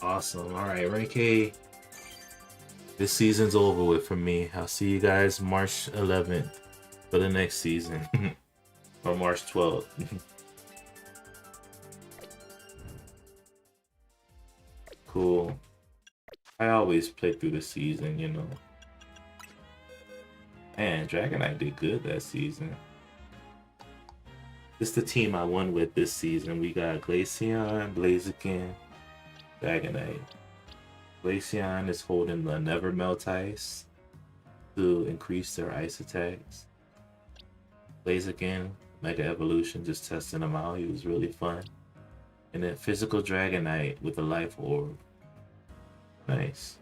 Awesome. All right, rank A. This season's over with for me. I'll see you guys March 11th for the next season. Or March 12th. Cool. I always play through the season, you know. Man, Dragonite did good that season. This is the team I won with this season. We got Glaceon, Blaziken, Dragonite. Glaceon is holding the Never Melt Ice. to increase their ice attacks. Blaziken, Mega Evolution, just testing him out. He was really fun. And then Physical Dragonite with a Life Orb. Nice.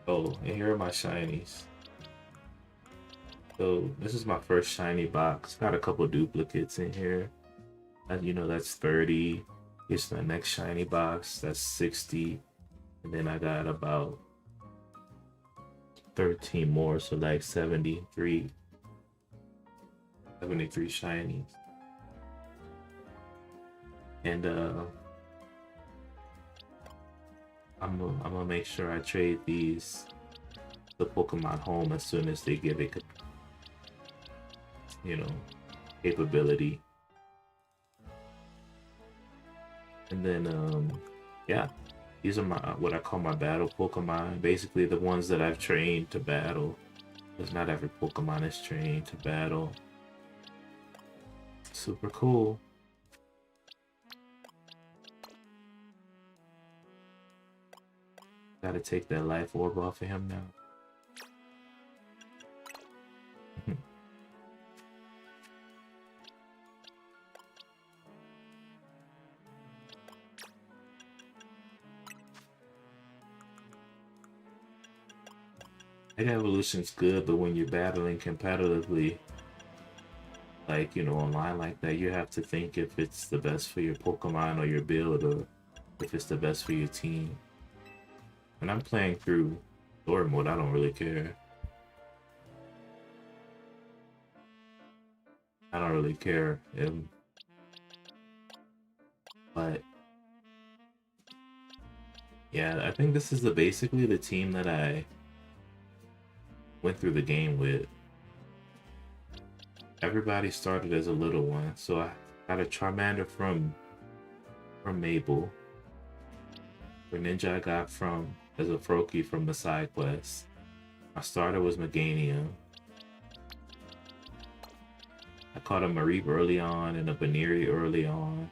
Oh, and here are my shinies. So this is my first shiny box. Got a couple duplicates in here. And you know, that's 30. Here's the next shiny box. That's 60. And then I got about 13 more, so like 73 shinies. And I'm gonna make sure I trade these the Pokemon home as soon as they give it, you know, capability. And then yeah, these are my what I call my battle Pokemon. Basically the ones that I've trained to battle, because not every Pokemon is trained to battle. Super cool. Gotta take that life orb off of him now. Mega Evolution's good, but when you're battling competitively, like, you know, online like that, you have to think if it's the best for your Pokemon or your build, or if it's the best for your team. When I'm playing through story mode, I don't really care. I don't really care. But yeah, I think this is basically the team that I went through the game with. Everybody started as a little one, so I got a Charmander from Mabel. Greninja I got as a Froakie from the side quest. My starter was Meganium. I caught a Mareep early on and a Baneri early on.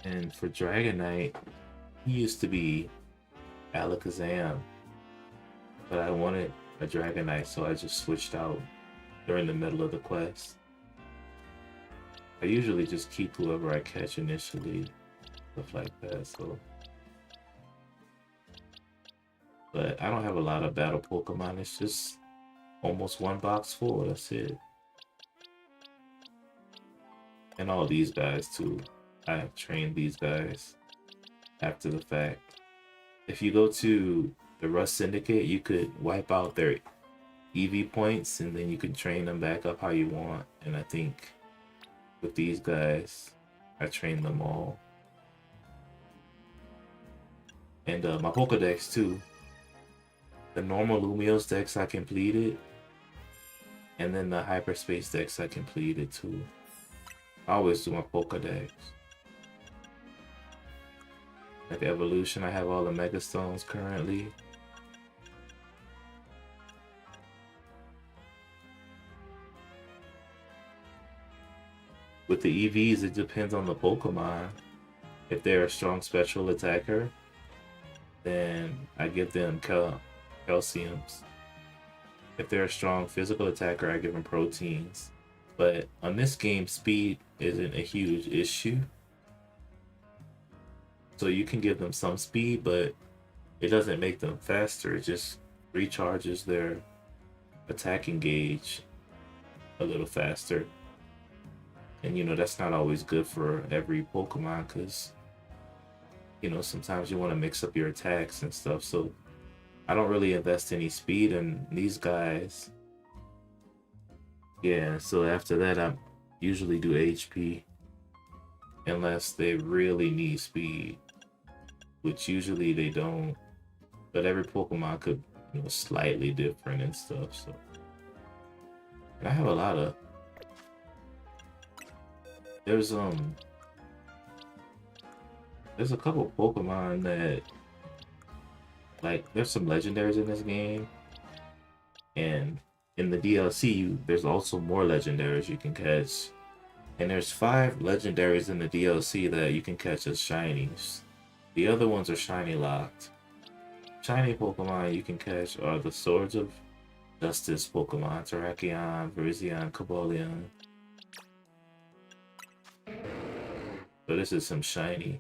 And for Dragonite, he used to be Alakazam, but I wanted a Dragonite, so I just switched out during the middle of the quest. I usually just keep whoever I catch initially, stuff like that, so. But I don't have a lot of battle Pokemon, it's just almost one box full, that's it. And all these guys too. I have trained these guys after the fact. If you go to the Rust Syndicate, you could wipe out their EV points and then you can train them back up how you want. And I think with these guys, I trained them all. And my Pokedex too. The normal Lumiose decks I completed, and then the Hyperspace decks I completed too. I always do my Pokedex. Like Evolution, I have all the Mega Stones currently. With the EVs, it depends on the Pokemon. If they're a strong special attacker, then I give them calciums. If they're a strong physical attacker, I give them proteins. But on this game, speed isn't a huge issue. So you can give them some speed, but it doesn't make them faster. It just recharges their attacking gauge a little faster. And you know, that's not always good for every Pokemon, because you know, sometimes you want to mix up your attacks and stuff. So I don't really invest any speed in these guys. Yeah, so after that I usually do HP unless they really need speed, which usually they don't. But every Pokemon could, you know, slightly different and stuff. So, and I have a lot of. There's a couple Pokemon that, like, there's some legendaries in this game, and in the DLC there's also more legendaries you can catch. And there's 5 legendaries in the DLC that you can catch as shinies. The other ones are shiny locked. Shiny Pokemon you can catch are the Swords of Justice Pokemon, Terrakion, Virizion, Cobalion. So this is some shiny.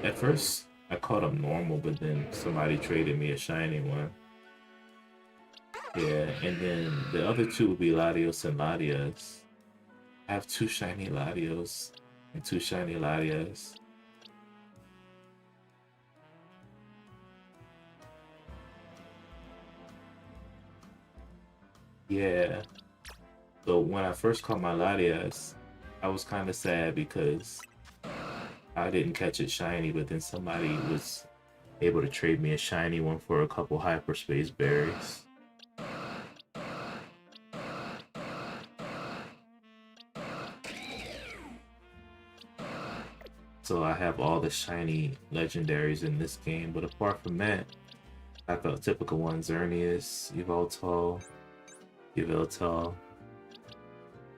At first, I caught them normal, but then somebody traded me a shiny one. Yeah, and then the other two would be Latios and Latias. I have 2 shiny Latios and 2 shiny Latias. Yeah. So when I first caught my Latias, I was kind of sad because I didn't catch it shiny, but then somebody was able to trade me a shiny one for a couple hyperspace berries. So I have all the shiny legendaries in this game, but apart from that, I got the typical ones: Xerneas, Yveltal,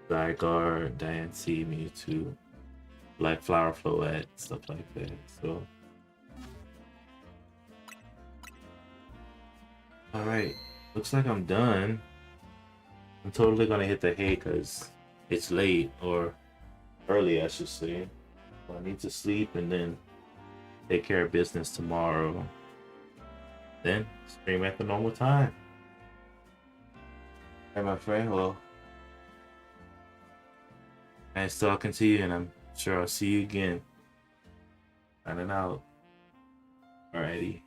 Zygarde, Diancie, Mewtwo, Black Flower Floette, stuff like that. So, alright, looks like I'm done. I'm totally gonna hit the hay because it's late, or early, I should say. I need to sleep and then take care of business tomorrow. Then stream at the normal time. Hey, my friend. Well, nice talking to you, and I'm sure I'll see you again. Signing out. Alrighty.